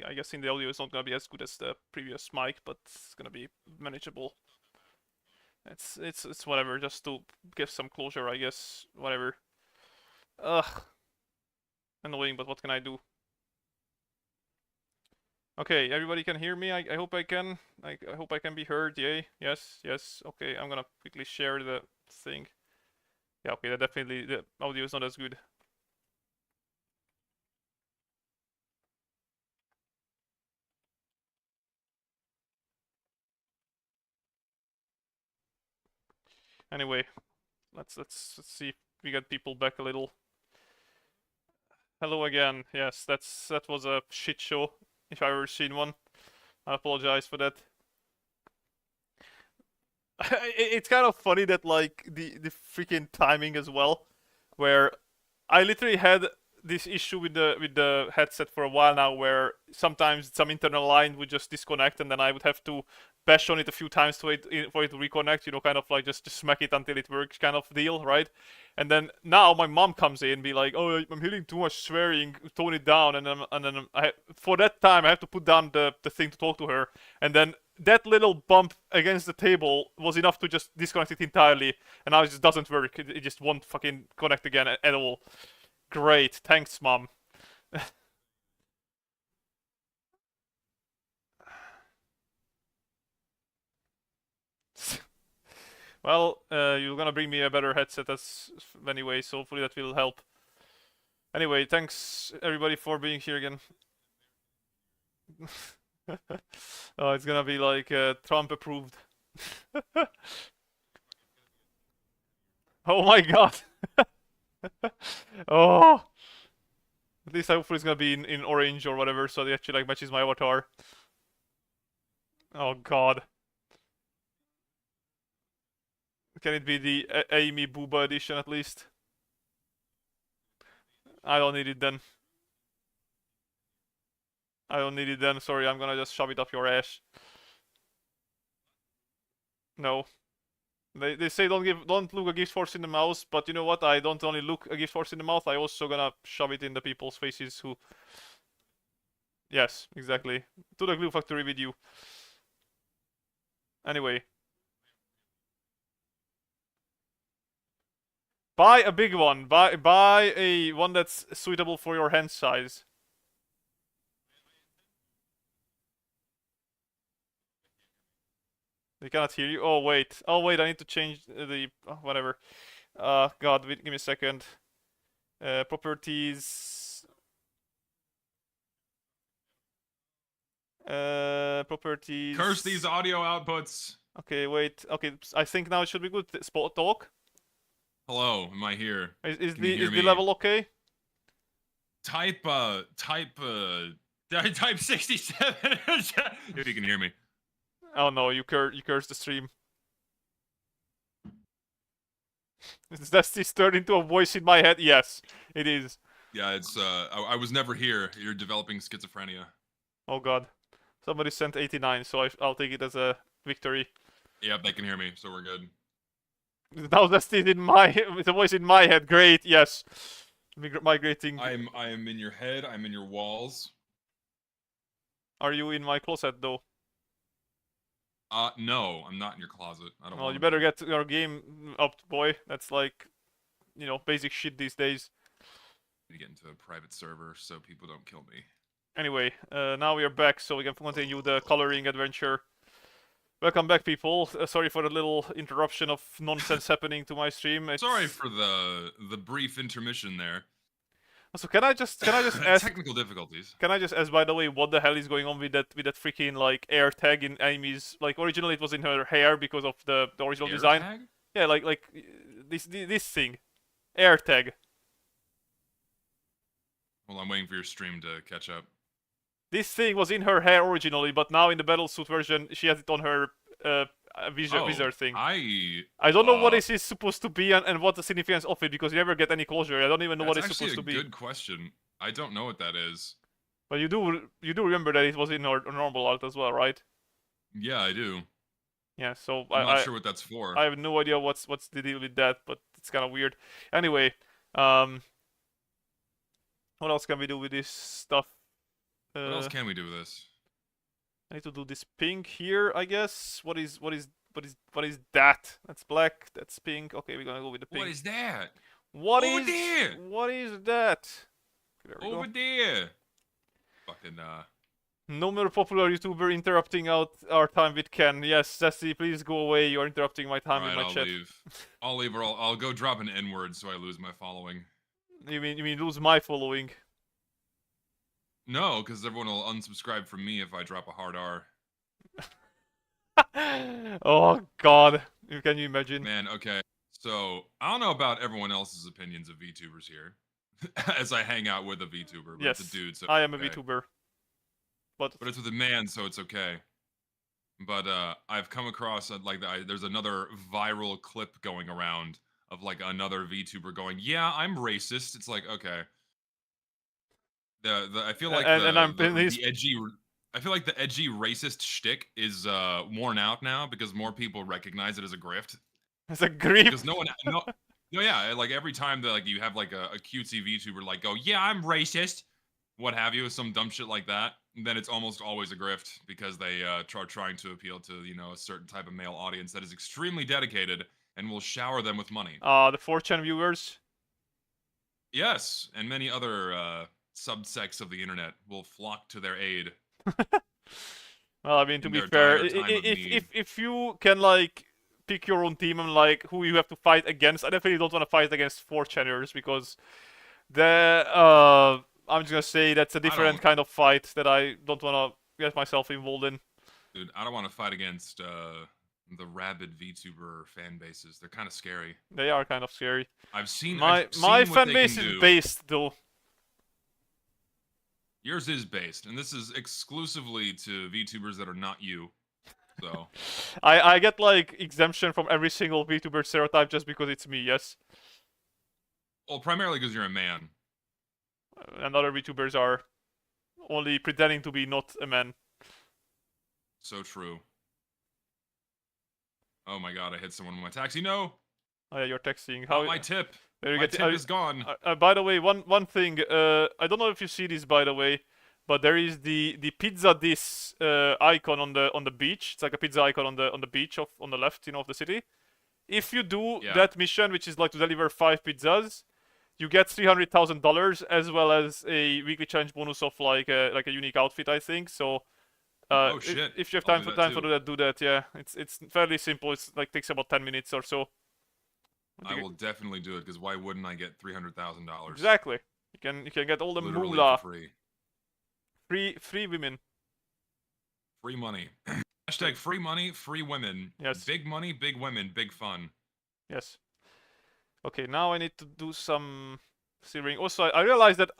I guess in the audio it's not gonna be as good as the previous mic, but it's gonna be manageable. It's whatever, just to give some closure, I guess. Whatever. Ugh, annoying, but what can I do? Okay, everybody can hear me. I hope I can. I hope I can be heard. Yay. Yes. Yes. Okay, I'm gonna quickly share the thing. Yeah. Okay. That definitely the audio is not as good. Anyway, let's see if we get people back a little. Hello again. Yes, that was a shit show if I've ever seen one. I apologize for that. It's kind of funny that like the freaking timing as well, where I literally had this issue with the headset for a while now, where sometimes some internal line would just disconnect, and then I would have to bash on it a few times for it to reconnect. You know, kind of like just smack it until it works, kind of deal, right? And then now my mom comes in, and be like, "Oh, I'm hearing too much swearing. Tone it down." And then for that time I have to put down the thing to talk to her, and then that little bump against the table was enough to just disconnect it entirely, and now it just doesn't work. It just won't fucking connect again at all. Great, thanks, mom. Well, you're gonna bring me a better headset as anyway, so hopefully that will help. Anyway, thanks everybody for being here again. Oh, it's gonna be like Trump approved. Oh my god. Oh. At least hopefully it's gonna be in orange or whatever, so it actually like matches my avatar. Oh god. Can it be the Eimi Booba edition at least? I don't need it then. I don't need it then. Sorry, I'm gonna just shove it up your ass. No. They say don't look a gift horse in the mouth, but you know what? I don't only look a gift horse in the mouth. I also gonna shove it in the people's faces who. Yes, exactly. To the glue factory with you. Anyway. Buy a big one. Buy a one that's suitable for your hand size. They cannot hear you. Oh wait. Oh wait. I need to change the whatever. God, wait, give me a second. Properties. Properties. Curse these audio outputs. Okay, wait. Okay, I think now it should be good. Spot talk. Hello, am I here? Is the level okay? Type 67 if you can hear me. Oh no, you cursed the stream. Does this turn into a voice in my head? Yes, it is. Yeah, it's I was never here. You're developing schizophrenia. Oh god. Somebody sent 89, so I'll take it as a victory. Yep, they can hear me, so we're good. Now that's it in my the voice in my head. Great, yes. Migrating. I am in your head. I'm in your walls. Are you in my closet though? No, I'm not in your closet. I don't. Well, you better get your game up, boy. That's like, you know, basic shit these days. To get into a private server so people don't kill me. Anyway, now we are back, so we can continue the coloring adventure. Welcome back, people. Sorry for the little interruption of nonsense happening to my stream. Sorry for the brief intermission there. So can I just ask technical difficulties? Can I just ask, by the way, what the hell is going on with that freaking like air tag in Amy's? Like originally it was in her hair because of the original Air design. Tag? Yeah, like this thing, air tag. Well, I'm waiting for your stream to catch up. This thing was in her hair originally, but now in the Battlesuit version, she has it on her visor thing. I don't know what this is supposed to be and what the significance of it, because you never get any closure. I don't even know what it's supposed to be. That's actually a good question. I don't know what that is. But you do remember that it was in her normal art as well, right? Yeah, I do. Yeah, so I'm not sure what that's for. I have no idea what's the deal with that, but it's kind of weird. Anyway, what else can we do with this stuff? What else can we do with this? I need to do this pink here, I guess. What is that? That's black. That's pink. Okay, we're gonna go with the pink. What is that? What Over is there? What is that? There we Over go. there. Fucking No more popular YouTuber interrupting out our time with Ken. Yes, Sassy, please go away. You're interrupting my time with Alright, my I'll chat. leave. I'll leave, or I'll go drop an N-word so I lose my following. You mean lose my following? No, because everyone will unsubscribe from me if I drop a hard R. Oh God, can you imagine? Man, okay. So, I don't know about everyone else's opinions of VTubers here. As I hang out with a VTuber, but Yes, it's a dude, so I am a okay. VTuber. But it's with a man, so it's okay. But I've come across there's another viral clip going around of like another VTuber going, "Yeah, I'm racist." It's like, okay. I feel like the edgy. I feel like the edgy racist shtick is worn out now because more people recognize it as a grift. it's a grief. Because no, yeah, like every time that like you have like a cutesy VTuber like go, "Yeah, I'm racist," what have you, some dumb shit like that, then it's almost always a grift because they are trying to appeal to a certain type of male audience that is extremely dedicated and will shower them with money. The 4chan viewers. Yes, and many other subsects of the internet will flock to their aid. Well, I mean, to in be their fair, dire time of need. if you can like pick your own team and like who you have to fight against, I definitely don't want to fight against 4chaners because the I'm just gonna say that's a different kind of fight that I don't want to get myself involved in. Dude, I don't want to fight against the rabid VTuber fan bases. They're kind of scary. They are kind of scary. I've seen my fan base is based though. Yours is based, and this is exclusively to VTubers that are not you. So I get like exemption from every single VTuber stereotype just because it's me. Yes. Well, primarily because you're a man. And other VTubers are only pretending to be not a man. So true. Oh my god, I hit someone with my taxi. No! Oh yeah, you're texting. How my tip? My tip is gone. By the way, one thing. I don't know if you see this, by the way, but there is the pizza this icon on the beach. It's like a pizza icon on the beach on the left, of the city. If you do that mission, which is like to deliver 5 pizzas, you get $300,000 as well as a weekly challenge bonus of like a unique outfit, I think. So. Oh shit! If you have time for that, do that. Yeah, it's fairly simple. It's like takes about 10 minutes or so. I will definitely do it because why wouldn't I get $300,000? Exactly. You can get all the literally moolah. For free. Free women. Free money. Hashtag free money, free women. Yes. Big money, big women, big fun. Yes. Okay, now I need to do some silvering. Also, I realized that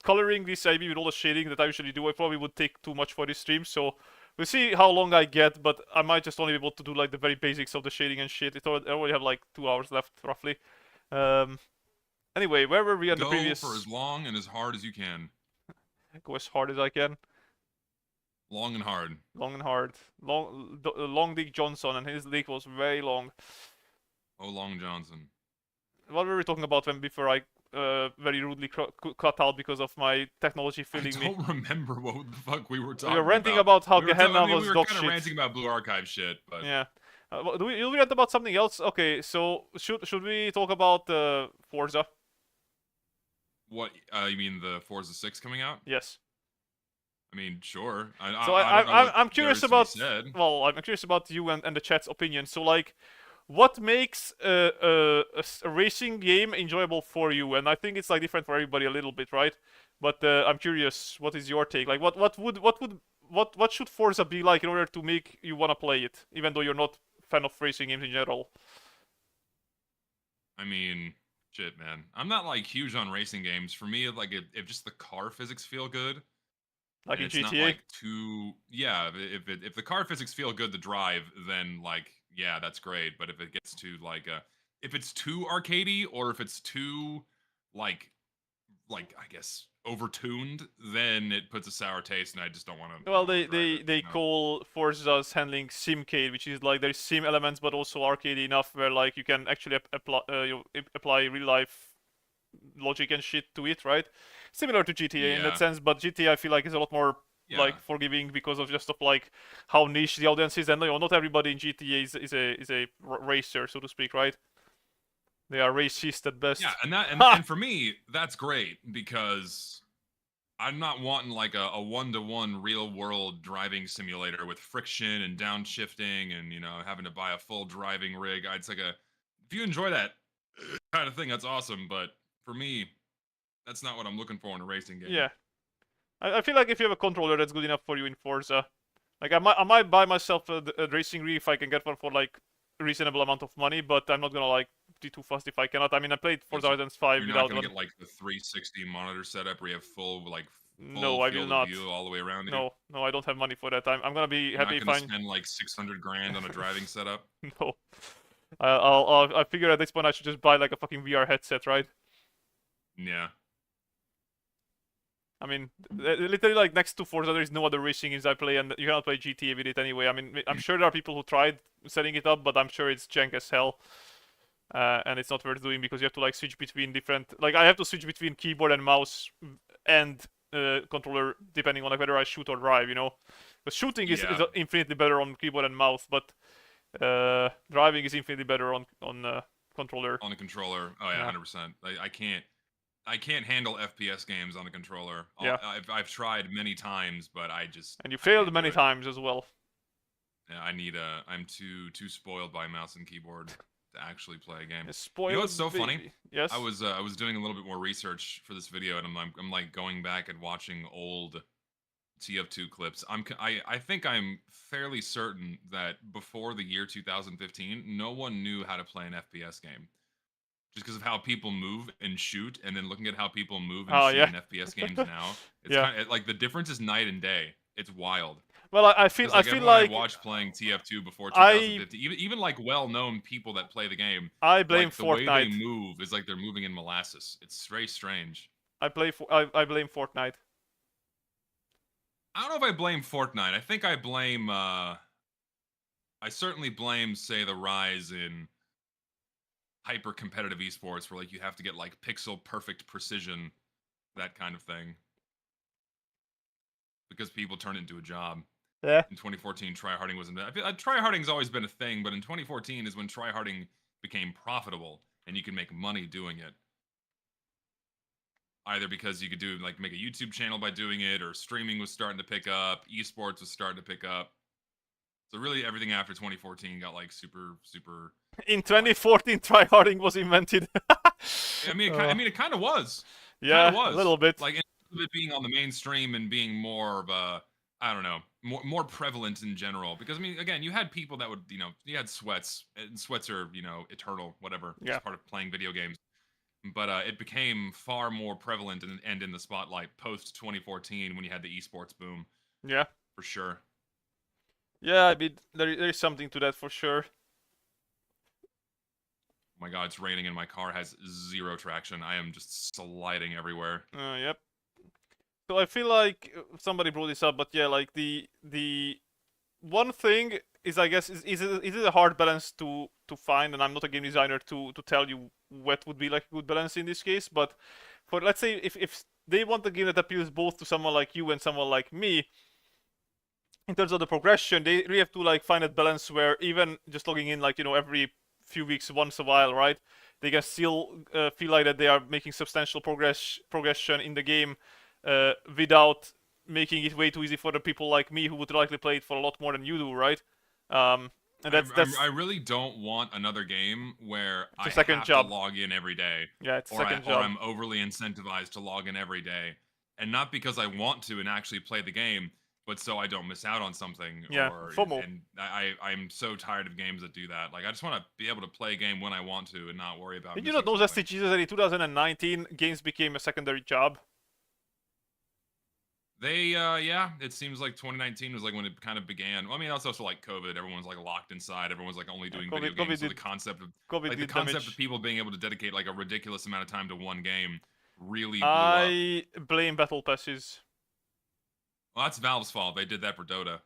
coloring this Eimi with all the shading that I usually do, I probably would take too much for this stream, so we'll see how long I get, but I might just only be able to do like the very basics of the shading and shit. I only have like 2 hours left, roughly. Anyway, where were we on the previous... Go for as long and as hard as you can. Go as hard as I can. Long and hard. Long and hard. Long Dick Johnson, and his dick was very long. Oh, Long Johnson. What were we talking about before I very rudely cut out because of my technology failing me? I don't remember what the fuck we were talking about. We were ranting about how Gehenna was dog shit. We were kind of ranting about Blue Archive shit, but... Yeah. Do we rant about something else? Okay, so should we talk about Forza? What, you mean the Forza 6 coming out? Yes. I mean, sure. I'm curious about... Well, I'm curious about you and the chat's opinion. So, like... What makes a racing game enjoyable for you? And I think it's like different for everybody a little bit, right? But I'm curious, what is your take? Like, what should Forza be like in order to make you want to play it, even though you're not a fan of racing games in general? I mean, shit, man. I'm not like huge on racing games. For me, like if just the car physics feel good, like in GTA. Not like yeah. If the car physics feel good to drive, then like. Yeah, that's great. But if it gets to like if it's too arcadey or if it's too like I guess overtuned, then it puts a sour taste, and I just don't want to. Well, they call Forza's handling simcade, which is like there's sim elements but also arcadey enough where like you can actually apply real life logic and shit to it, right? Similar to GTA in that sense, but GTA I feel like is a lot more Yeah. like forgiving because of just of like how niche the audience is, and not everybody in GTA is a racer, so to speak, right? They are racist at Yeah, best. and that Ha! and for me, that's great because I'm not wanting like a one-to-one real-world driving simulator with friction and downshifting and having to buy a full driving rig. It's like if you enjoy that kind of thing, that's awesome. But for me, that's not what I'm looking for in a racing game. Yeah, I feel like if you have a controller that's good enough for you in Forza, like I might buy myself a racing rig if I can get one for like a reasonable amount of money, but I'm not gonna like be too fast if I cannot. I mean, I played But Forza Horizon 5 you're not without gonna one. get like the 360 monitor setup where you have full No, I will field of not. view all the way around you. No, no, I don't have money for that. I'm gonna be You're happy not if gonna I spend like 600 grand on a driving setup. no. I figure at this point I should just buy like a fucking VR headset, right? Yeah. I mean, literally like next to Forza, there is no other racing games I play, and you cannot play GTA with it anyway. I mean, I'm sure there are people who tried setting it up, but I'm sure it's jank as hell, and it's not worth doing because you have to like switch between different. Like I have to switch between keyboard and mouse and controller depending on like whether I shoot or drive. Because shooting is Yeah. infinitely better on keyboard and mouse, but driving is infinitely better on controller. On a controller. Oh yeah, Yeah, 100%. I can't handle FPS games on a controller. yeah, I've tried many times, but and you I failed can't do many it. times as well. Yeah, I'm too spoiled by mouse and keyboard to actually play a game. A You know spoiled what's so funny? baby. Yes. I was doing a little bit more research for this video, and I'm like going back and watching old TF2 clips. I think I'm fairly certain that before the year 2015, no one knew how to play an FPS game. Just because of how people move and shoot, and then looking at how people move and Oh shoot yeah. in FPS games now, it's Yeah. kind of like the difference is night and day. It's wild. Well, I feel Because I like feel everyone I like watched playing TF2 before I 2015, even like well-known people that play the game, I blame like the way they Fortnite. move is like they're moving in molasses. It's very strange. I blame Fortnite. I don't know if I blame Fortnite. I think I certainly blame, say, the rise in hyper competitive esports where like you have to get like pixel perfect precision, that kind of thing. Because people turn it into a job. Yeah. In 2014, tryharding wasn't. I feel tryharding's always been a thing, but in 2014 is when tryharding became profitable and you can make money doing it. Either because you could do like make a YouTube channel by doing it, or streaming was starting to pick up, esports was starting to pick up. So really, everything after 2014 got like super. In 2014, tryharding was invented. I mean, it kind of was. Yeah, Kind of a was. little bit. Like, instead of it being on the mainstream and being more of a, I don't know, more prevalent in general. Because I mean, again, you had people that would, you had sweats, and sweats are, eternal, whatever, Yeah. just part of playing video games. But it became far more prevalent and in the spotlight post 2014 when you had the esports boom, Yeah. for sure. Yeah, I mean, there is something to that for sure. Oh my god, it's raining and my car has zero traction. I am just sliding everywhere. Yep. So I feel like somebody brought this up, but yeah, like the one thing is, I guess, is it a hard balance to find, and I'm not a game designer to tell you what would be like a good balance in this case, but for, let's say, if they want a game that appeals both to someone like you and someone like me, in terms of the progression, they really have to like find that balance where even just logging in like every few weeks, once a while, right? They can still feel like that they are making substantial progression in the game without making it way too easy for the people like me who would likely play it for a lot more than you do, right? And that's I really don't want another game where I second have job. to log in every day. Yeah, it's or second or job. I'm overly incentivized to log in every day. And not because I want to and actually play the game, but so I don't miss out on something. Yeah, FOMO. And I'm so tired of games that do that. Like, I just want to be able to play a game when I want to and not worry about Did you missing not know, something. Jesus, that in 2019 games became a secondary job? Yeah, it seems like 2019 was like when it kind of began. Well, I mean, that's also like COVID. Everyone's like locked inside. Everyone's like only doing video games. So the concept of people being able to dedicate like a ridiculous amount of time to one game really blew up. I blame battle passes. Well, that's Valve's fault. They did that for Dota.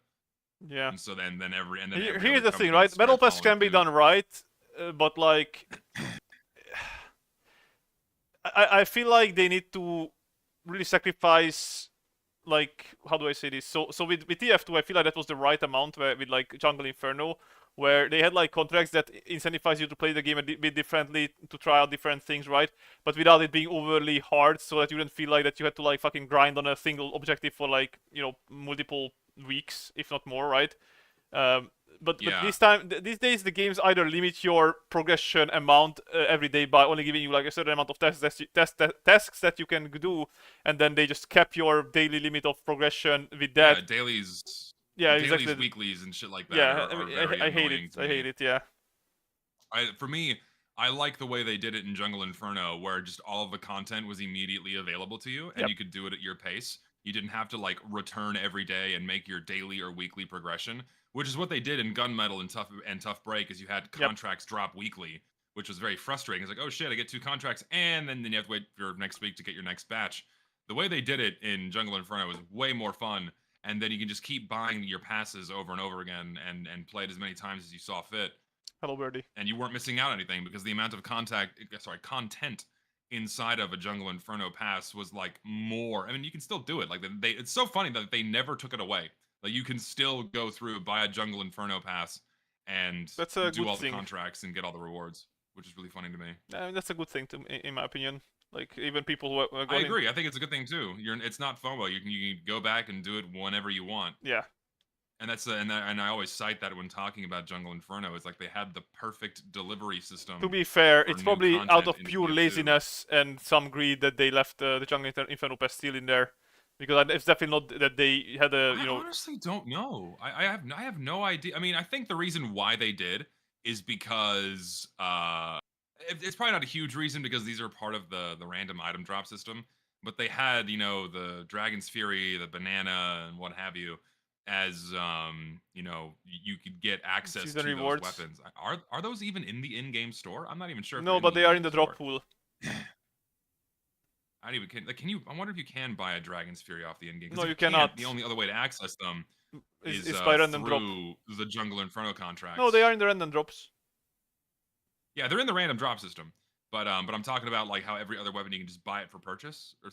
Yeah. And so then here's the thing, right? Battle pass can be done right, but like, I feel like they need to really sacrifice like, how do I say this? So with TF2, I feel like that was the right amount with like Jungle Inferno, where they had like contracts that incentivize you to play the game a bit differently, to try out different things, right? But without it being overly hard, so that you didn't feel like that you had to like fucking grind on a single objective for like, you know, multiple weeks, if not more, right? Um, but Yeah. this time, these days, the games either limit your progression amount every day by only giving you like a certain amount of tasks that you can do, and then they just cap your daily limit of progression with Yeah, that. Yeah, dailies, exactly. weeklies, and shit like that Yeah, are very I hate it. annoying to I me. hate it. Yeah. For me, I like the way they did it in Jungle Inferno, where just all of the content was immediately available to you, and Yep. you could do it at your pace. You didn't have to like return every day and make your daily or weekly progression, which is what they did in Gunmetal and Tough Break, is you had Yep. contracts drop weekly, which was very frustrating. It's like, oh shit, I get 2 contracts, and then you have to wait for next week to get your next batch. The way they did it in Jungle Inferno was way more fun, and then you can just keep buying your passes over and over again and play it as many times as you saw fit, Hello, Birdie. and you weren't missing out on anything because the amount of content inside of a Jungle Inferno pass was like more. I mean, you can still do it. Like it's so funny that they never took it away. Like you can still go through, buy a Jungle Inferno pass, and That's a do good all the thing. contracts and get all the rewards, which is really funny to me. That's a good thing in my opinion. Like even people who are I going in. agree. I think it's a good thing too. It's not FOMO. You can go back and do it whenever you want. Yeah. And and I always cite that when talking about Jungle Inferno. It's like they had the perfect delivery system To be fair, for it's new probably out content of in pure TF2. laziness and some greed that they left the Jungle Inferno Pass still in there, because it's definitely not that they had a, I you know. honestly don't know. I have no idea. I mean, I think the reason why they did is because it's probably not a huge reason because these are part of the random item drop system, but they had, the Dragon's Fury, the banana, and what have you, as you could get access Season to those rewards. weapons. Are those even in the in-game store? I'm not even sure if they're No, in the but they are in in-game the store. drop pool. I don't even can you? I wonder if you can buy a Dragon's Fury off the in-game. No, Because if you you can't, cannot. the only other way to access them is Is by random drop. through the Jungle Inferno No, they contracts. are in the random drops. Yeah, they're in the random drop system. But I'm talking about like how every other weapon you can just buy it for purchase. Or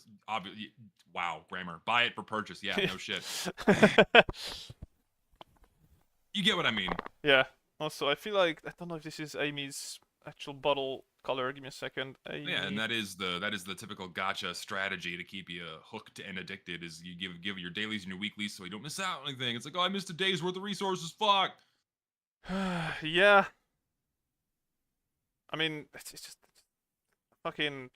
wow, grammar. Buy it for purchase. Yeah, no shit. You get what I mean. Yeah. Also, I feel like I don't know if this is Eimi's actual bottle color. Give me a second. Yeah, and Eimi. that is the typical gacha strategy to keep you hooked and addicted. Is you give your dailies and your weeklies so you don't miss out on anything. It's like, oh, I missed a day's worth of resources. Fuck. Yeah. I mean, it's just fucking.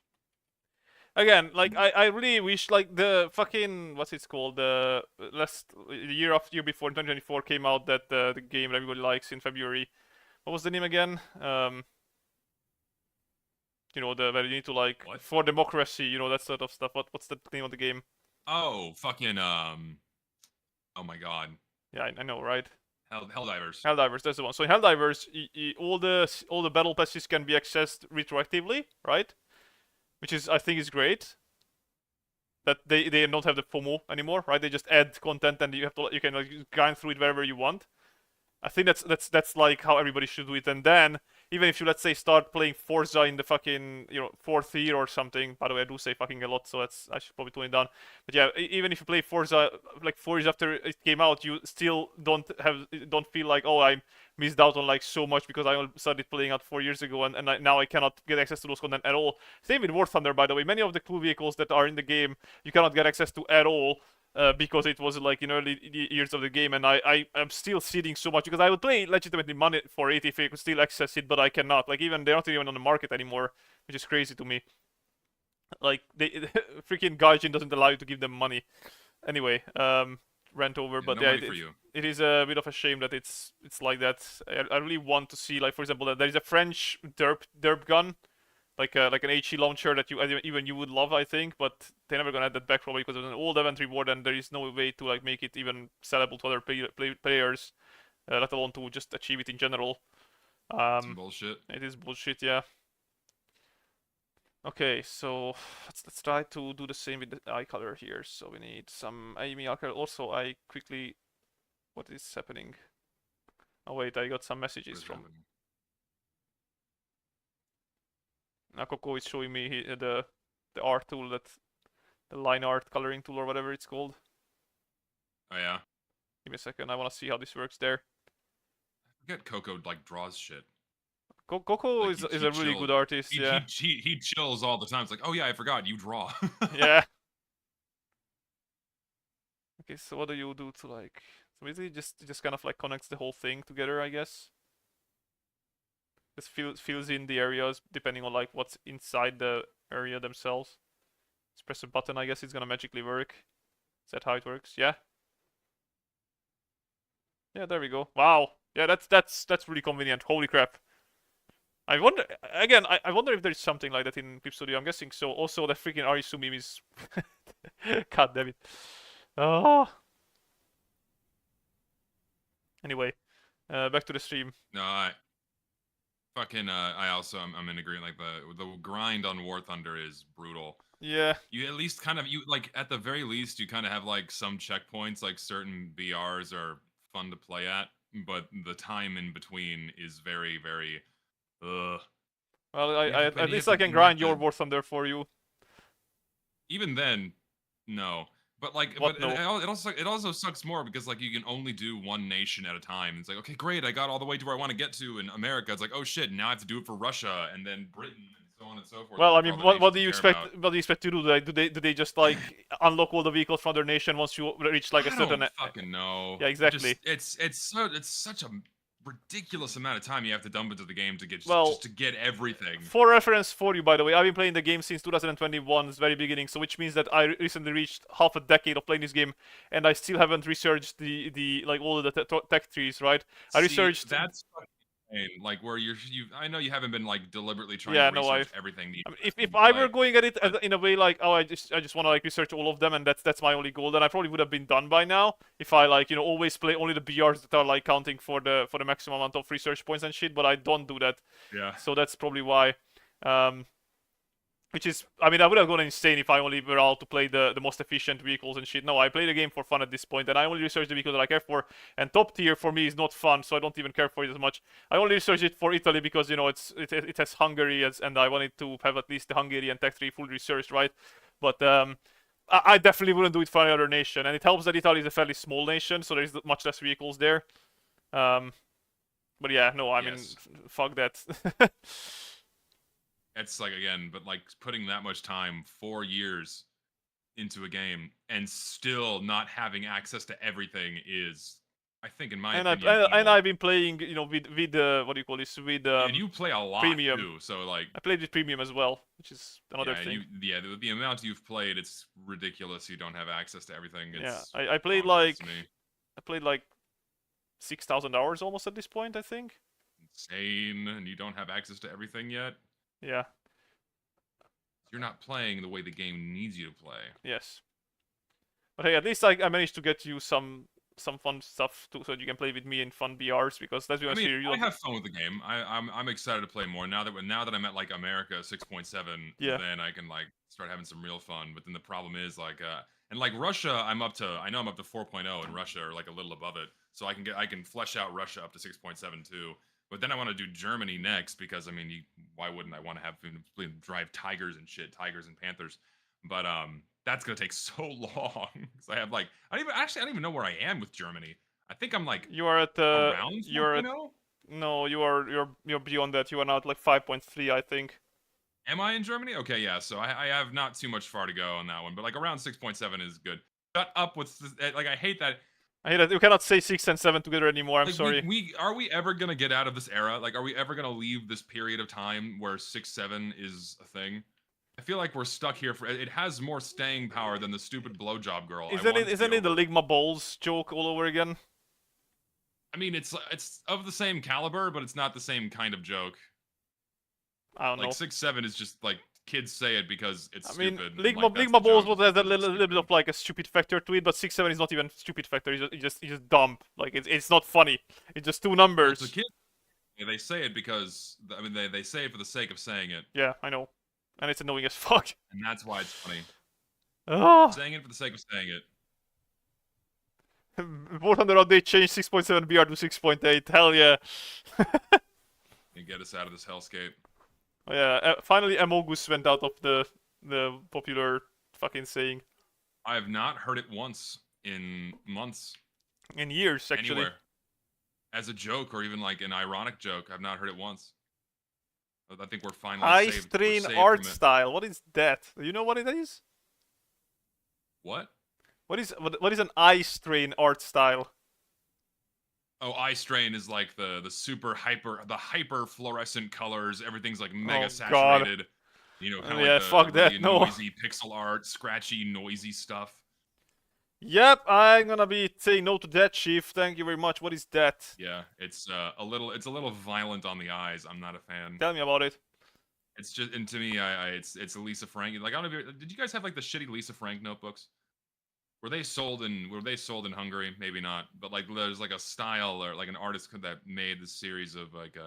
Again, like I really wish like the fucking what's it called, the year before in 2024 came out, that the game that everybody likes in February. What was the name again? You know, the where you need to like What? for democracy, you know, that sort of stuff. What's the name of the game? Oh, fucking oh my god. Yeah, I know, right? Helldivers. Helldivers, that's the one. So in Helldivers, all the battle passes can be accessed retroactively, right? Which is I think is great. That they don't have the FOMO anymore, right? They just add content and you can like grind through it wherever you want. I think that's like how everybody should do it. And then even if you, let's say, start playing Forza in the fucking, you know, fourth year or something. By the way, I do say fucking a lot, so I should probably tone it down. But yeah, even if you play Forza like 4 years after it came out, you still don't feel like, oh, I missed out on like so much because I only started playing out 4 years ago, and now I cannot get access to those content at all. Same with War Thunder, by the way. Many of the cool vehicles that are in the game you cannot get access to at all. Because it was like in early years of the game, and I am still seeding so much because I would pay legitimately money for it if I could still access it, but I cannot. Like even they're not even on the market anymore, which is crazy to me. Like they freaking Gaijin doesn't allow you to give them money. Anyway, rant over, but No yeah, money for you. it is a bit of a shame that it's like that. I really want to see, like, for example, that there is a French derp gun, like an HE launcher that even you would love, I think, but they're never gonna add that back probably because it's an old event reward, and there is no way to like make it even sellable to other players, let alone to just achieve it in general. Some bullshit. It is bullshit, yeah. Okay, so let's try to do the same with the eye color here. So we need some Eimi eye color. Also, I quickly, what is happening? Oh wait, I got some messages from Coco is showing me the art tool, that the line art coloring tool or whatever it's called. Oh yeah. Give me a second. I want to see how this works there. I forget Coco like draws shit. Coco Like is he a really chills. good artist. He, Yeah. he he he chills all the time. It's like, oh yeah, I forgot you draw. Yeah. Okay, so what do you do to like? So basically, just kind of like connects the whole thing together, I guess. Just fills in the areas depending on like what's inside the area themselves. Just press a button, I guess it's gonna magically work. Is that how it works? Yeah. Yeah, there we go. Wow. Yeah, that's really convenient. Holy crap. I wonder again. I wonder if there's something like that in Pip Studio. I'm guessing so. Also, that freaking Arisu meme is. God damn it. Oh. Anyway, back to the stream. No, I fucking I also I'm in agreement. Like the grind on War Thunder is brutal. Yeah. You at least kind of you like at the very least you kind of have like some checkpoints. Like certain BRs are fun to play at, but the time in between is very very. Ugh. Well, at You have least to I can you have grind your to War Thunder for you. even then, no. But like, but What no? it also sucks more because like you can only do one nation at a time. It's like, okay, great, I got all the way to where I want to get to in America. It's like, oh shit, now I have to do it for Russia and then Britain and so on and so forth. Well, I Like for mean, all the what nations do you you care expect? about. What do you expect to do? Like, do they just like unlock all the vehicles from their nation once you reach like a I certain? don't fucking know. Yeah, It just exactly. it's such a ridiculous amount of time you have to dump into the game to get Well, just to get everything. for reference for you, by the way, I've been playing the game since 2021's very beginning, so which means that I recently reached half a decade of playing this game, and I still haven't researched the like all of the tech trees, right? I See, researched. that's fucking insane. Like where you I know you haven't been like deliberately trying to Yeah, no, research everything I mean, that if you I were play. going at it But in a way like, oh, I just want to like research all of them, and that's my only goal, then I probably would have been done by now. If I like always play only the BRs that are like counting for the maximum amount of research points and shit, but I don't do that, yeah. so that's probably why. Um, which is, I mean, I would have gone insane if I only were all to play the most efficient vehicles and shit. No, I play the game for fun at this point, and I only research the vehicles that I care for. And top tier for me is not fun, so I don't even care for it as much. I only research it for Italy because it has Hungary, and I wanted to have at least the Hungarian tech tree fully researched, right? But I definitely wouldn't do it for any other nation, and it helps that Italy is a fairly small nation, so there's much less vehicles there. Um, but yeah, no, I mean, Yes. fuck that. It's like again, but like putting that much time, 4 years into a game, and still not having access to everything is, I think, in my And opinion, evil. I've been playing, with what do you call this, with And you play a lot premium. too, so like, I played with premium as well, which is another yeah, and thing. the amount you've played, it's ridiculous. You don't have access to everything. Yeah, It's I played bonkers to like me. 6,000 hours almost at this point, I think. Insane, and you don't have access to everything yet. Yeah. You're not playing the way the game needs you to play. Yes. But hey, at least I managed to get you some fun stuff too, so you can play with me in fun BRs, because let's be I honest mean, here, you I don't. have fun with the game. I'm excited to play more now that I'm at like America 6.7. Yeah. Then I can like start having some real fun. But then the problem is like and like Russia, I know I'm up to 4.0, and Russia are like a little above it. So I can flesh out Russia up to 6.7 too. But then I want to do Germany next because I mean, why wouldn't I want to have drive tigers and shit, tigers and panthers? But that's gonna take so long because I have like I don't even know where I am with Germany. I think I'm like You are at around you're at 4.0. no, you're beyond that. You are now at like 5.3, I think. Am I in Germany? Okay, yeah. So I have not too much far to go on that one, but like around 6.7 is good. Shut up with like I hate that. I hate that you cannot say 6 and 7 together anymore. I'm Like sorry. we are we ever gonna get out of this era? Like, are we ever gonna leave this period of time where 6.7 is a thing? I feel like we're stuck here for. It has more staying power than the stupid blowjob girl. Isn't it the Ligma Balls joke all over again? I mean, it's of the same caliber, but it's not the same kind of joke. I don't Like know. 6.7 is just like kids say it because it's I mean, stupid. Ligma, Like, that's Ligma the Balls joke, has a because it's little bit stupid. of like a stupid factor to it, but 6-7 is not even stupid factor. It's just dumb. Like it's not funny. It's just two Well, numbers. to kids, they say it because I mean they say it for the sake of saying it, Yeah, I know, and it's annoying as fuck. and that's why it's funny. Ah, Saying it for the sake of saying it. War Thunder update changed 6.7 BR to 6.8. Hell yeah. And get us out of this hellscape. Oh, yeah, finally Amogus went out of the popular fucking saying. I have not heard it once. in months, In years, actually. anywhere, as a joke or even like an ironic joke. I've not heard it once. I think we're finally Eye saved. We're strain saved art from it. style. What is that? Do you know what it is? What? What is an eye strain art style? Oh, eye strain is like the super hyper fluorescent colors. Everything's like mega Oh god. saturated. You know, kind of like Yeah, the fuck really that. No. noisy pixel art, scratchy, noisy stuff. Yep, I'm gonna be saying no to that, Chief. Thank you very much. What is that? Yeah, it's a little violent on the eyes. I'm not a fan. Tell me about it. It's just, and to me, it's a Lisa Frank. Like, I don't know if did you guys have like the shitty Lisa Frank notebooks? Were they sold in Hungary? Maybe not, but like there's like a style or like an artist that made this series of like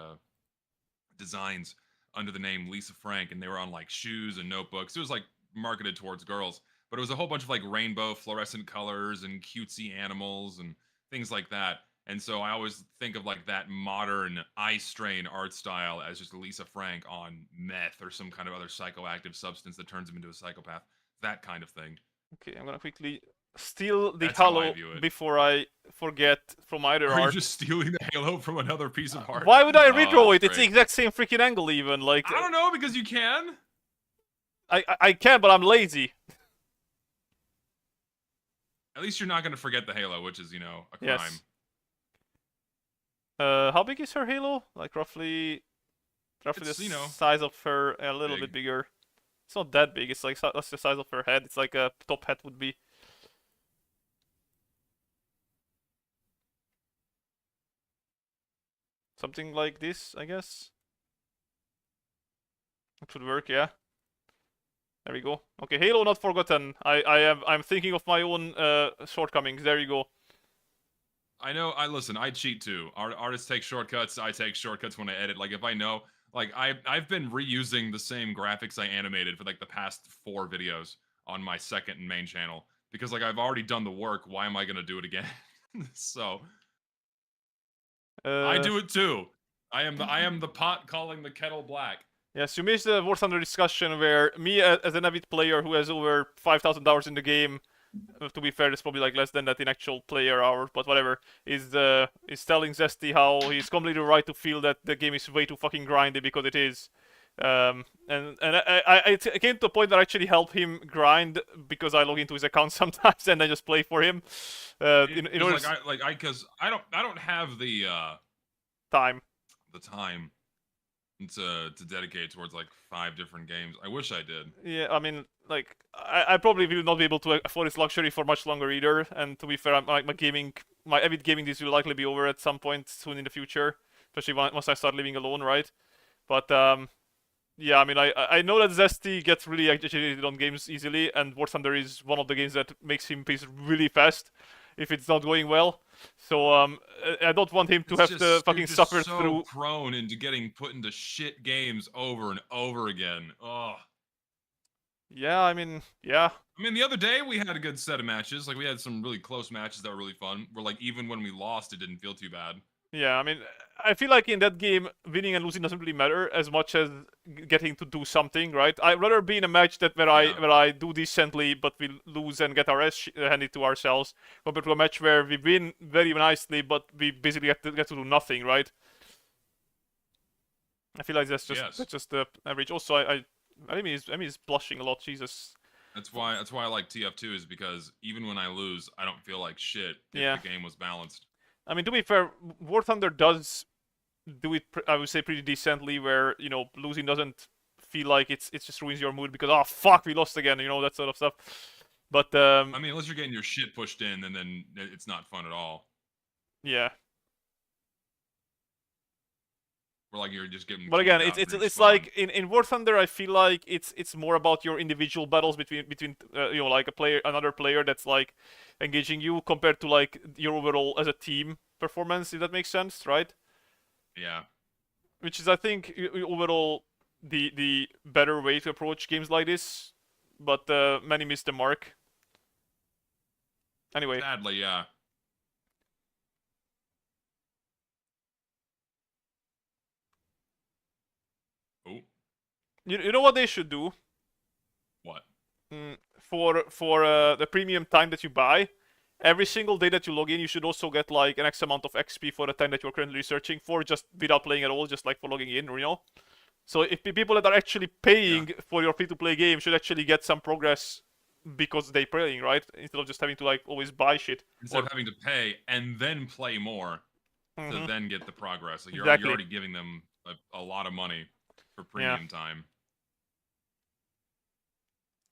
designs under the name Lisa Frank, and they were on like shoes and notebooks. It was like marketed towards girls, but it was a whole bunch of like rainbow fluorescent colors and cutesy animals and things like that. And so I always think of like that modern eye strain art style as just Lisa Frank on meth or some kind of other psychoactive substance that turns him into a psychopath. That kind of thing. Okay, I'm gonna quickly steal the That's how I Halo view it. before I forget from either Are you art. just stealing the Halo from another piece of art? Why would I Oh, redraw it? that's It's the great. exact same freaking angle, even. Like, I don't know, because you can. I can, but I'm lazy. At least you're not going to forget the Halo, which is, you know, a crime. Yes. How big is her Halo? Like roughly It's, the you know, size of her, a little big. bit bigger. It's not that big. It's like that's the size of her head. It's like a top hat would be. Something like this, I guess. It should work, yeah. There we go. Okay, Halo not forgotten. I'm thinking of my own shortcomings. There you go. I know. Listen. I cheat too. Artists take shortcuts. I take shortcuts when I edit. Like if I know, like I've been reusing the same graphics I animated for like the past 4 videos on my second and main channel because like I've already done the work. Why am I gonna do it again? So I do it too. I am the pot calling the kettle black. Yes, you missed the War Thunder discussion where me, as an avid player who has over 5,000 hours in the game, to be fair, it's probably like less than that in actual player hours, but whatever, is telling Zesty how he's completely right to feel that the game is way too fucking grindy because it is. I came to a point that I actually help him grind because I log into his account sometimes and I just play for him. In order Because I don't have the time. the time to dedicate towards like 5 different games. I wish I did. Yeah, I mean, like, I probably will not be able to afford this luxury for much longer either. And to be fair, like my avid gaming days will likely be over at some point soon in the future, especially once I start living alone, right? But yeah, I mean, I know that Zesty gets really agitated on games easily, and War Thunder is one of the games that makes him piece really fast if it's not going well. So I don't want him to have to fucking suffer so through. Prone into getting put into shit games over and over again. Oh. Yeah, I mean, yeah. I mean, the other day we had a good set of matches. Like we had some really close matches that were really fun. Where like even when we lost, it didn't feel too bad. Yeah, I mean, I feel like in that game, winning and losing doesn't really matter as much as getting to do something, right? I'd rather be in a match where I do decently, but we lose and get our ass handed to ourselves, compared to a match where we win very nicely, but we basically get to do nothing, right? I feel like that's just the average. Also, Eimi is blushing a lot. Jesus. That's why I like TF2 is because even when I lose, I don't feel like shit if the game was balanced. I mean, to be fair, War Thunder does do it, I would say, pretty decently, where, you know, losing doesn't feel like it just ruins your mood because, oh, fuck, we lost again, you know, that sort of stuff. But, I mean, unless you're getting your shit pushed in, and then it's not fun at all. Yeah. Or like you're just getting. But again, it's like in War Thunder, I feel like it's more about your individual battles between you know, like another player that's like engaging you compared to like your overall as a team performance, if that makes sense, right? Yeah. Which is, I think, overall the better way to approach games like this, but many miss the mark. Anyway. Sadly, yeah. Oh. You know what they should do? What? For the premium time that you buy, every single day that you log in, you should also get like an X amount of XP for the time that you're currently researching for, just without playing at all, just like for logging in, you know. So if people that are actually Yeah. paying for your free-to-play game should actually get some progress because they're playing, right? Instead of just having to like always buy shit. Instead of having to pay and then play more to Mhm. then get the progress. Like you're Exactly. already giving them a lot of money for Yeah. premium time.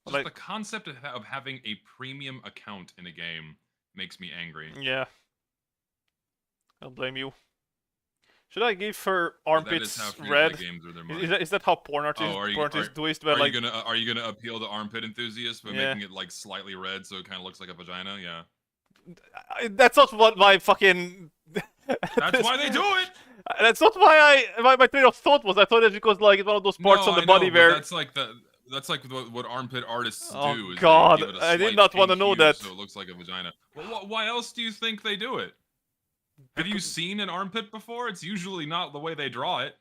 Just Like, the concept of having a premium account in a game makes me angry. yeah. I don't blame you. Should I give her But that is how armpits free-to-play red? games are their Is money. that how Oh, porn artists do it? Where like, are you gonna appeal to armpit enthusiasts by yeah, making it like slightly red so it kind of looks like a vagina? Yeah, that's not what my fucking. that's why they do it. That's not why my train of thought was. I thought it's because like it's one of those parts No, on the I know, body but where. that's like what armpit artists Oh do is they God, give it a I did slight not want pink to know hue that. so it looks like a vagina. Well, why else do you think they do it? Have you Becau- seen an armpit before? It's usually not the way they draw it.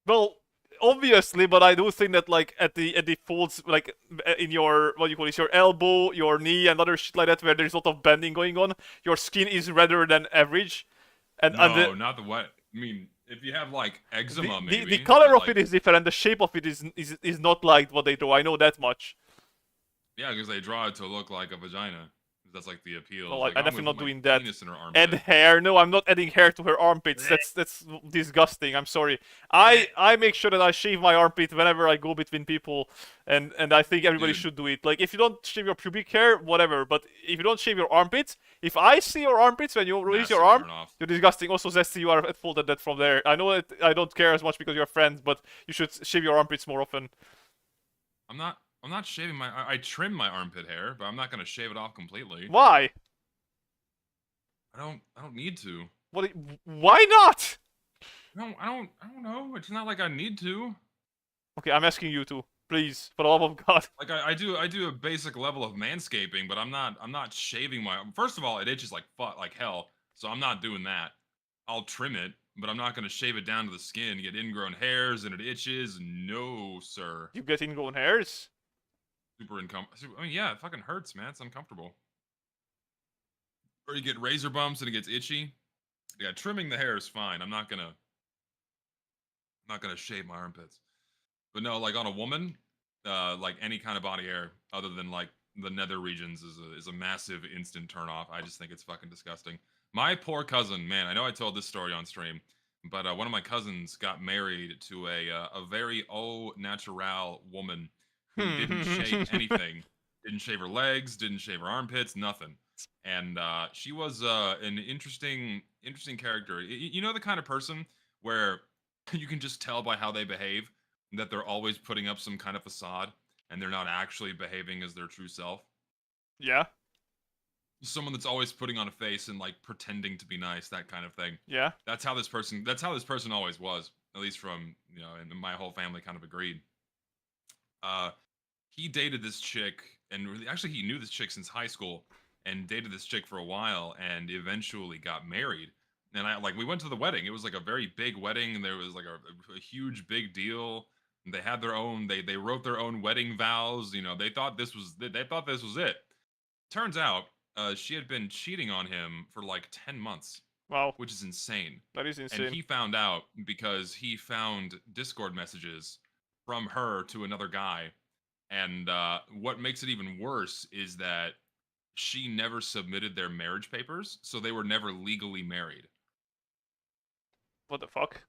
Well, obviously, but I do think that like at the folds, like in your what you call it, your elbow, your knee, and other shit like that, where there's a lot of bending going on, your skin is redder than average, and No, not the what. I mean, if you have like eczema, the maybe, color but of it like, is different, and the shape of it is not like what they do. I know that much. yeah, because they draw it to look like a vagina. That's like the appeal. No, It's like, I'm I'm gonna definitely put not my doing that. penis in her Add armpit. hair? No, I'm not adding hair to her armpits. That's disgusting. I'm sorry. I make sure that I shave my armpit whenever I go between people, and I think everybody Dude, should do it. Like if you don't shave your pubic hair, whatever. But if you don't shave your armpits, if I see your armpits when you release your massive arm, turn off. you're disgusting. Also, Zesty, you are at fault at that from there. I know that I don't care as much because you're friends, but you should shave your armpits more often. I'm not shaving my. I trim my armpit hair, but I'm not gonna shave it off completely. Why? I don't need to. What? Why not? I don't know. It's not like I need to. Okay, I'm asking you to. Please, for the love of God. Like I do a basic level of manscaping, but I'm not shaving my. First of all, it itches like hell, so I'm not doing that. I'll trim it, but I'm not gonna shave it down to the skin, get ingrown hairs, and it itches. No, sir. You get ingrown hairs? Super I mean, yeah, it fucking hurts, man. It's uncomfortable. Or you get razor bumps and it gets itchy. Yeah, trimming the hair is fine. I'm not gonna shave my armpits. But no, like on a woman, like any kind of body hair other than like the nether regions is a massive instant turn off. I just think it's fucking disgusting. My poor cousin, man, I know I told this story on stream, but one of my cousins got married to a very au natural woman who didn't shave anything, didn't shave her legs, didn't shave her armpits, nothing. And she was an interesting character. You know the kind of person where you can just tell by how they behave that they're always putting up some kind of facade and they're not actually behaving as their true self. Yeah, Someone that's always putting on a face and like pretending to be nice, that kind of thing. yeah. That's how this person always was, at least from, and my whole family kind of agreed. Uh he dated this chick, and really, actually he knew this chick since high school and dated this chick for a while and eventually got married. And we went to the wedding. It was like a very big wedding, and there was like a huge big deal. And they had their own, they wrote their own wedding vows. They thought this was it. Turns out she had been cheating on him for like 10 months, Wow, which is insane. that is And insane. he found out because he found Discord messages from her to another guy. And what makes it even worse is that she never submitted their marriage papers, so they were never legally married. What the fuck?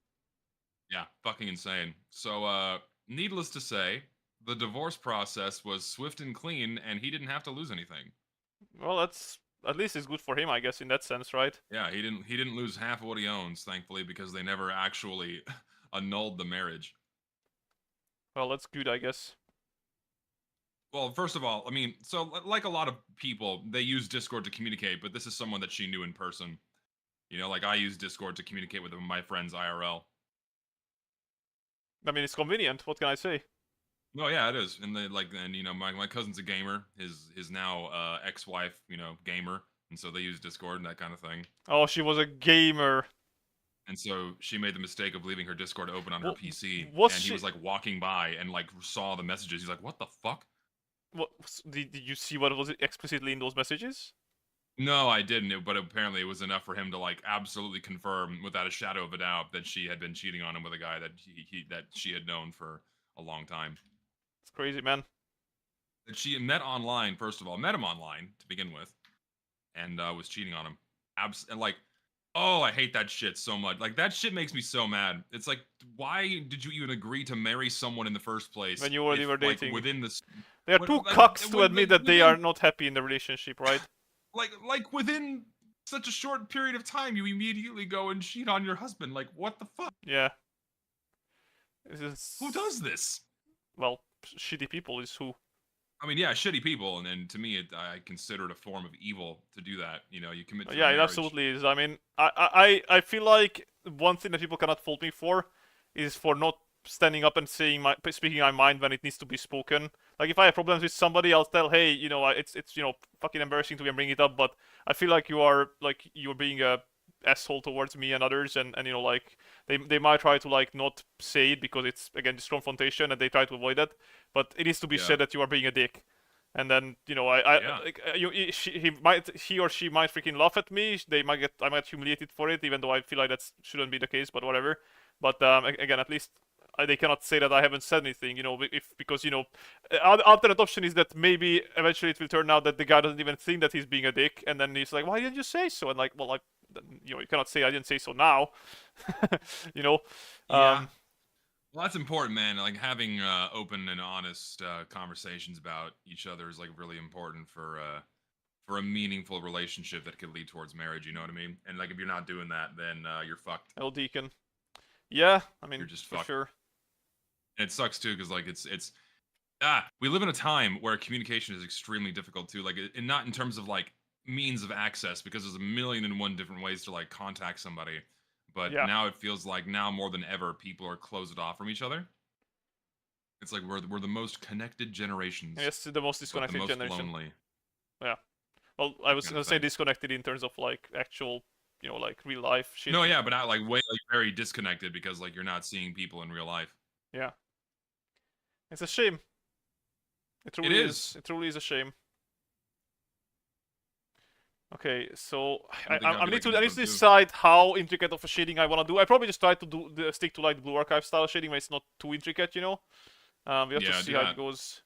Yeah, fucking insane. So, needless to say, the divorce process was swift and clean, and he didn't have to lose anything. Well, that's at least it's good for him, I guess, in that sense, right? Yeah, he didn't lose half of what he owns, thankfully, because they never actually annulled the marriage. Well, that's good, I guess. Well, first of all, I mean, so like a lot of people, they use Discord to communicate, but this is someone that she knew in person. Like I use Discord to communicate with my friends IRL. I mean, it's convenient. What can I say? No, yeah, it is. And my cousin's a gamer. His now ex-wife, gamer, and so they use Discord and that kind of thing. Oh, she was a gamer. And so she made the mistake of leaving her Discord open on her PC, was and he she- was like walking by and like saw the messages. He's like, "What the fuck?" What did you see? What was it explicitly in those messages? No, I didn't. But apparently, it was enough for him to like absolutely confirm, without a shadow of a doubt, that she had been cheating on him with a guy that that she had known for a long time. It's crazy, man. That she met online, first of all, met him online to begin with, and was cheating on him. And like, oh, I hate that shit so much. Like that shit makes me so mad. It's like, why did you even agree to marry someone in the first place When you already if were like dating, within this, they are too cucks to admit like that they are within not happy in the relationship, right? like within such a short period of time, you immediately go and cheat on your husband. Like, what the fuck? Yeah. This Who is, does this? well, shitty people is who. I mean, yeah, shitty people, and then to me, I consider it a form of evil to do that. You know, you commit to a Yeah, it marriage. absolutely is. I mean, I feel like one thing that people cannot fault me for is for not standing up and speaking my mind when it needs to be spoken. Like if I have problems with somebody, I'll tell, hey, it's fucking embarrassing to even bring it up, but I feel like you're being a asshole towards me and others, and like they might try to like not say it because it's again this confrontation and they try to avoid that, but it needs to be Yeah, said that you are being a dick. And then yeah, like, he or she might freaking laugh at me. I might humiliated for it, even though I feel like that shouldn't be the case. But whatever. But again, at least they cannot say that I haven't said anything. If because alternate option is that maybe eventually it will turn out that the guy doesn't even think that he's being a dick, and then he's like, why didn't you say so? And like, well, like, you cannot say I didn't say so now. you know, yeah. um, Well, that's important, man. Like having open and honest conversations about each other is like really important for a meaningful relationship that could lead towards marriage. You know what I mean? And like if you're not doing that, then you're fucked. El Deacon. Yeah, I You're mean just for fucked. sure. And it sucks too because like it's we live in a time where communication is extremely difficult too. Like and not in terms of like means of access because there's a million and one different ways to like contact somebody. But Yeah, now it feels like now more than ever people are closed off from each other. It's like we're the most connected I generations, guess the most but the disconnected most generation. lonely. Yeah. Well, I That was kind of gonna say thing. disconnected in terms of like actual, like real life shit. No, yeah, but not like way like very disconnected because like you're not seeing people in real life. Yeah, it's a shame. It It truly is. is. It truly is a shame. Okay, so I don't think that'd be like a I need different to move. decide how intricate of a shading I want to do. I probably just try to stick to like the Blue Archive style shading when it's not too intricate. We have to Yeah, see do how it that. goes.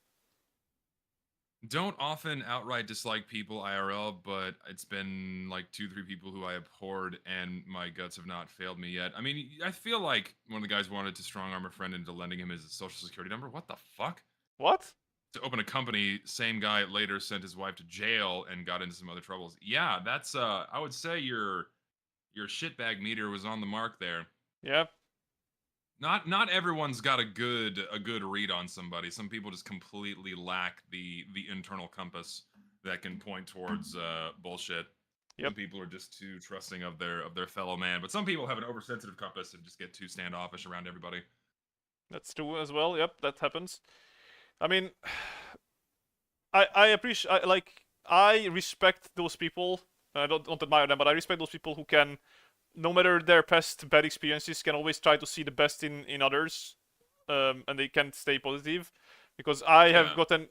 Don't often outright dislike people IRL, but it's been like 2, 3 people who I abhorred, and my guts have not failed me yet. I mean, I feel like one of the guys wanted to strong arm a friend into lending him his social security number. What the fuck? What? To open a company, same guy later sent his wife to jail and got into some other troubles. Yeah, that's I would say your shitbag meter was on the mark there. Yeah, Not everyone's got a good read on somebody. Some people just completely lack the internal compass that can point towards bullshit. yep, Some people are just too trusting of their fellow man, but some people have an oversensitive compass and just get too standoffish around everybody. that's true as well. Yep, that happens. I mean, I appreciate I respect those people. I don't admire them, but I respect those people who can, no matter their past bad experiences, can always try to see the best in others, and they can stay positive. Because I have Yeah, gotten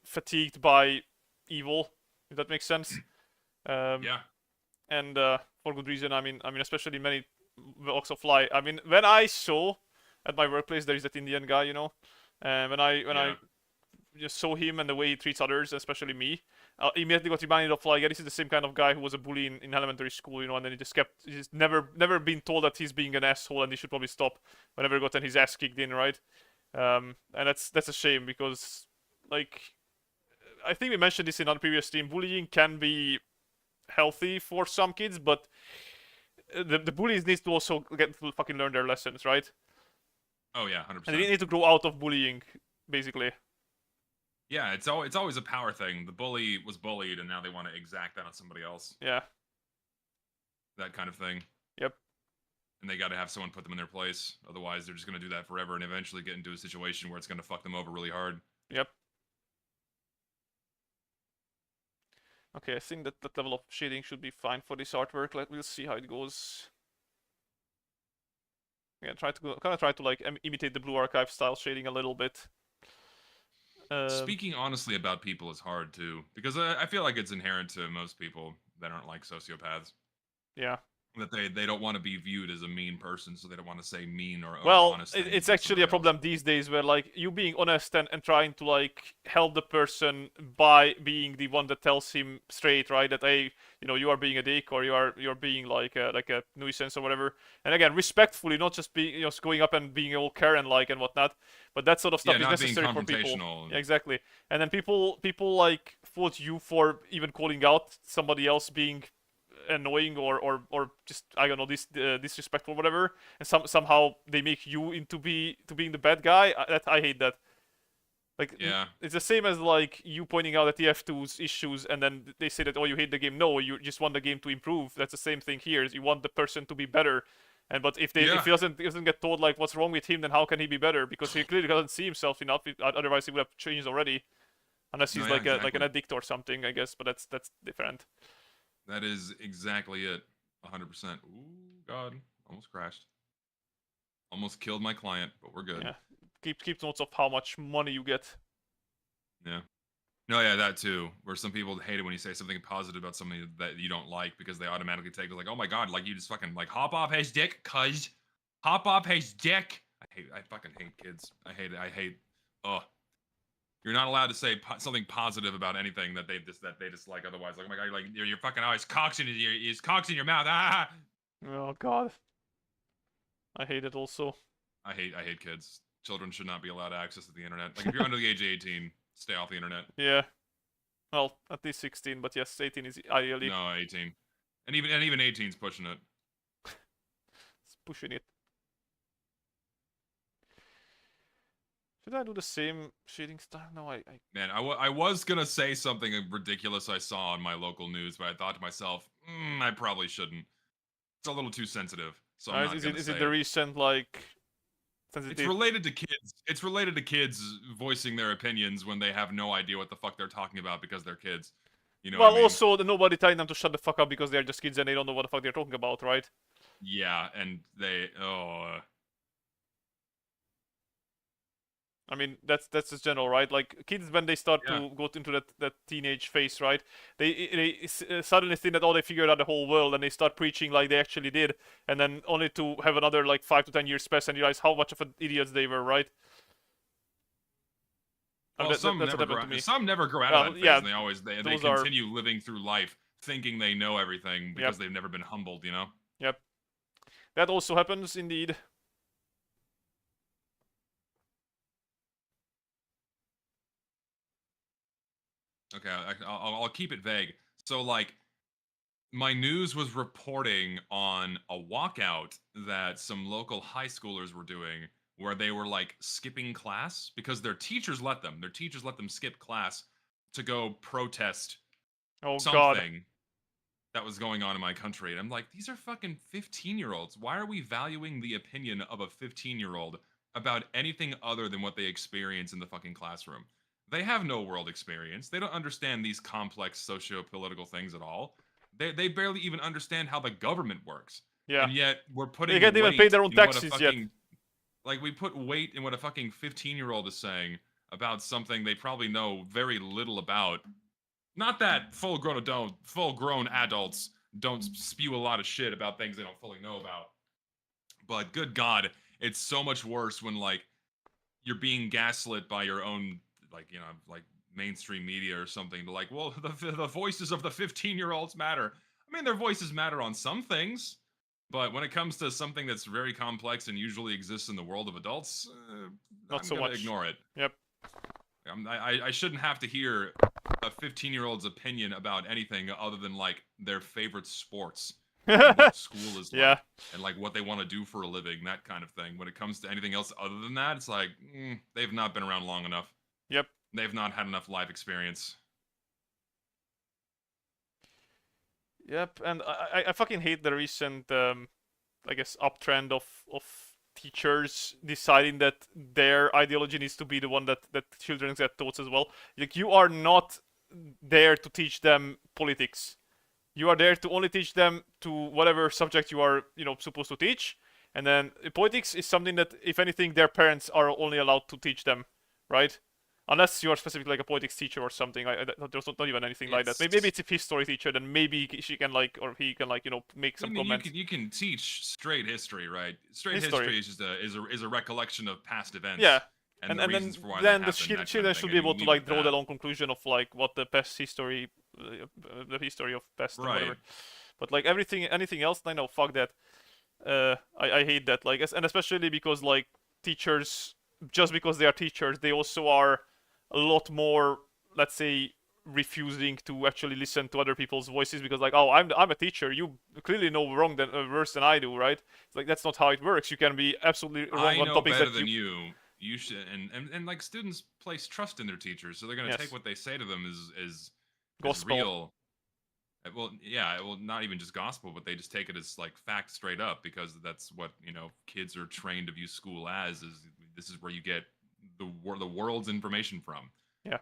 fatigued by evil, if that makes sense. Um, yeah, and for good reason. Especially many walks of life. I mean, when I saw at my workplace there is that Indian guy, and when I yeah, just saw him and the way he treats others, especially me, immediately got reminded of like, yeah, this is the same kind of guy who was a bully in elementary school, and then he's never been told that he's being an asshole and he should probably stop whenever he gotten his ass kicked in, right? And that's a shame because, like, I think we mentioned this in our previous stream. Bullying can be healthy for some kids, but the bullies need to also get to fucking learn their lessons, right? oh yeah, hundred And they percent. need to grow out of bullying, basically. Yeah, it's always a power thing. The bully was bullied, and now they want to exact that on somebody else. Yeah. That kind of thing. Yep. And they got to have someone put them in their place. Otherwise, they're just going to do that forever and eventually get into a situation where it's going to fuck them over really hard. Yep. Okay, I think that that level of shading should be fine for this artwork. We'll see how it goes. Yeah, try to like imitate the Blue Archive style shading a little bit. Speaking honestly about people is hard too, because I feel like it's inherent to most people. like sociopaths. Yeah. That they don't want to be viewed as a mean person, so they don't want to say mean or Well, honest things it's about actually a somebody else. problem these days where like you being honest and trying to like help the person by being the one that tells him straight, right? That hey, you are being a dick or you're being like a nuisance or whatever. And again, respectfully, not just being going up and being all Karen like and whatnot. But that sort of Yeah, stuff is not being necessary for people. confrontational. Yeah, exactly. And then people like fault you for even calling out somebody else being annoying or just I don't know disrespectful or whatever, and somehow they make you into being the bad guy. I hate that. Like Yeah, it's the same as like you pointing out at TF2's issues, and then they say that oh you hate the game. No, you just want the game to improve. That's the same thing here. Is you want the person to be better. And but if yeah. he doesn't get told like what's wrong with him, then how can he be better? Because he clearly doesn't see himself enough. Otherwise, he would have changed already. Unless No, he's yeah, like an exactly. addict or something, I guess. But that's different. That is exactly it. 100%. Ooh, God, almost crashed. Almost killed my client, but we're good. Yeah. Keep notes of how much money you get. Yeah. No, yeah, that too. Where some people hate it when you say something positive about somebody that you don't like because they automatically take it like, oh my god, like you just fucking like hop off his dick, cuz hop off his dick. I fucking hate kids. I hate it. I hate. Oh, you're not allowed to say something positive about anything that they dislike. Otherwise, like, oh my god, you're fucking always cocks in his cocks in your mouth. Ah! Oh god. I hate it also. I hate kids. Children should not be allowed access to the internet. Like if you're under the age of 18, stay off the internet. Yeah. Well, at least 16, but yes, 18 is ideally. No, 18. And even 18's pushing it. It's pushing it. Should I do the same shading style? No, I Man, I was gonna say something ridiculous I saw on my local news, but I thought to myself, I probably shouldn't. It's a little too sensitive, so I'm not is it gonna is it say the it. recent like It's sensitive? related to kids. It's related to kids voicing their opinions when they have no idea what the fuck they're talking about because they're kids. You know what I Well, mean? also nobody telling them to shut the fuck up because they're just kids and they don't know what the fuck they're talking about, right? Yeah, and I mean, that's just general, right? Like kids when they start yeah. to go into that teenage phase, right? Suddenly think that oh they figured out the whole world and they start preaching like they actually did, and then only to have another like 5 to 10 years pass and realize how much of an idiots they were, right? I mean, Well, some that's what never happened grow. to me. Some never grow out of Well, that phase, yeah, and they those are continue living through life thinking they know everything yep, because they've never been humbled. You know? yep. That also happens indeed. Okay, I'll keep it vague. So like, my news was reporting on a walkout that some local high schoolers were doing, where they were like skipping class because their teachers let them. Their teachers let them skip class to go protest Oh God. something that was going on in my country. And I'm like, these are fucking 15-year-olds. Why are we valuing the opinion of a 15-year-old about anything other than what they experience in the fucking classroom? They have no world experience. They don't understand these complex socio-political things at all. They barely even understand how the government works. Yeah. And yet we're They putting can't even pay weight their own in what a taxes yet. fucking like we put weight in what a fucking 15-year-old is saying about something they probably know very little about. Not that full-grown adults don't spew a lot of shit about things they don't fully know about. But good God, it's so much worse when like you're being gaslit by your own like mainstream media or something. To like, well, the voices of the 15-year-olds matter. I mean, their voices matter on some things, but when it comes to something that's very complex and usually exists in the world of adults, Not I'm so gonna much. ignore it. Yep. I shouldn't have to hear a 15-year-old's opinion about anything other than like their favorite sports and what school is Yeah. like and like what they want to do for a living, that kind of thing. When it comes to anything else other than that, it's like they've not been around long enough. Yep. They've not had enough life experience. Yep. And I fucking hate the recent I guess uptrend of teachers deciding that their ideology needs to be the one that children get taught as well. Like you are not there to teach them politics. You are there to only teach them to whatever subject you are, supposed to teach. And then politics is something that, if anything, their parents are only allowed to teach them, right? Unless you're specifically like a politics teacher or something. There's not even anything like that. It's. Maybe it's a history teacher, then maybe she can like, or he can like, make I some mean, comments. you can teach straight history, right? Straight History. history is just a recollection of past Yeah. events and And the and reasons then for why they then the happened, that kind children of thing, should be and you able can to leave it like at draw that. their own conclusion of like what the past history, the history of past and Right. whatever. But like anything else, I know, fuck that. I hate that. Like, and especially because like teachers, just because they are teachers, they also are a lot more, let's say, refusing to actually listen to other people's voices because like, oh, I'm a teacher, you clearly know wrong than worse than I do, right? It's like that's not how it works. You can be absolutely wrong I on know topics better that than you you. You should, and like students place trust in their teachers, so they're gonna take yes what they say to them as gospel. real. Well, yeah, well, not even just gospel, but they just take it as like fact straight up because that's what kids are trained to view school as. Is this is where you get the world's information from. Yeah.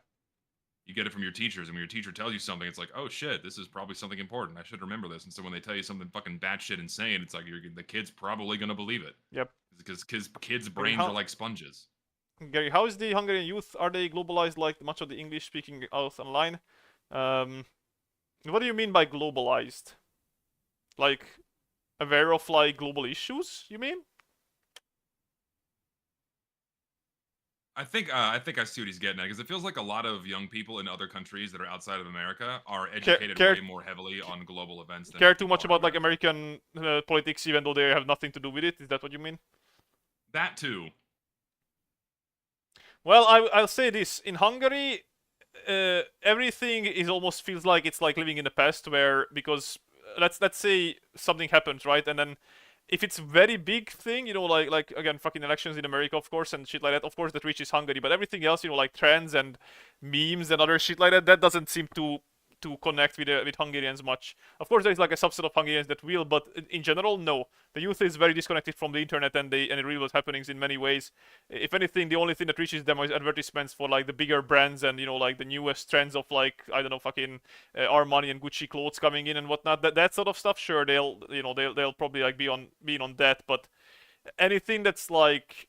You get it from your teachers, and when your teacher tells you something, it's like, oh shit, this is probably something important. I should remember this. And so when they tell you something fucking batshit insane, it's like the kid's probably gonna believe it. Yep. Because kids' Gary, brains are like sponges. Gary, how is the Hungarian youth? Are they globalized like much of the English speaking out online? Um, what do you mean by globalized? Like aware of like global issues? You mean? I think I see what he's getting at because it feels like a lot of young people in other countries that are outside of America are educated way more heavily on global events than care too much are about like American. American politics, even though they have nothing to do with it. Is that what you mean? That too. Well, I'll say this: in Hungary, everything is almost feels like it's like living in the past, where because let's say something happens, right, and then if it's very big thing, like again, fucking elections in America, of course, and shit like that, of course, that reaches Hungary. But everything else, like trends and memes and other shit like that, that doesn't seem to connect with Hungarians much. Of course, there's like a subset of Hungarians that will, but in general, no. The youth is very disconnected from the internet and the real world happenings in many ways. If anything, the only thing that reaches them is advertisements for like the bigger brands and like the newest trends of like I don't know fucking Armani and Gucci clothes coming in and whatnot. That sort of stuff, sure, they'll probably like be on that, but anything that's like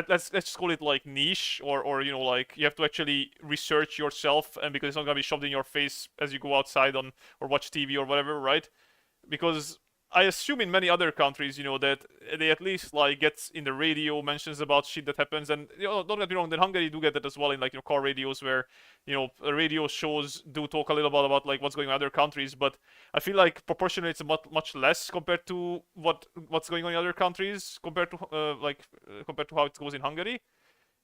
let's just call it like niche or like you have to actually research yourself and because it's not gonna be shoved in your face as you go outside on or watch TV or whatever, right? Because I assume in many other countries, that they at least like get in the radio mentions about shit that happens, and don't get me wrong, in Hungary do get that as well in like car radios where radio shows do talk a little bit about like what's going on in other countries, but I feel like proportionally it's much less compared to what's going on in other countries compared to compared to how it goes in Hungary,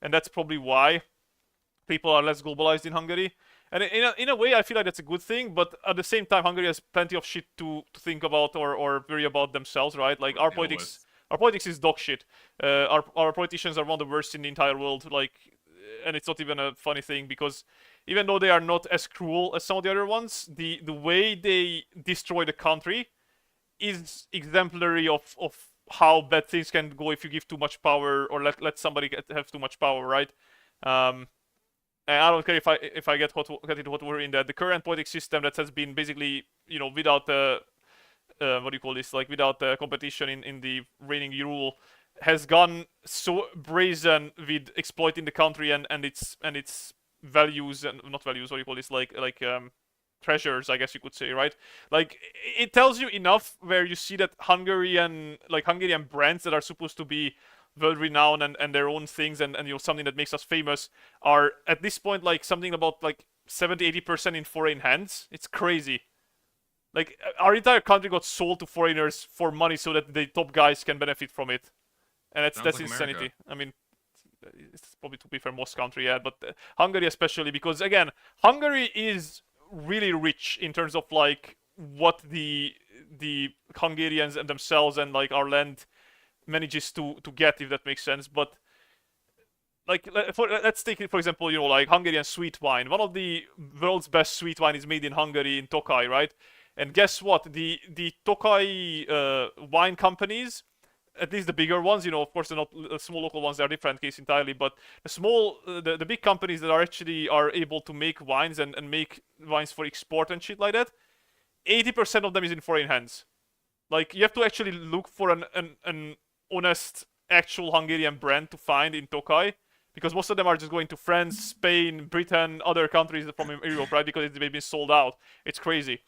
and that's probably why people are less globalized in Hungary. And in a way, I feel like that's a good thing. But at the same time, Hungary has plenty of shit to think about or worry about themselves, right? Like Or deal with. our politics is dog shit. Our politicians are one of the worst in the entire world. Like, and it's not even a funny thing because even though they are not as cruel as some of the other ones, the way they destroy the country is exemplary of how bad things can go if you give too much power or let somebody have too much power, right? And I don't care if I get into hot water in that the current politics system that has been basically without what do you call this, like without competition in the reigning rule has gone so brazen with exploiting the country and its values and not values, what do you call this, like treasures, I guess you could say, right? Like it tells you enough where you see that Hungarian brands that are supposed to be world renowned and their own things and something that makes us famous are at this point like something about like 70-80% in foreign hands. It's crazy. Like our entire country got sold to foreigners for money so that the top guys can benefit from it, and Sounds that's like insanity. America. I mean, it's probably to be fair most country, yeah, but Hungary especially because again, Hungary is really rich in terms of like what the Hungarians and themselves and like our land manages to get, if that makes sense. But like let's take it for example, like Hungarian sweet wine. One of the world's best sweet wine is made in Hungary in Tokaj, right? And guess what? The Tokaj wine companies, at least the bigger ones, of course, they're not small local ones. They are different case entirely. But the big companies that are able to make wines and make wines for export and shit like that, 80% of them is in foreign hands. Like you have to actually look for an honest actual Hungarian brand to find in Tokaj because most of them are just going to France, Spain, Britain, other countries from Europe, right? Because they've been sold out. It's crazy.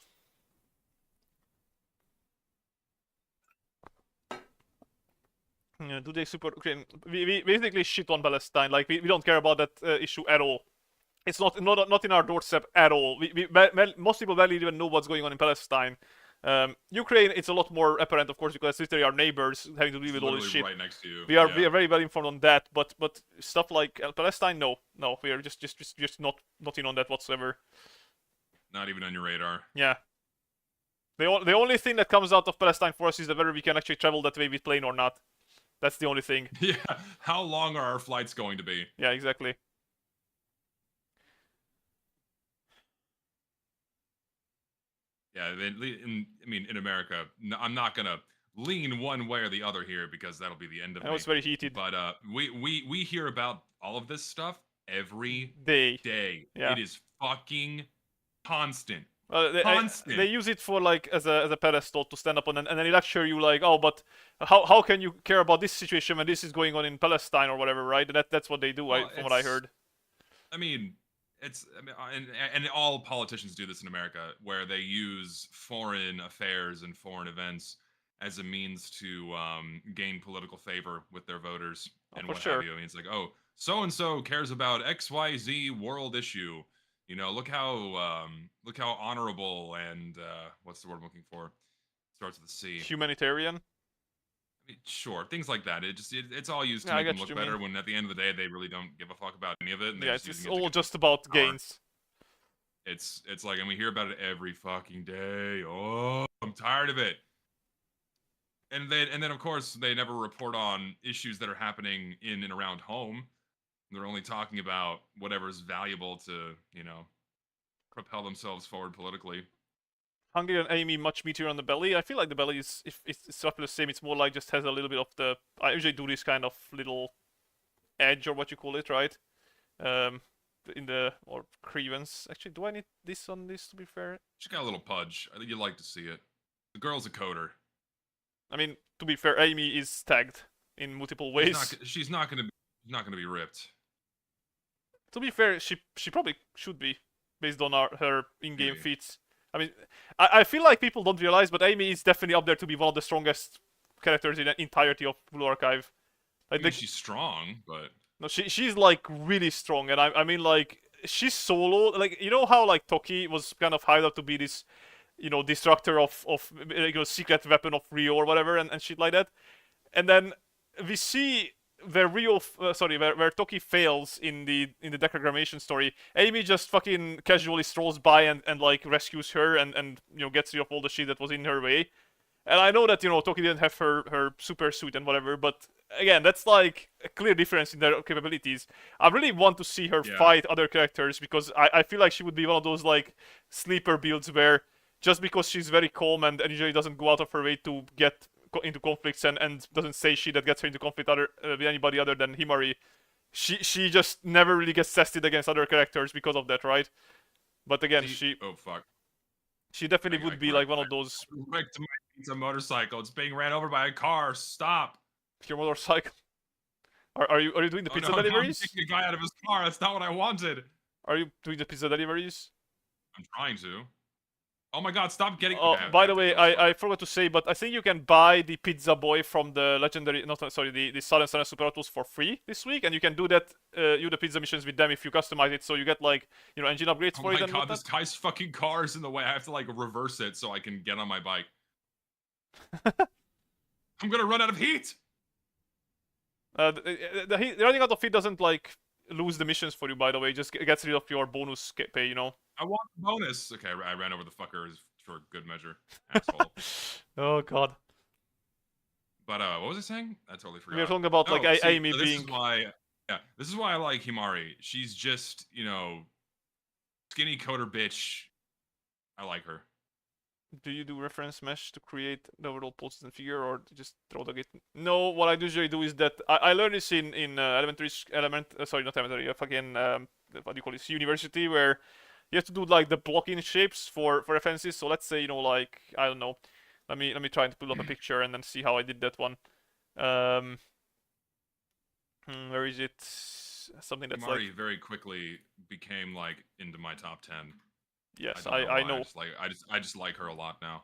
Do they super? Okay, we basically shit on Palestine. Like we don't care about that issue at all. It's not in our doorstep at all. Most people barely even know what's going on in Palestine. Ukraine, it's a lot more apparent, of course, because literally our neighbors having to deal with all this shit. Right next to you. We are very well informed on that, but stuff like Palestine, no, we are just not in on that whatsoever. Not even on your radar. Yeah. The only thing that comes out of Palestine for us is whether we can actually travel that way with plane or not. That's the only thing. Yeah. How long are our flights going to be? Yeah, exactly. Yeah, in America, I'm not gonna lean one way or the other here because that'll be the end of I know it's very heated. But we hear about all of this stuff every day. Yeah. It is fucking constant. They use it for like as a pedestal to stand up on, and then they lecture you like, oh, but how can you care about this situation when this is going on in Palestine or whatever, right? That's what they do, Well, from what I heard. I mean, and all politicians do this in America, where they use foreign affairs and foreign events as a means to gain political favor with their voters and what have you. I mean, it's like, oh, so and so cares about XYZ world issue. You know, look how honorable and what's the word I'm looking for? Starts with a C. Humanitarian. I mean, sure, things like that. It's all used to make them look better. When at the end of the day, they really don't give a fuck about any of it. And yeah, it's all just about gains. It's like, and we hear about it every fucking day. Oh, I'm tired of it. And then of course they never report on issues that are happening in and around home. They're only talking about whatever's valuable to, propel themselves forward politically. Hungry and Eimi much meatier on the belly. I feel like the belly is, if it's roughly the same, it's more like just has a little bit of the. I usually do this kind of little edge or what you call it, right? Or grievance. Actually, do I need this on this to be fair? She's got a little pudge. I think you'd like to see it. The girl's a coder. I mean, to be fair, Eimi is tagged in multiple ways. She's not gonna be ripped. To be fair, she probably should be, based on her in-game feats. I mean, I feel like people don't realize, but Eimi is definitely up there to be one of the strongest characters in the entirety of Blue Archive. Like, I mean, she's strong, but no, she's like really strong, and I mean like she's solo. Like, you know how like Toki was kind of hired up to be this, destructor of secret weapon of Rio or whatever, and shit like that, and then we see where where Toki fails in the decagrammation story. Eimi just fucking casually strolls by and like rescues her and gets rid of all the shit that was in her way. And I know that Toki didn't have her super suit and whatever, but again, that's like a clear difference in their capabilities. I really want to see her fight other characters, because I feel like she would be one of those like sleeper builds where just because she's very calm and usually doesn't go out of her way to get into conflicts and doesn't say shit that gets her into conflict with anybody other than Himari, she just never really gets tested against other characters because of that, right? But again, oh fuck, she definitely would be like one of those. Wrecked my pizza motorcycle. It's being ran over by a car. Stop. Your motorcycle. Are you doing the pizza deliveries? I'm taking a guy out of his car. That's not what I wanted. Are you doing the pizza deliveries? I'm trying to. Oh my god, stop getting. Oh, by the way, I forgot to say, but I think you can buy the Pizza Boy from the legendary, the Southern Super Autos for free this week, and you can do that, the pizza missions with them if you customize it, so you get like, engine upgrades for it. Oh my god, this guy's fucking car is in the way. I have to like reverse it so I can get on my bike. I'm gonna run out of heat. The running out of heat doesn't like lose the missions for you, by the way. It just gets rid of your bonus pay, I want the bonus. Okay, I ran over the fucker for good measure. Asshole. Oh god. But what was I saying? I totally forgot. We were talking about like Eimi being. This is why I like Himari. She's just, skinny coder bitch. I like her. Do you do reference mesh to create the overall pulses and figure, or just throw the gate? No, what I usually do is that I learned this in what do you call this, university, where you have to do like the blocking shapes for references. So let's say, like, I don't know. Let me try and pull up a picture and then see how I did that one. Where is it? something that's like, Mari very quickly became like into my top 10. I yes, don't know I why. know. I just like her a lot now.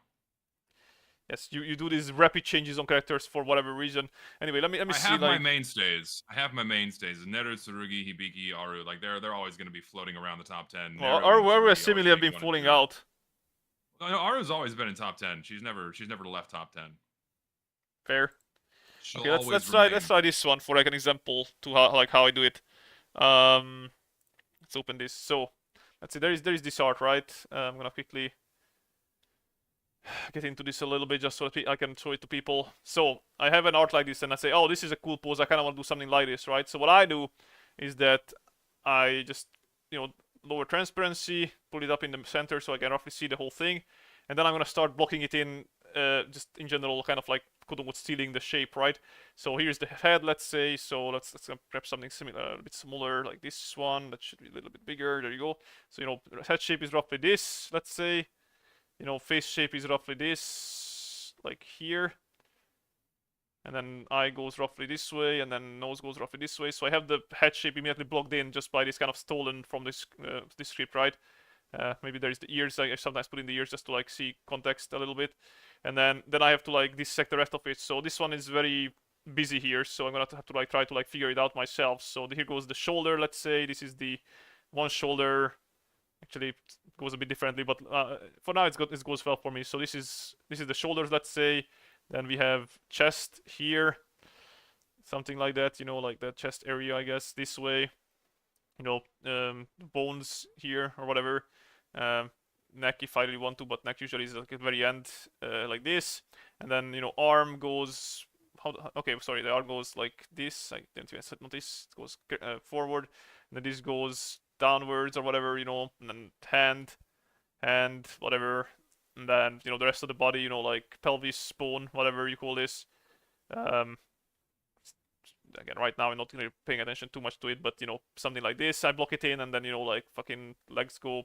Yes, you do these rapid changes on characters for whatever reason. Anyway, let me I see have my like, mainstays. I have my mainstays. Neru, Tsurugi, Hibiki, Aru. Like they're always going to be floating around the top 10. well, Neru and our Tsurugi always seemingly have rank been 1 and falling 2. out. No, Aru's always been in top 10. She's never left top 10. Fair. She'll Okay, let's always let's remain. try this one for like an example to how I do it. Um, let's open this. So let's see. There is this art, right? I'm gonna quickly get into this a little bit just so that I can show it to people. So I have an art like this, and I say, oh, this is a cool pose. I kind of want to do something like this, right? So what I do is that I just lower transparency, pull it up in the center so I can roughly see the whole thing, and then I'm gonna start blocking it in, just in general, kind of like quote unquote stealing the shape, right? So here's the head, let's say. So let's grab something similar, a bit smaller, like this one. That should be a little bit bigger. There you go. So head shape is roughly this, let's say. Face shape is roughly this, like here. And then eye goes roughly this way, and then nose goes roughly this way. So I have the head shape immediately blocked in just by this kind of stolen from this script, right? Maybe there's the ears. I sometimes put in the ears just to like see context a little bit, and then I have to like dissect the rest of it. So this one is very busy here, so I'm gonna have to like try to like figure it out myself. So here goes the shoulder. Let's say this is the one shoulder. Actually, it goes a bit differently, but for now it goes well for me. So this is the shoulders. Let's say. Then we have chest here, something like that. Like the chest area, I guess. This way. Bones here or whatever. Neck if I really want to, but neck usually is like at the very end, like this. And then arm goes. Okay, sorry. The arm goes like this. I didn't even set notice. It goes forward, and then this goes downwards or whatever. And then hand, whatever. And then the rest of the body. Like pelvis, bone, whatever you call this. Um, Again, right now I'm not really paying attention too much to it, but something like this, I block it in, and then like fucking legs go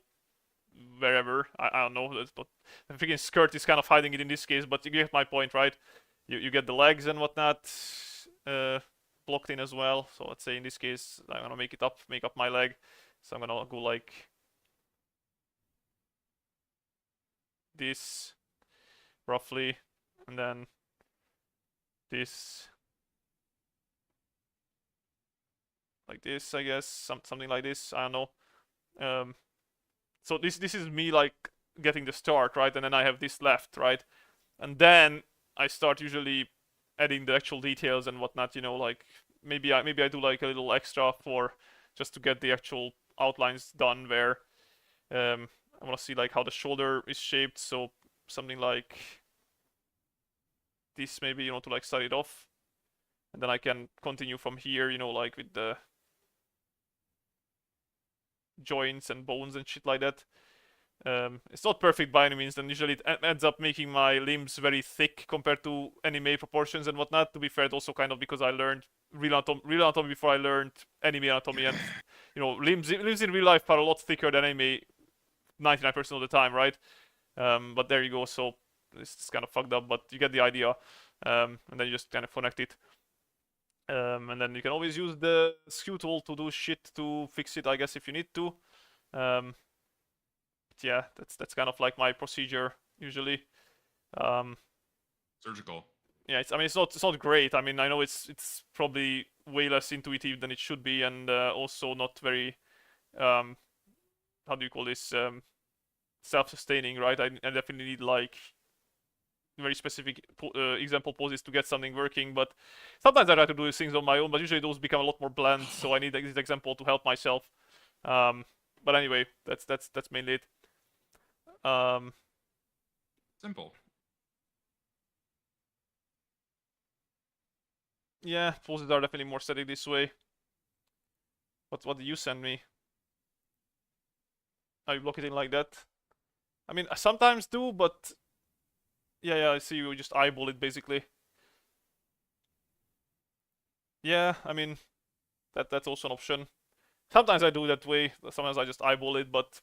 wherever. I don't know. That's not, the freaking skirt is kind of hiding it in this case, but you get my point, right? You get the legs and whatnot blocked in as well. So let's say in this case I'm gonna make up my leg. So I'm gonna go like this roughly, and then this like this, I guess, something like this. I don't know. So this is me like getting the start, right? And then I have this left, right? And then I start usually adding the actual details and whatnot. Like maybe I do like a little extra for just to get the actual outlines done. Where I want to see like how the shoulder is shaped. So something like this, maybe to like start it off, and then I can continue from here. Like with the joints and bones and shit like that. It's not perfect by any means, and usually it ends up making my limbs very thick compared to anime proportions and whatnot. To be fair, it's also kind of because I learned real anatomy before I learned anime anatomy, and limbs in real life are a lot thicker than anime 99% of the time, right? But there you go. So it's kind of fucked up, but you get the idea. And then you just kind of connect it. And then you can always use the skew tool to do shit to fix it, I guess, if you need to. Yeah, that's kind of like my procedure usually. Surgical. Yeah, it's not great. I mean, I know it's probably way less intuitive than it should be, and also not very how do you call this, self-sustaining, right? I definitely need like very specific example poses to get something working, but sometimes I try to do these things on my own, but usually those become a lot more bland, so I need this example to help myself. But anyway, that's mainly it. Simple. Yeah, poses are definitely more static this way. What did you send me? Are you block it in like that? I mean, I sometimes do, but yeah, I see you just eyeball it basically. Yeah, I mean, that's also an option. Sometimes I do that way. Sometimes I just eyeball it, but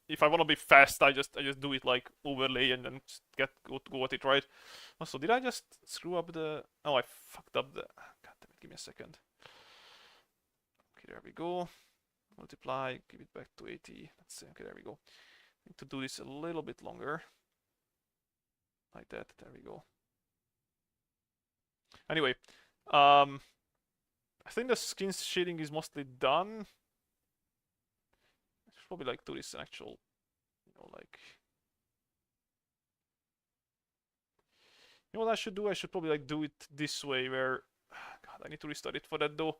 if I want to be fast, I just do it like overlay and then just go at it, right? Also, did I just screw up the? Oh, I fucked up the. God damn it! Give me a second. Okay, there we go. Multiply, give it back to 80. Let's see. Okay, there we go. Need to do this a little bit longer. Like that. There we go. Anyway, I think the skin shading is mostly done. I should probably like do this actual, like. You know what I should do? I should probably like do it this way where, God, I need to restart it for that though.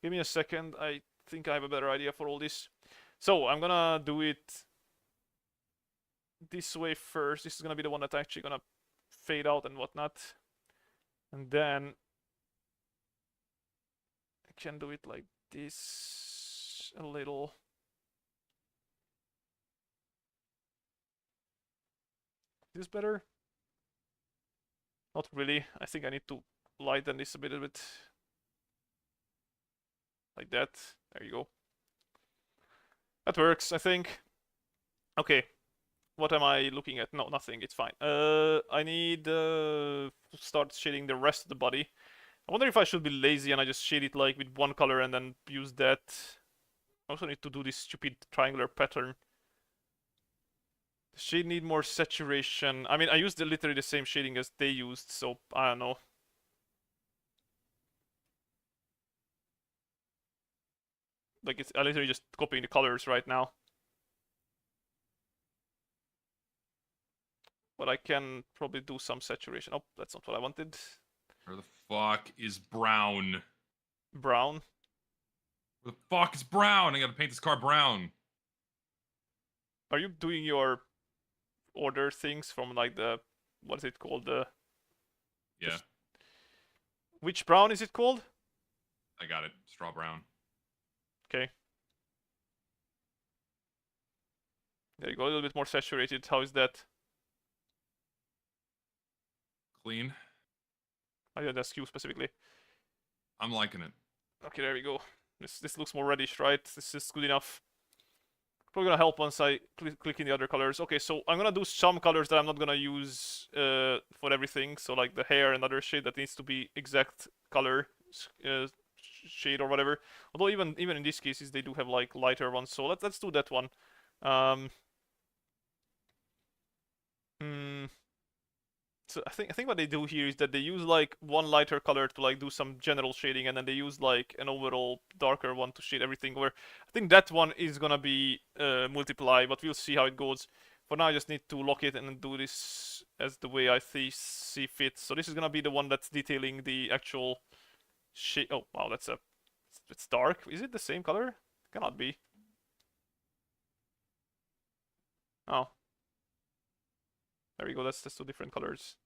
Give me a second. I think I have a better idea for all this. So I'm gonna do it this way first. This is gonna be the one that's actually gonna fade out and whatnot. And then I can do it like this a little. Is this better? Not really. I think I need to lighten this a bit. Like that. There you go. That works, I think. Okay. What am I looking at? No, nothing. It's fine. I need to start shading the rest of the body. I wonder if I should be lazy and I just shade it like with one color and then use that. I also need to do this stupid triangular pattern. The shade need more saturation. I mean, I used literally the same shading as they used, so I don't know. Like it's I literally just copying the colors right now. But I can probably do some saturation. Oh, that's not what I wanted. Where the fuck is brown? Brown. Where the fuck is brown? I gotta paint this car brown. Are you doing your order things from like the what is it called? Yeah, Which brown is it called? I got it. Straw brown. Okay. There you go, a little bit more saturated. How is that? Clean. I didn't ask you specifically. I'm liking it. Okay, there we go. This looks more reddish, right? This is good enough. Probably gonna help once I click in the other colors. Okay, so I'm gonna do some colors that I'm not gonna use for everything. So like the hair and other shade that needs to be exact color shade or whatever. Although even in these cases they do have like lighter ones. So let's do that one. So I think what they do here is that they use like one lighter color to like do some general shading, and then they use like an overall darker one to shade everything. Where I think that one is gonna be multiply, but we'll see how it goes. For now, I just need to lock it and do this as the way I see fit. So this is gonna be the one that's detailing the actual shade. Oh wow, it's dark. Is it the same color? Cannot be. Oh. There we go, that's two different colors.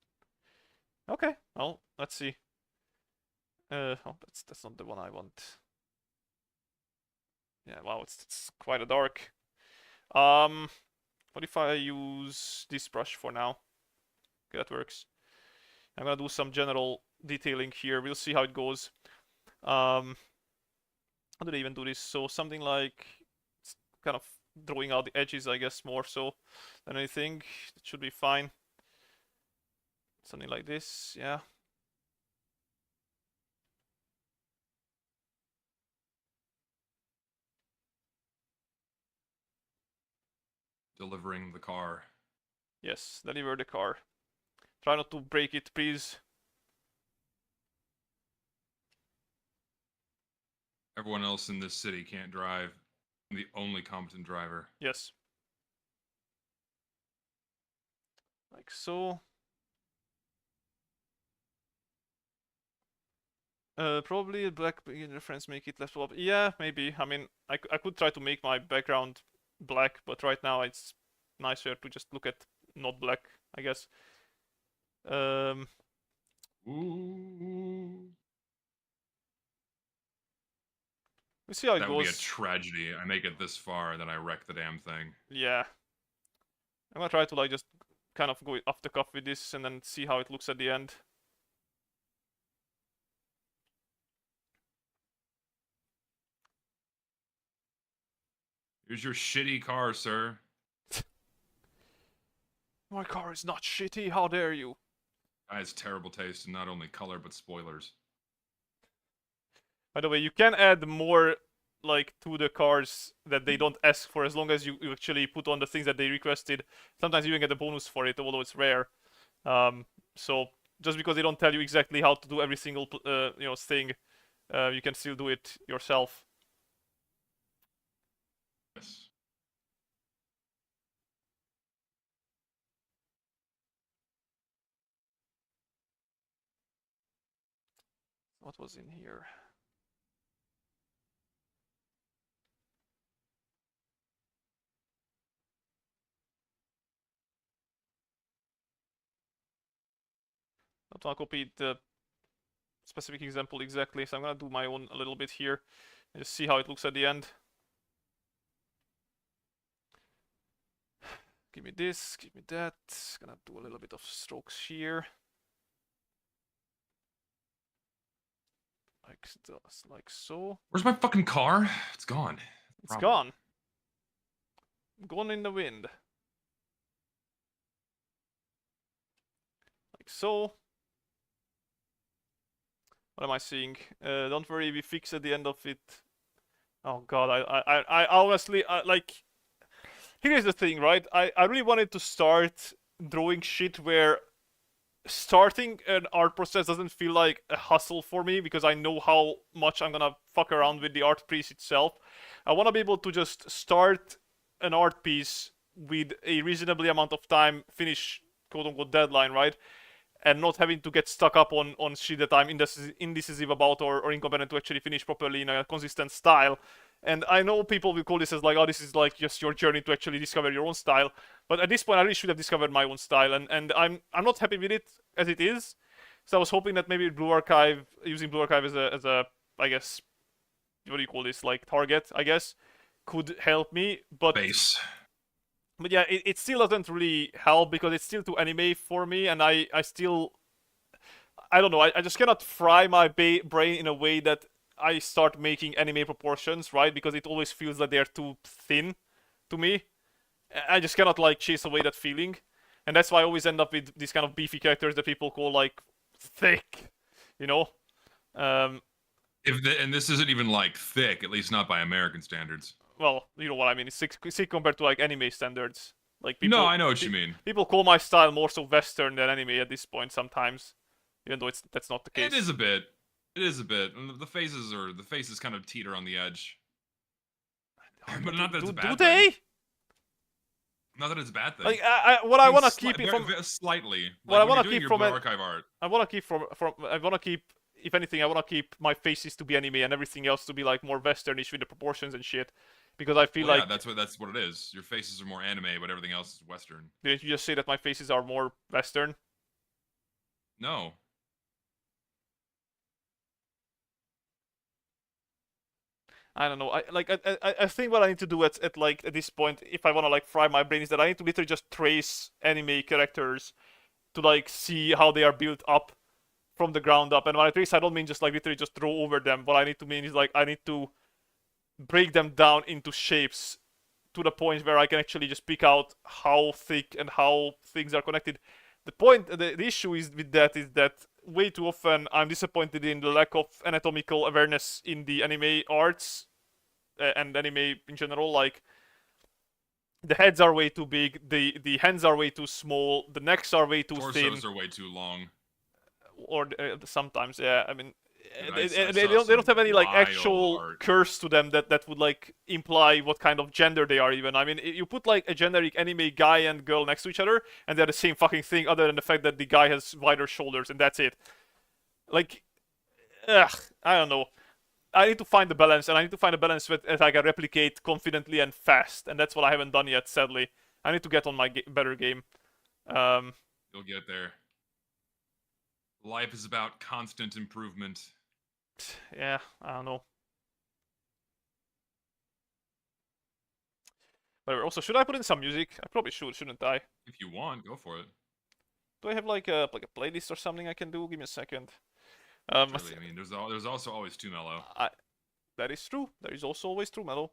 Okay, well, let's see. Oh, that's not the one I want. Yeah, wow, it's quite a dark. What if I use this brush for now? Okay, that works. I'm gonna do some general detailing here. We'll see how it goes. How do they even do this? So something like it's kind of drawing out the edges, I guess, more so than anything. It should be fine. Something like this, yeah. Delivering the car. Yes, deliver the car. Try not to break it, please. Everyone else in this city can't drive. I'm the only competent driver. Yes. Like so. Probably black reference make it less pop. Yeah, maybe. I mean, I could try to make my background black, but right now it's nicer to just look at not black, I guess. Ooh. We'll see how it That goes. would be a tragedy. I make it this far and then I wreck the damn thing. Yeah. I'm gonna try to like just kind of go off the cuff with this and then see how it looks at the end. Here's your shitty car, sir. My car is not shitty, how dare you? Guy has terrible taste in not only color but spoilers. By the way, you can add more like to the cars that they don't ask for, as long as you actually put on the things that they requested. Sometimes you even get a bonus for it, although it's rare. So just because they don't tell you exactly how to do every single thing, you can still do it yourself. Yes. What was in here? Not want to copy the specific example exactly, so I'm gonna do my own a little bit here and just see how it looks at the end. Give me this, give me that. Gonna do a little bit of strokes here. Like so. Where's my fucking car? It's gone. It's gone. Gone in the wind. Like so. What am I seeing? Don't worry, we fix at the end of it. Oh god, I honestly, like... Here's the thing, right? I really wanted to start drawing shit where starting an art process doesn't feel like a hustle for me, because I know how much I'm gonna fuck around with the art piece itself. I want to be able to just start an art piece with a reasonably amount of time, finish quote-unquote deadline, right? And not having to get stuck up on shit that I'm indecisive about, or incompetent to actually finish properly in a consistent style. And I know people will call this as like, oh, this is like just your journey to actually discover your own style. But at this point, I really should have discovered my own style, and I'm not happy with it as it is. So I was hoping that maybe Blue Archive, using Blue Archive as a I guess, what do you call this, like target, I guess, could help me. But yeah, it still doesn't really help, because it's still too anime for me, and I still, I don't know, I just cannot fry my brain in a way that I start making anime proportions, right? Because it always feels like they're too thin to me. I just cannot like chase away that feeling, and that's why I always end up with these kind of beefy characters that people call like thick, you know. And this isn't even like thick, at least not by American standards. Well, you know what I mean. It's thick compared to like anime standards. Like No, I know what you mean. People call my style more so Western than anime at this point sometimes, even though that's not the case. It is a bit. It is a bit. The faces kind of teeter on the edge. But not that it's a bad thing. Not that it's a bad thing. Like I want to keep it from slightly. Like, what I want to keep your from Blue Archive art. I want to keep I want to keep, if anything, I want to keep my faces to be anime and everything else to be like more Westernish with the proportions and shit, because I feel like yeah, that's what it is. Your faces are more anime, but everything else is Western. Didn't you just say that my faces are more Western? No. I don't know. I think what I need to do at this point, if I want to like fry my brain, is that I need to literally just trace anime characters to like see how they are built up from the ground up. And when I trace, I don't mean just like literally just draw over them. What I need to mean is like I need to break them down into shapes to the point where I can actually just pick out how thick and how things are connected. The issue is with that is that way too often I'm disappointed in the lack of anatomical awareness in the anime arts and anime in general. Like, the heads are way too big, the hands are way too small, the necks are way too thin. Torsos are way too long. Or sometimes, yeah. I mean, they don't have any like actual curves to them that would like imply what kind of gender they are even. I mean, you put like a generic anime guy and girl next to each other and they're the same fucking thing, other than the fact that the guy has wider shoulders and that's it. Like, I don't know. I need to find the balance, and I need to find a balance that I can replicate confidently and fast, and that's what I haven't done yet, sadly. I need to get on my better game. You'll get there. Life is about constant improvement. Yeah, I don't know. Whatever. Also, should I put in some music? I probably should, shouldn't I? If you want, go for it. Do I have like a playlist or something I can do? Give me a second. Surely, I mean, there's also always Too Mellow. That is true. There is also always Too Mellow.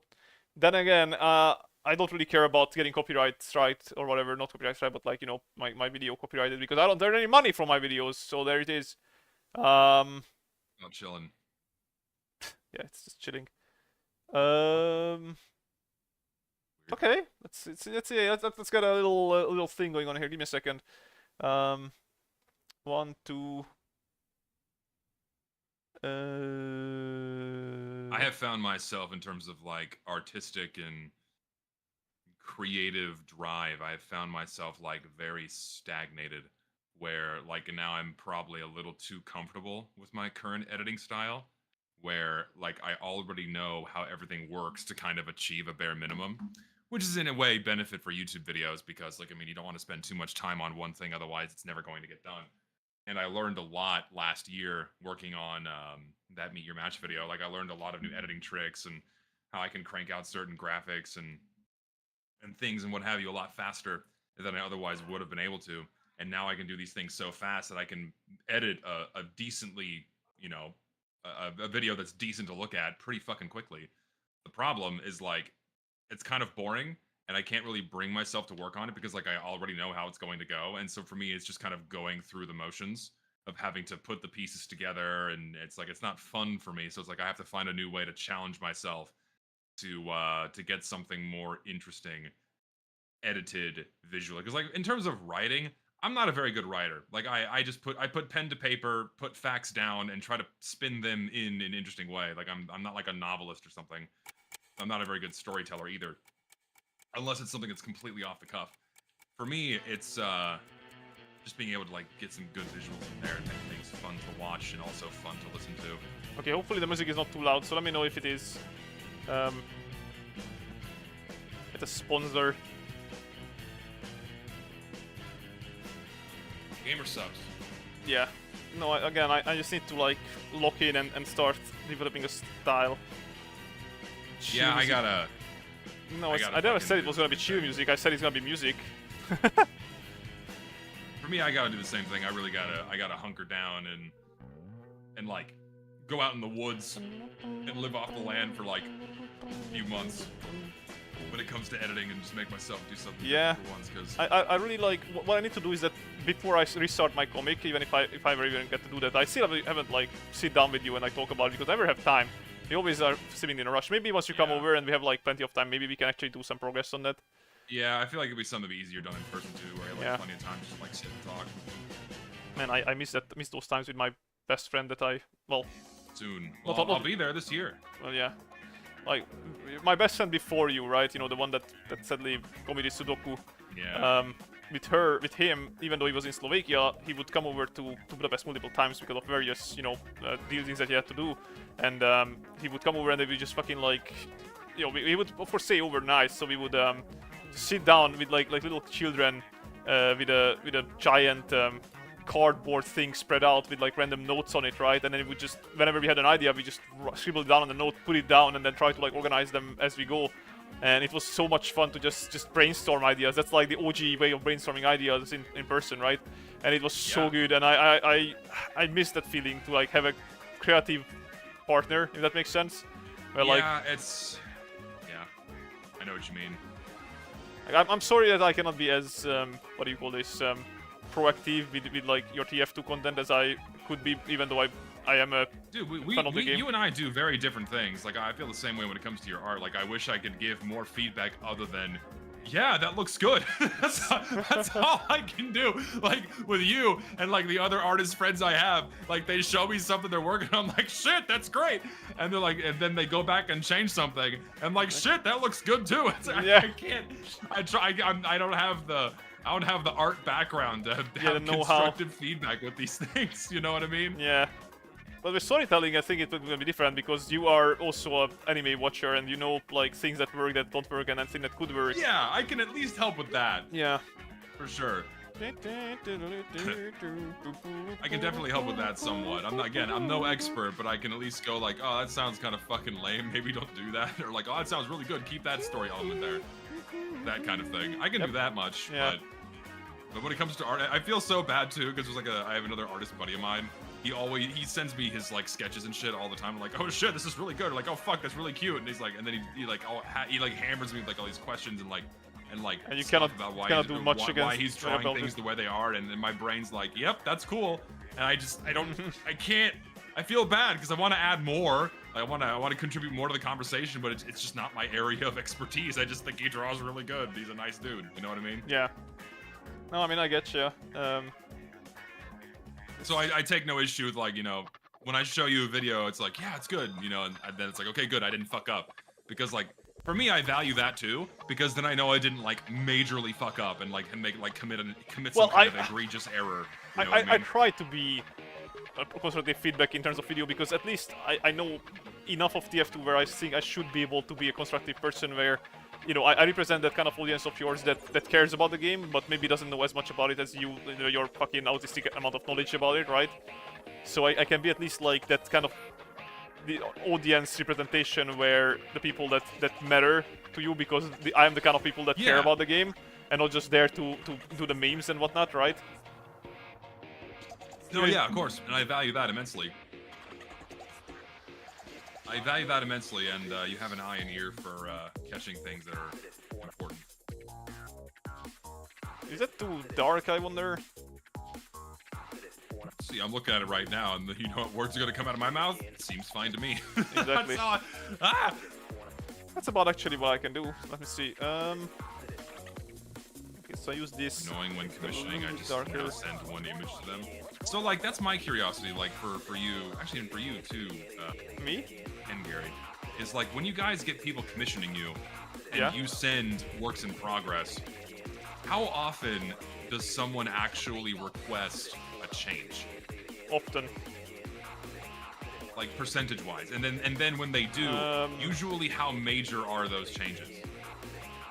Then again, I don't really care about getting copyrights right or whatever. Not copyrights right, but like, you know, my video copyrighted, because I don't earn any money from my videos. So there it is. Not chilling. Yeah, it's just chilling. Um. Okay. Let's see. Let's get a little thing going on here. Give me a second. Um. One, two. I have found myself in terms of like artistic and creative drive, I have found myself like very stagnated, where like now I'm probably a little too comfortable with my current editing style, where like I already know how everything works to kind of achieve a bare minimum, which is in a way benefit for YouTube videos because like I mean you don't want to spend too much time on one thing, otherwise it's never going to get done. And I learned a lot last year working on that Meet Your Match video. Like I learned a lot of new editing tricks and how I can crank out certain graphics and things and what have you a lot faster than I otherwise would have been able to. And now I can do these things so fast that I can edit a decently, you know, a video that's decent to look at pretty fucking quickly. The problem is like, it's kind of boring and I can't really bring myself to work on it because like I already know how it's going to go. And so for me, it's just kind of going through the motions of having to put the pieces together. And it's like, it's not fun for me. So it's like, I have to find a new way to challenge myself to get something more interesting edited visually, because like in terms of writing I'm not a very good writer. Like I just put pen to paper, put facts down and try to spin them in an interesting way. Like I'm not like a novelist or something. I'm not a very good storyteller either, unless it's something that's completely off the cuff. For me it's just being able to like get some good visuals in there and make things fun to watch and also fun to listen to. Okay, hopefully the music is not too loud, so let me know if it is. It's a sponsor. Gamer subs. Yeah. No, I just need to like lock in and start developing a style. Chill Yeah, music. I gotta. No, I never said it was gonna be chill music. I said it's gonna be music. For me, I gotta do the same thing. I gotta hunker down and like go out in the woods and live off the land for like a few months when it comes to editing and just make myself do something Yeah. for once. Because I really like what I need to do is that before I restart my comic, even if I ever even get to do that, I still haven't like sit down with you and like talk about it because I never have time. We always are sitting in a rush. Maybe once you come Yeah. over and we have like plenty of time, maybe we can actually do some progress on that. yeah, I feel like it'd be something easier done in person too, where you have like Yeah. plenty of time to just like sit and talk. Man, I miss those times with my best friend that Soon. Not- Well, not- I'll be there this year. well, yeah. Like my best friend before you, right? You know, the one that sadly committed Sudoku. Yeah. With him, even though he was in Slovakia, he would come over to Budapest multiple times because of various, dealings that he had to do. And he would come over and they would just fucking like, we would of course stay overnight. So we would sit down with like little children with a giant cardboard thing spread out with like random notes on it, right? And then we just, whenever we had an idea, we just scribble it down on the note, put it down, and then try to like organize them as we go. And it was so much fun to just brainstorm ideas. That's like the OG way of brainstorming ideas in person, right? And it was so Yeah. good. And I miss that feeling to like have a creative partner, if that makes sense. Where like yeah, yeah. I know what you mean. I'm sorry that I cannot be as what do you call this, proactive with like your TF2 content as I could be, even though I am a Dude, fan of the game. you and I do very different things. Like, I feel the same way when it comes to your art. Like, I wish I could give more feedback other than, yeah, that looks good. that's all I can do. Like, with you and, like, the other artist friends I have, like, they show me something they're working on. I'm like, shit, that's great. And they're like, and then they go back and change something. And, like, shit, that looks good, too. Yeah. I can't, I don't have the art background to Yeah, the have know-how. constructive feedback with these things. You know what I mean? Yeah. But with storytelling, I think it would be different because you are also an anime watcher and you know like things that work, that don't work, and then things that could work. Yeah, I can at least help with that, Yeah. for sure. I can definitely help with that somewhat. I'm no expert, but I can at least go like, oh, that sounds kind of fucking lame. Maybe don't do that. Or like, oh, that sounds really good. Keep that story element there. That kind of thing. I can do that much, Yeah. but when it comes to art, I feel so bad too because there's like I have another artist buddy of mine. He sends me his like sketches and shit all the time. I'm like, oh shit, this is really good. Or like, oh fuck, that's really cute. And he's like, and then he hammers me with like all these questions and you stuff cannot- about you cannot do much why against he's Red drawing Velvet. things the way they are. And then my brain's like, yep, that's cool. And I can't. I feel bad because I want to add more, I wanna contribute more to the conversation, but it's just not my area of expertise. I just think he draws really good. He's a nice dude. You know what I mean? Yeah. No, I mean I get you. So I take no issue with like, you know, when I show you a video, it's like, yeah, it's good, you know, and then it's like, okay, good, I didn't fuck up. Because like, for me, I value that too, because then I know I didn't like majorly fuck up and like commit some kind of egregious error. You know what I mean? I try to be constructive feedback in terms of video because at least I know enough of TF2 where I think I should be able to be a constructive person where, you know, I represent that kind of audience of yours that cares about the game, but maybe doesn't know as much about it as you know, your fucking autistic amount of knowledge about it, right? So I can be at least like that kind of the audience representation where the people that matter to you because I am the kind of people that care about the game and not just there to do the memes and whatnot, right? No, yeah, of course, and I value that immensely. I value that immensely, and you have an eye and ear for catching things that are important. Is that too dark, I wonder? See, I'm looking at it right now, and you know what words are going to come out of my mouth? It seems fine to me. Exactly. That's about actually what I can do. Let me see. Okay, so I use this. Knowing when commissioning, I just send one image to them. So, like, that's my curiosity, like, for you, actually, and for you, too. Me? And Gary. Is, like, when you guys get people commissioning you, and you send works in progress, how often does someone actually request a change? Often. Like, percentage-wise. And then when they do, usually how major are those changes?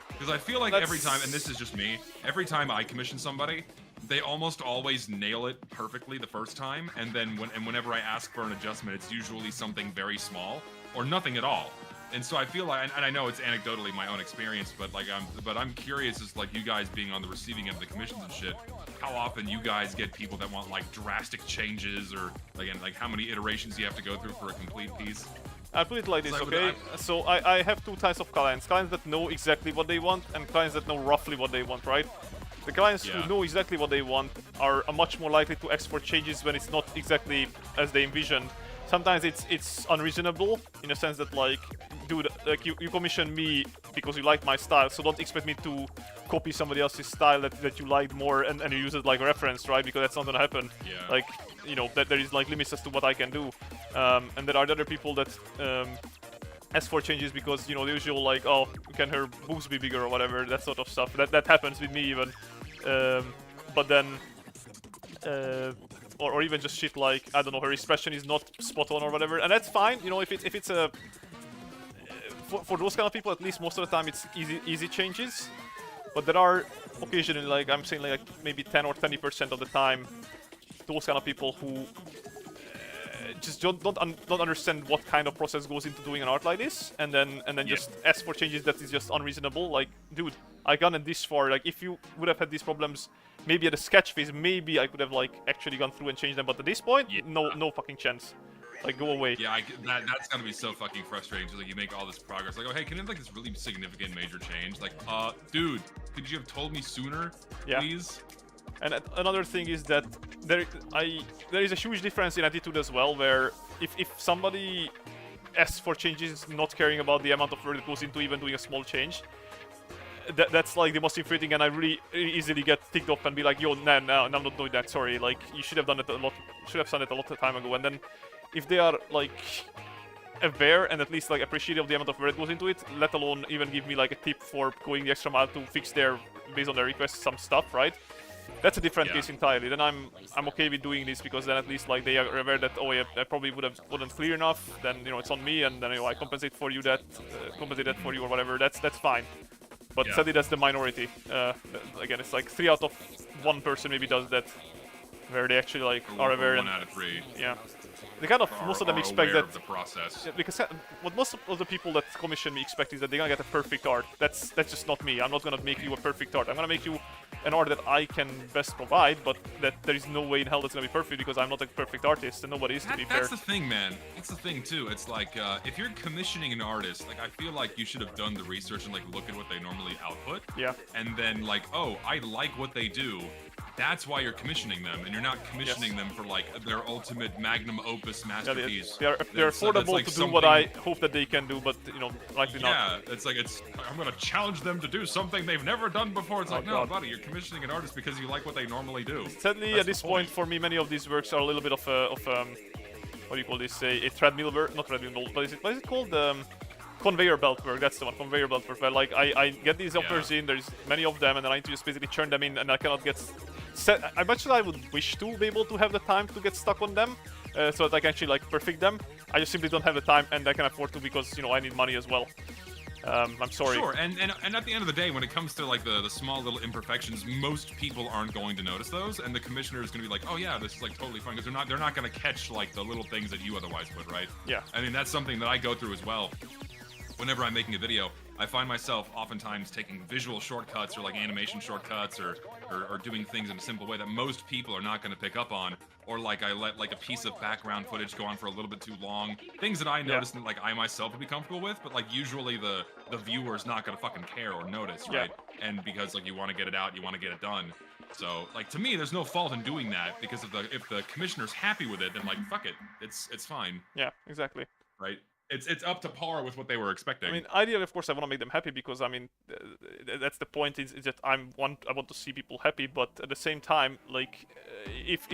Because I feel like every time, and this is just me, every time I commission somebody, they almost always nail it perfectly the first time, and then whenever I ask for an adjustment, it's usually something very small or nothing at all. And so I feel like, and I know it's anecdotally my own experience, but like I'm curious as like you guys being on the receiving end of the commissions and shit, how often you guys get people that want like drastic changes or like how many iterations you have to go through for a complete piece. I'll put it like this, okay? So I have two types of clients. Clients that know exactly what they want and clients that know roughly what they want, right? The clients who know exactly what they want are much more likely to ask for changes when it's not exactly as they envisioned. Sometimes it's unreasonable in a sense that like, dude, like you commission me because you like my style, so don't expect me to copy somebody else's style that you liked more and you use it like a reference, right? Because that's not gonna happen. Yeah. Like, you know, that there is like limits as to what I can do. And there are other people that ask for changes because, you know, the usual like, oh, can her boobs be bigger or whatever, that sort of stuff. That happens with me even. But then or even just shit like, I don't know, her expression is not spot on or whatever, and that's fine, you know, if it's a for those kind of people, at least most of the time it's easy changes. But there are occasionally, like I'm saying, like maybe 10 or 20% of the time, those kind of people who just don't understand what kind of process goes into doing an art like this, and then just ask for changes that is just unreasonable. Like, dude, I gone this far. Like, if you would have had these problems, maybe at the sketch phase, maybe I could have like actually gone through and changed them. But at this point, no fucking chance. Like, go away. Yeah, that's gonna be so fucking frustrating. Just like you make all this progress, like, oh hey, can you have like this really significant major change? Like, dude, could you have told me sooner, please? And another thing is that there is a huge difference in attitude as well, where if somebody asks for changes not caring about the amount of work that goes into even doing a small change, that's like the most infuriating, and I really easily get ticked off and be like, yo, no, I'm not doing that, sorry, like, you should have done it a lot of time ago. And then if they are like aware and at least like appreciative of the amount of work that goes into it, let alone even give me like a tip for going the extra mile to fix based on their request, some stuff, right? That's a different case entirely. Then I'm okay with doing this because then at least like they are aware that, oh yeah, I probably wasn't clear enough. Then, you know, it's on me, and then, you know, I compensate for you compensate that for you or whatever. That's fine. But sadly, that's the minority. Again, it's like 3 out of 1 person maybe does that, where they actually like are aware. 1 out of 3. Yeah. They kind of, most of them expect that. Of the process. Yeah, because what most of the people that commission me expect is that they're gonna get a perfect art. That's just not me. I'm not gonna make you a perfect art. I'm gonna make you an art that I can best provide, but that there is no way in hell that's gonna be perfect because I'm not a perfect artist and nobody is, to be fair. That's the thing, man. That's the thing too. It's like if you're commissioning an artist, like I feel like you should have done the research and like look at what they normally output. Yeah. And then like, oh, I like what they do. that's why you're commissioning them, and you're not commissioning them for like their ultimate magnum opus Yeah, masterpiece. they're affordable like to do what I hope that they can do, but likely not. Yeah, it's like I'm gonna challenge them to do something they've never done before. It's like, no, God. buddy, you're commissioning an artist because you like what they normally do. Sadly, That's at this the point, for me, many of these works are a little bit of what do you call this? A treadmill work, not treadmill, what is it called? Conveyor belt work, that's the one, conveyor belt work, where like I get these offers in, there's many of them, and then I need to just basically churn them in, and I cannot get set. I much as I would wish to be able to have the time to get stuck on them, so that I can actually like perfect them. I just simply don't have the time, and I can afford to because I need money as well. I'm sorry. Sure, and at the end of the day, when it comes to like the small little imperfections, most people aren't going to notice those, and the commissioner is going to be like, oh yeah, this is like totally fine, because they're not going to catch like the little things that you otherwise would, right? Yeah. I mean, that's something that I go through as well. Whenever I'm making a video, I find myself oftentimes taking visual shortcuts or like animation shortcuts or doing things in a simple way that most people are not going to pick up on, or like I let like a piece of background footage go on for a little bit too long. Things that I notice and like I myself would be comfortable with, but like usually the viewer's not going to fucking care or notice, right? And because like you want to get it out, you want to get it done. So like to me, there's no fault in doing that, because if the commissioner's happy with it, then like fuck it, it's fine. Yeah, exactly. Right. It's up to par with what they were expecting. I mean, ideally, of course, I want to make them happy because I mean, that's the point. Is that I want to see people happy, but at the same time, like, if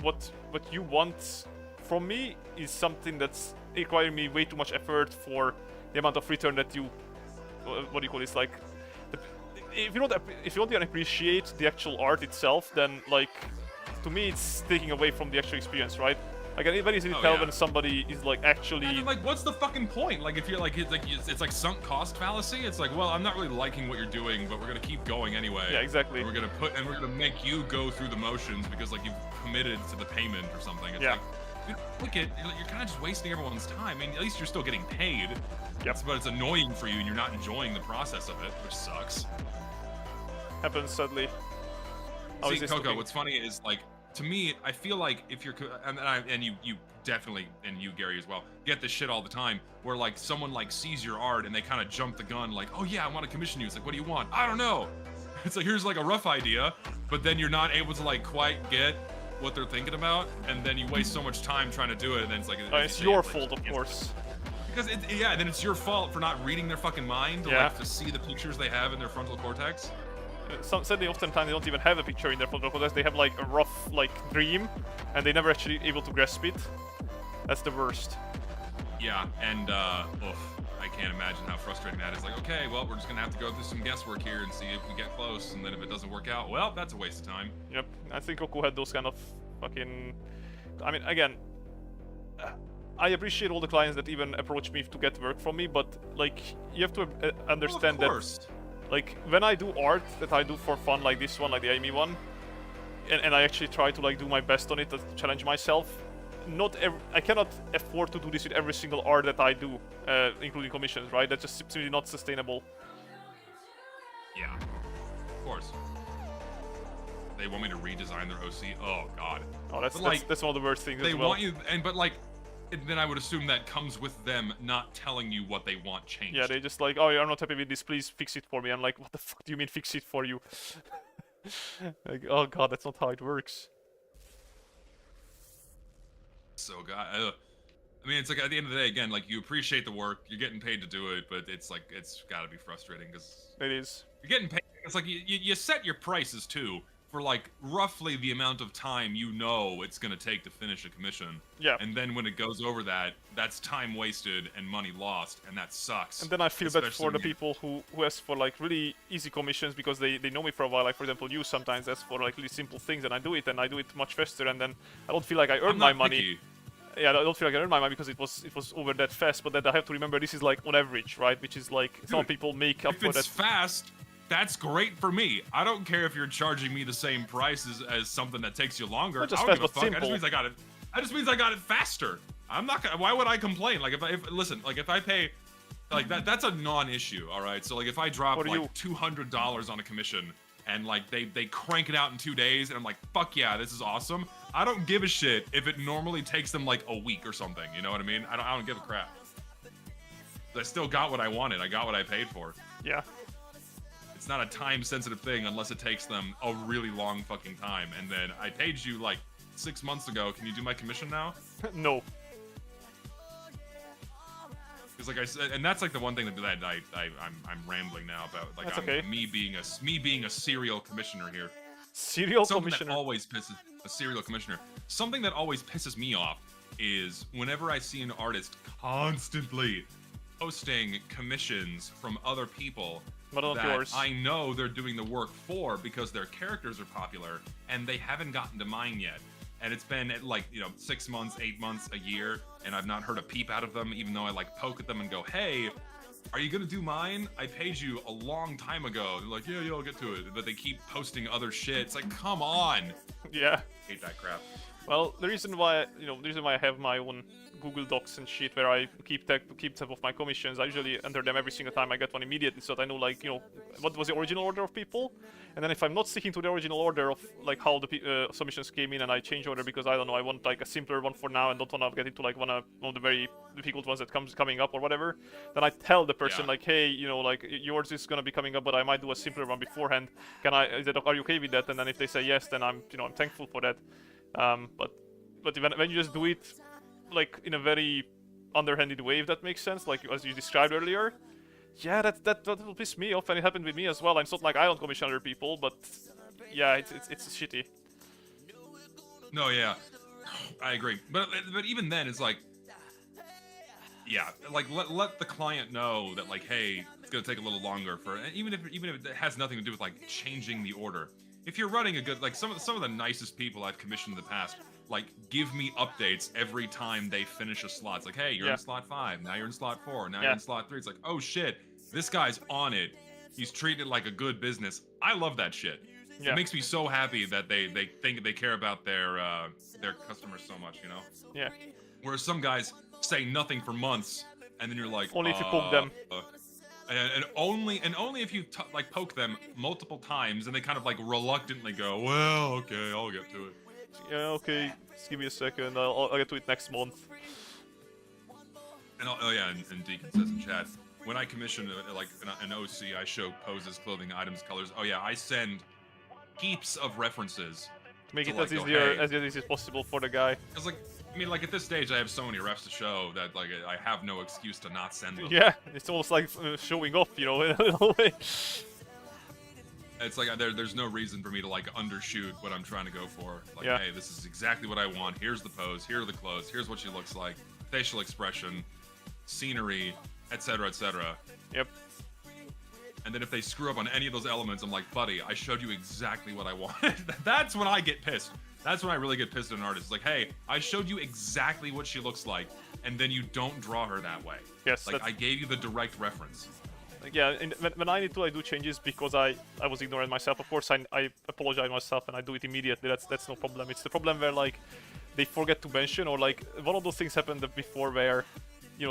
what you want from me is something that's requiring me way too much effort for the amount of return that you, what do you call this? Like, if you don't even appreciate the actual art itself, then like, to me, it's taking away from the actual experience, right? Like, I can very easily tell when somebody is like actually. I mean, like, what's the fucking point? Like, if you're like, it's like sunk cost fallacy. It's like, well, I'm not really liking what you're doing, but we're gonna keep going anyway. Yeah, exactly. And we're gonna make you go through the motions because like you've committed to the payment or something. It's like, dude, look at you're kind of just wasting everyone's time. I mean, at least you're still getting paid. Yep. But it's annoying for you, and you're not enjoying the process of it, which sucks. Happens sadly. See, Coco, what's funny is like. To me, I feel like if you're, and you definitely, and you, Gary, as well, get this shit all the time, where like someone like sees your art and they kind of jump the gun, like, oh yeah, I want to commission you. It's like, what do you want? I don't know. It's like, here's like a rough idea, but then you're not able to like quite get what they're thinking about, and then you waste so much time trying to do it, and then it's like, it's your fault, of course. Because then it's your fault for not reading their fucking mind, to see the pictures they have in their frontal cortex. Sadly, oftentimes they don't even have a picture in their frontal cortex. They have like a rough like dream, and they never actually able to grasp it. That's the worst. Yeah, and I can't imagine how frustrating that is. Like, okay, well, we're just gonna have to go through some guesswork here and see if we get close, and then if it doesn't work out, well, that's a waste of time. Yep, I think Goku had those kind of fucking. I mean, again, I appreciate all the clients that even approach me to get work from me, but like, you have to understand that. Like, when I do art that I do for fun, like this one, like the Eimi one, and I actually try to like do my best on it to challenge myself, I cannot afford to do this with every single art that I do, including commissions, right? That's just simply not sustainable. Yeah, of course. They want me to redesign their OC? Oh, God. Oh, that's one of the worst things as well. They want you, but like, then I would assume that comes with them not telling you what they want changed. Yeah, they just like, oh, I'm not happy with this, please fix it for me. I'm like, what the fuck do you mean fix it for you? Like, oh god, that's not how it works. So god, I mean, it's like at the end of the day, again, like you appreciate the work, you're getting paid to do it, but it's like, it's gotta be frustrating because... It is. You're getting paid, it's like you set your prices too, for like roughly the amount of time you know it's gonna take to finish a commission. Yeah. And then when it goes over that, that's time wasted and money lost, and that sucks. And then I feel bad for the people who ask for like really easy commissions because they know me for a while. Like for example, you sometimes ask for like really simple things, and I do it much faster, and then I don't feel like I earn my money. Picky. Yeah, I don't feel like I earned my money because it was over that fast. But then I have to remember this is like on average, right? Which is like some people make up for that. If it's fast, that's great for me. I don't care if you're charging me the same price as something that takes you longer. Not just I don't fast, give a but fuck. simple. That just means I got it. That just means I got it faster. I'm not gonna. Why would I complain? Like if I pay, like that's a non-issue. All right. So like if I drop like $200 on a commission and like they crank it out in 2 days and I'm like, fuck yeah, this is awesome. I don't give a shit if it normally takes them like a week or something. You know what I mean? I don't give a crap. I still got what I wanted. I got what I paid for. Yeah. It's not a time-sensitive thing unless it takes them a really long fucking time. And then I paid you like 6 months ago. Can you do my commission now? No. Because like I said, and that's like the one thing that I'm rambling now about. Like That's okay. me being a serial commissioner here. Serial Something commissioner. that always pisses a serial commissioner. Something that always pisses me off is whenever I see an artist constantly posting commissions from other people But not that yours. I know they're doing the work for because their characters are popular and they haven't gotten to mine yet. And it's been like, 6 months, 8 months, a year, and I've not heard a peep out of them, even though I like poke at them and go, hey, are you gonna do mine? I paid you a long time ago. They're like, yeah, I'll get to it. But they keep posting other shit. It's like, come on. Yeah. Hate that crap. Well, the reason why I have my own Google Docs and shit where I keep track of my commissions, I usually enter them every single time I get one immediately, so that I know like what was the original order of people, and then if I'm not sticking to the original order of like how the submissions came in, and I change order because I don't know, I want like a simpler one for now and don't want to get into like one of the very difficult ones that coming up or whatever, then I tell the person like, hey, like yours is gonna be coming up, but I might do a simpler one beforehand. Are you okay with that? And then if they say yes, then I'm thankful for that. But when you just do it like in a very underhanded way, if that makes sense, like as you described earlier, yeah, that will piss me off, and it happened with me as well. And it's not like I don't commission other people, but yeah, it's shitty. No, yeah, I agree. But even then, it's like, yeah, like let the client know that like, hey, it's gonna take a little longer for, even if it has nothing to do with like changing the order. If you're running a good, like some of the nicest people I've commissioned in the past, like give me updates every time they finish a slot. It's like, hey, you're in slot 5, now you're in slot 4, now you're in slot 3. It's like, oh shit, this guy's on it. He's treated it like a good business. I love that shit. Yeah. It makes me so happy that they think they care about their customers so much, Yeah. Whereas some guys say nothing for months, and then you're like, Only if you poke them. And only if you like poke them multiple times, and they kind of like reluctantly go, well, okay, I'll get to it. Yeah, okay, just give me a second, I'll get to it next month. And and Deacon says in chat, when I commission like an OC, I show poses, clothing, items, colors. Oh yeah, I send heaps of references. To make it like, as easy as possible for the guy. Because like, I mean, like at this stage, I have so many refs to show that like I have no excuse to not send them. Yeah, it's almost like showing off, in a way. It's like there's no reason for me to like undershoot what I'm trying to go for. Like, hey, this is exactly what I want. Here's the pose. Here are the clothes. Here's what she looks like. Facial expression, scenery, etc., etc. Yep. And then if they screw up on any of those elements, I'm like, buddy, I showed you exactly what I wanted. That's when I get pissed. That's when I really get pissed at an artist. It's like, hey, I showed you exactly what she looks like, and then you don't draw her that way. Yes. Like, I gave you the direct reference. Yeah, and when I need to, I do changes because I was ignorant myself. Of course, I apologize myself and I do it immediately. That's no problem. It's the problem where like they forget to mention, or like one of those things happened before where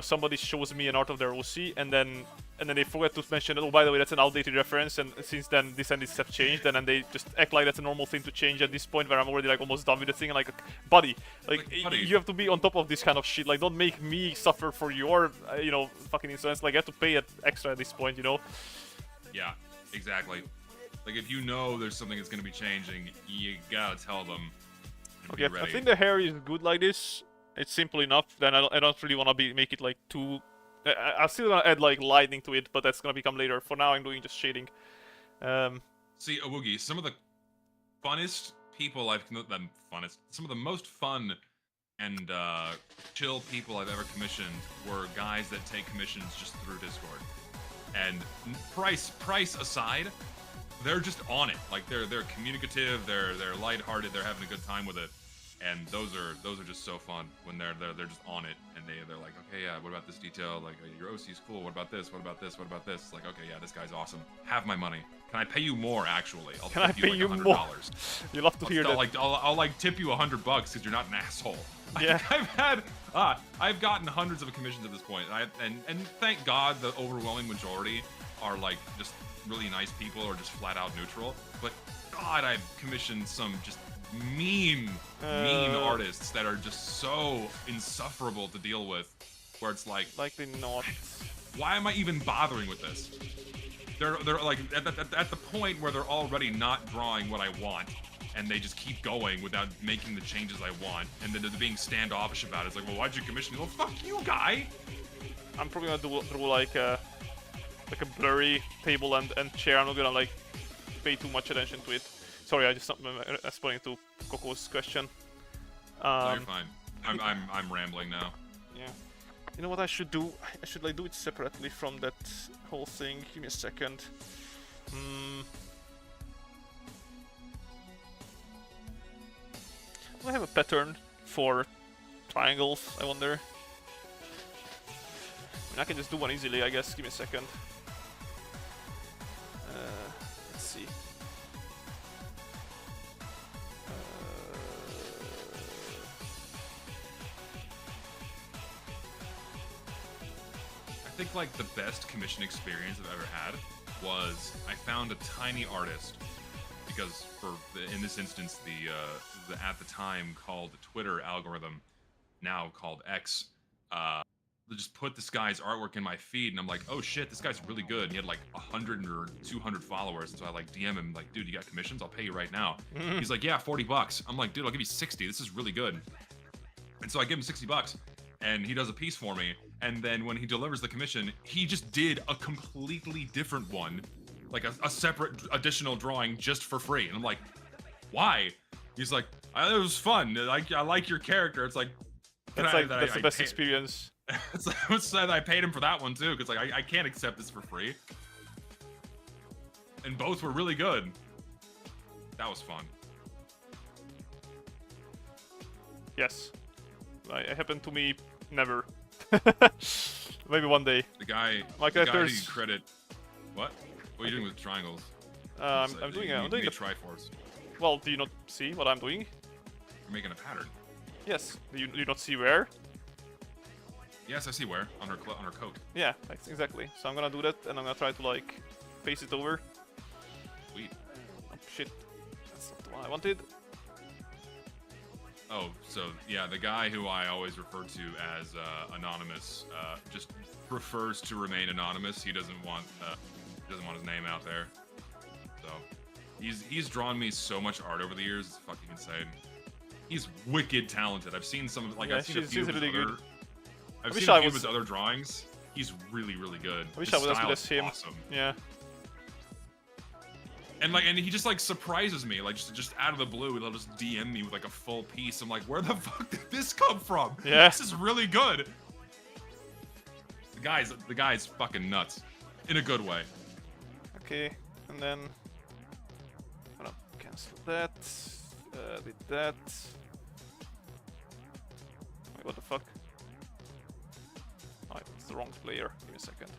somebody shows me an art of their OC and then they forget to mention, oh, by the way, that's an outdated reference, and since then this and this have changed, and then they just act like that's a normal thing to change at this point where I'm already like almost done with the thing, and like, buddy, buddy, you have to be on top of this kind of shit. Like, don't make me suffer for your fucking insolence. Like, you have to pay it extra at this point, Yeah, exactly. Like, if you know there's something that's gonna be changing, you gotta tell them. Okay, I think the hair is good like this. It's simple enough. Then I don't really want to make it like too. I'm still gonna add like lighting to it, but that's gonna become later. For now, I'm doing just shading. See, Awoogie, some of the funnest people some of the most fun and chill people I've ever commissioned were guys that take commissions just through Discord. And price aside, they're just on it. Like they're communicative, they're lighthearted, they're having a good time with it. And those are just so fun when they're just on it, and they're like, okay, yeah, what about this detail? Like, your OC is cool. What about this? What about this? What about this? Like, okay, yeah, this guy's awesome. Have my money. Can I pay you more? Actually, Can I pay you more? You'll have to hear that. Like, I'll like tip you $100 because you're not an asshole. Yeah. I've gotten hundreds of commissions at this point, and thank God the overwhelming majority are like just really nice people or just flat out neutral. But God, I've commissioned some just mean artists that are just so insufferable to deal with, where it's like, likely not. why am I even bothering with this? they're like at the point where they're already not drawing what I want, and they just keep going without making the changes I want, and then they're being standoffish about it. It's like, well, why'd you commission me? Well, fuck you, guy. I'm probably gonna do like a blurry table and chair. I'm not gonna like pay too much attention to it. Sorry, I just not responding to Coco's question. No, you're fine. I'm rambling now. Yeah. You know what I should do? I should like do it separately from that whole thing. Give me a second. Do I have a pattern for triangles? I wonder. I mean, I can just do one easily, I guess. Give me a second. Let's see. I think like the best commission experience I've ever had was I found a tiny artist, because in this instance the at the time called Twitter algorithm, now called X, they just put this guy's artwork in my feed, and I'm like, oh shit, this guy's really good. And he had like 100 or 200 followers, and so I like DM him like, dude, you got commissions? I'll pay you right now. He's like, yeah, $40. I'm like, dude, I'll give you 60. This is really good. And so I give him $60, and he does a piece for me. And then when he delivers the commission, he just did a completely different one, like a separate additional drawing just for free. And I'm like, why? He's like, it was fun. I like your character. It's like, that's the best experience. It's sad I paid him for that one too, because like I can't accept this for free. And both were really good. That was fun. Yes. It happened to me never. Maybe one day. The guy who you credit. What are you doing with triangles? I'm doing the Triforce. Well, do you not see what I'm doing? You're making a pattern. Yes. Do you not see where? Yes, I see where on her coat. Yeah, exactly. So I'm gonna do that, and I'm gonna try to like face it over. Sweet. Oh shit, that's not the one I wanted. Oh, so yeah, the guy who I always refer to as anonymous just prefers to remain anonymous. He doesn't want his name out there. So he's drawn me so much art over the years. It's fucking insane. He's wicked talented. I've seen some like I've seen a few of his other. I've seen a few of his other drawings. He's really, really good. I wish I was as good as him. Awesome. Yeah. And he just like surprises me, like just out of the blue. He'll just DM me with like a full piece. I'm like, where the fuck did this come from? Yeah. This is really good. The guy's fucking nuts, in a good way. Okay, and then I'm gonna cancel that. Did that. Wait, what the fuck? Oh, it's the wrong player. Give me a second.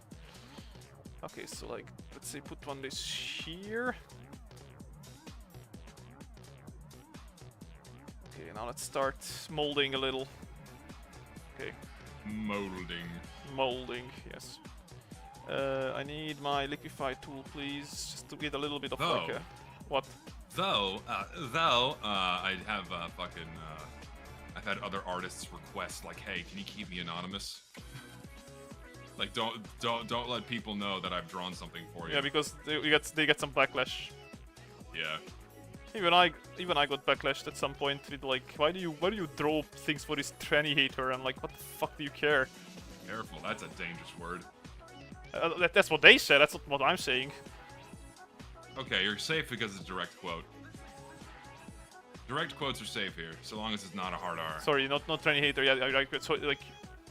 Okay, so like, let's say put one this here. Okay, now let's start molding a little. Okay. Molding, yes. I need my liquefy tool, please, just to get a little bit of like a... What? Though, I have fucking... I've had other artists request, like, hey, can you keep me anonymous? Like, don't let people know that I've drawn something for you. Yeah, because they get some backlash. Yeah. Even I got backlashed at some point with like, why do you draw things for this tranny hater? I'm like, what the fuck do you care? Careful, that's a dangerous word. That's what they said. That's not what I'm saying. Okay, you're safe because it's a direct quote. Direct quotes are safe here, so long as it's not a hard R. Sorry, not tranny hater. Yeah, so like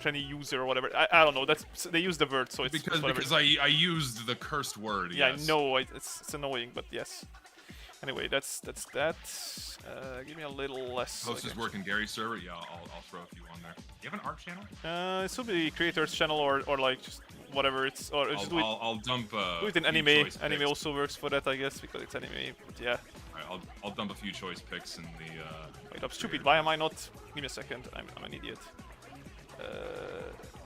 tranny user or whatever. I don't know. They use the word, so it's because I used the cursed word. Yeah, yes. I know. It's annoying, but yes. Anyway, that's that. Give me a little less. Host is working Gary's server. Yeah, I'll throw a few on there. You have an art channel? It should be creators channel or like just whatever it's or just do it. I'll dump. Do it in anime. Anime also works for that, I guess, because it's anime. But yeah. Alright, I'll dump a few choice picks in the. Wait, I'm stupid. Why am I not? Give me a second. I'm an idiot.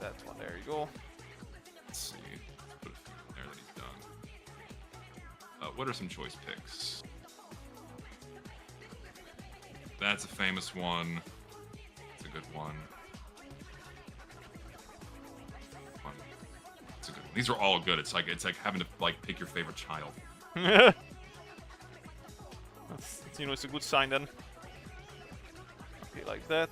That one. There you go. Let's see. Put a few in there that he's done. What are some choice picks? That's a famous one. It's a good one. It's a good one. These are all good. It's like having to like pick your favorite child. That's, it's a good sign then. Okay, like that.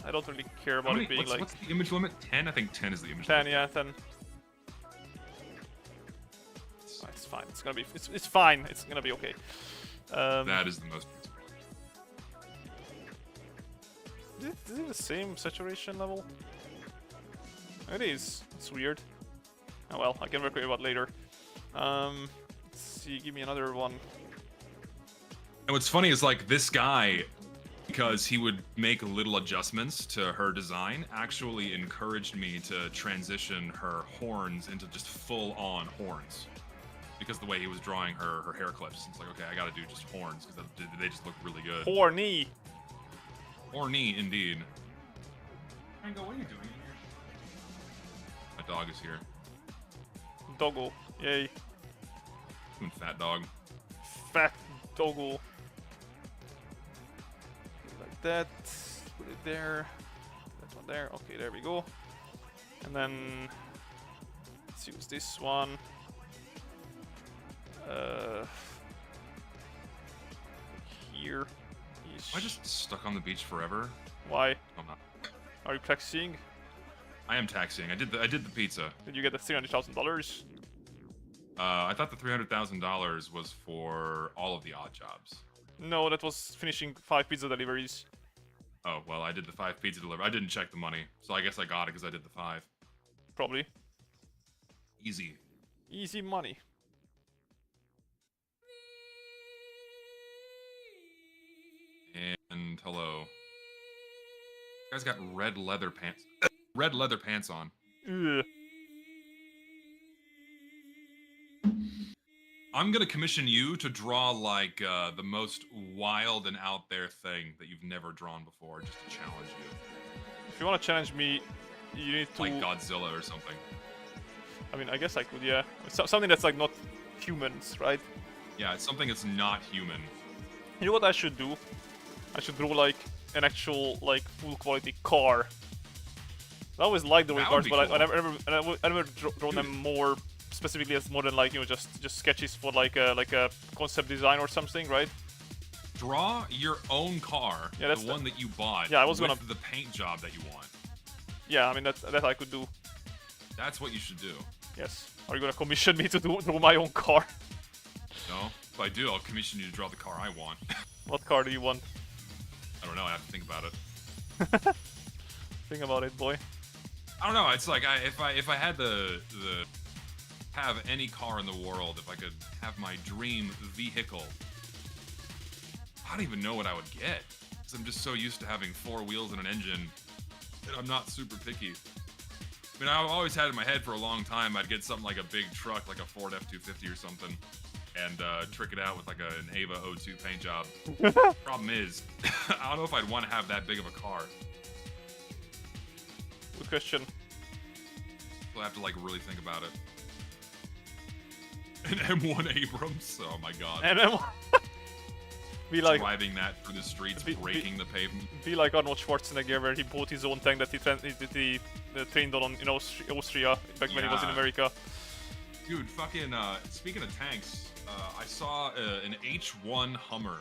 I don't really care about it being like... What's the image limit? 10? I think 10 is the image 10, limit. yeah, 10. It's fine. It's gonna be... It's fine. It's gonna be okay. That is the most... Is it the same saturation level? It is. It's weird. Oh well, I can work with it later. Let's see, give me another one. And what's funny is like this guy, because he would make little adjustments to her design, actually encouraged me to transition her horns into just full-on horns. Because the way he was drawing her hair clips, it's like, okay, I gotta do just horns because they just look really good. Horny. Horny, indeed. Rango, what are you doing in here? My dog is here. Doggo. Yay. Fat dog. Fat doggo. Like that. Put it there. That one there. Okay, there we go. And then let's use this one. Here. Am I just stuck on the beach forever? Why? I'm not. Are you taxiing? I am taxiing. I did the pizza. Did you get the $300,000? I thought the $300,000 was for all of the odd jobs. No, that was finishing 5 pizza deliveries. Oh, well, I did the 5 pizza delivery. I didn't check the money, so I guess I got it because I did the 5. Probably. Easy. Easy money. And hello. You guys got red leather pants. Red leather pants on. Ugh. I'm gonna commission you to draw like the most wild and out there thing that you've never drawn before, just to challenge you. If you want to challenge me, you need to... Like Godzilla or something. I mean, I guess I could, yeah. Something that's like not humans, right? Yeah, it's something that's not human. You know what I should do? I should draw like an actual like full quality car. I always liked drawing That would cars, be but cool. I never draw them more specifically as more than like, you know, just sketches for like a concept design or something, right? Draw your own car, Yeah, that's the one that you bought. Yeah, I was with gonna- the paint job that you want. Yeah, I mean that I could do. That's what you should do. Yes. Are you gonna commission me to draw my own car? No, if I do, I'll commission you to draw the car I want. What car do you want? I don't know. I have to think about it. Think about it, boy. I don't know. It's like if I had the have any car in the world, if I could have my dream vehicle, I don't even know what I would get. Because I'm just so used to having 4 wheels and an engine that I'm not super picky. I mean, I've always had in my head for a long time I'd get something like a big truck, like a Ford F-250 or something, and trick it out with like an Ava 02 paint job. Problem is, I don't know if I'd want to have that big of a car. Good question. I'll have to like really think about it. An M1 Abrams, oh my god. And then be like Driving that through the streets, breaking the pavement. be like Arnold Schwarzenegger, where he bought his own tank that he trained on in Austria back when he was in Yeah. America. Dude, fucking, speaking of tanks, I saw an H1 Hummer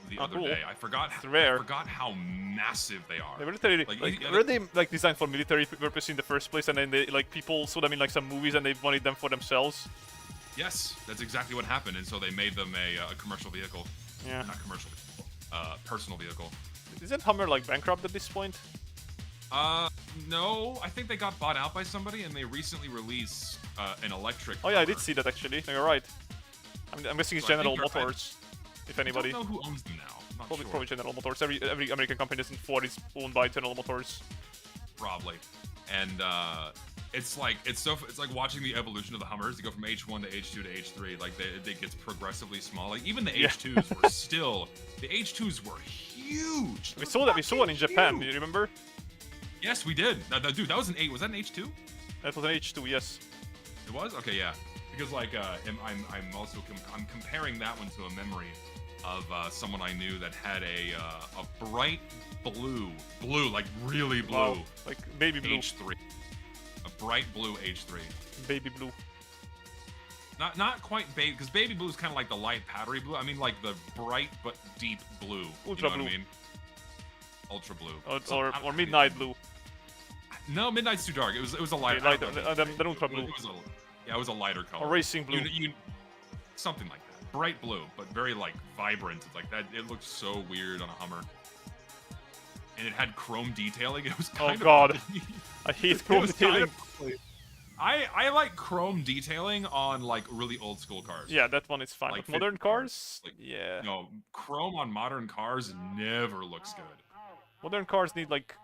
the other cool. day. I forgot rare. how massive they are. They were literally Like, were they like designed for military purpose in the first place, and then they like people saw them in like some movies and they wanted them for themselves? Yes, that's exactly what happened, and so they made them a commercial vehicle. Yeah. Not commercial, personal vehicle. Isn't Hummer like bankrupt at this point? No, I think they got bought out by somebody, and they recently released an electric. Oh yeah, I Hummer. did see that actually. No, you're right. I'm guessing it's So I General think they're- Motors, if anybody. I don't know who owns them now. I'm not Probably, sure. probably General Motors. Every American company that's in Ford is owned by General Motors. Probably. And it's like watching the evolution of the Hummers. You go from H1 to H2 to H3. Like it gets progressively small. Like even the Yeah. H2s were still the H2s were huge. We saw that. We saw one in Japan. Do you remember? Yes, we did. Dude, that was an 8. Was that an H2? That was an H2. Yes. It was? Okay, yeah. Because like I'm also I'm comparing that one to a memory of someone I knew that had a bright blue, like really blue. Wow. Like baby blue. H3. A bright blue H3. Baby blue. Not quite baby, because baby blue is kind of like the light powdery blue. I mean like the bright but deep blue. Ultra you know blue. What I mean? Ultra blue. Or midnight blue. No, midnight's too dark. It was a lighter. Okay, then ultra blue. It was a lighter color. Or racing blue. Something like that. Bright blue, but very like vibrant. It's like that. It looked so weird on a Hummer. And it had chrome detailing. It was kind of god. ugly. I hate chrome detailing. I like chrome detailing on like really old school cars. Yeah, that one is fine. Like But modern cars? Like, yeah. No, chrome on modern cars never looks good. Modern cars need like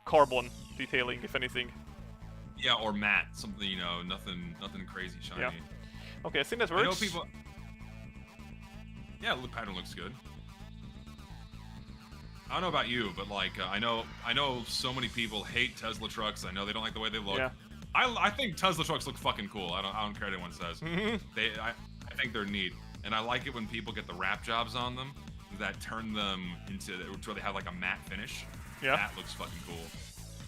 carbon detailing, if anything. Yeah, or matte, something, you know, nothing crazy shiny. Yeah. Okay, I think that works. I know people. Yeah, the pattern looks good. I don't know about you, but like I know so many people hate Tesla trucks. I know they don't like the way they look. Yeah. I think Tesla trucks look fucking cool. I don't care what anyone says. I think they're neat, and I like it when people get the wrap jobs on them that turn them into where they have like a matte finish. Yeah. That looks fucking cool.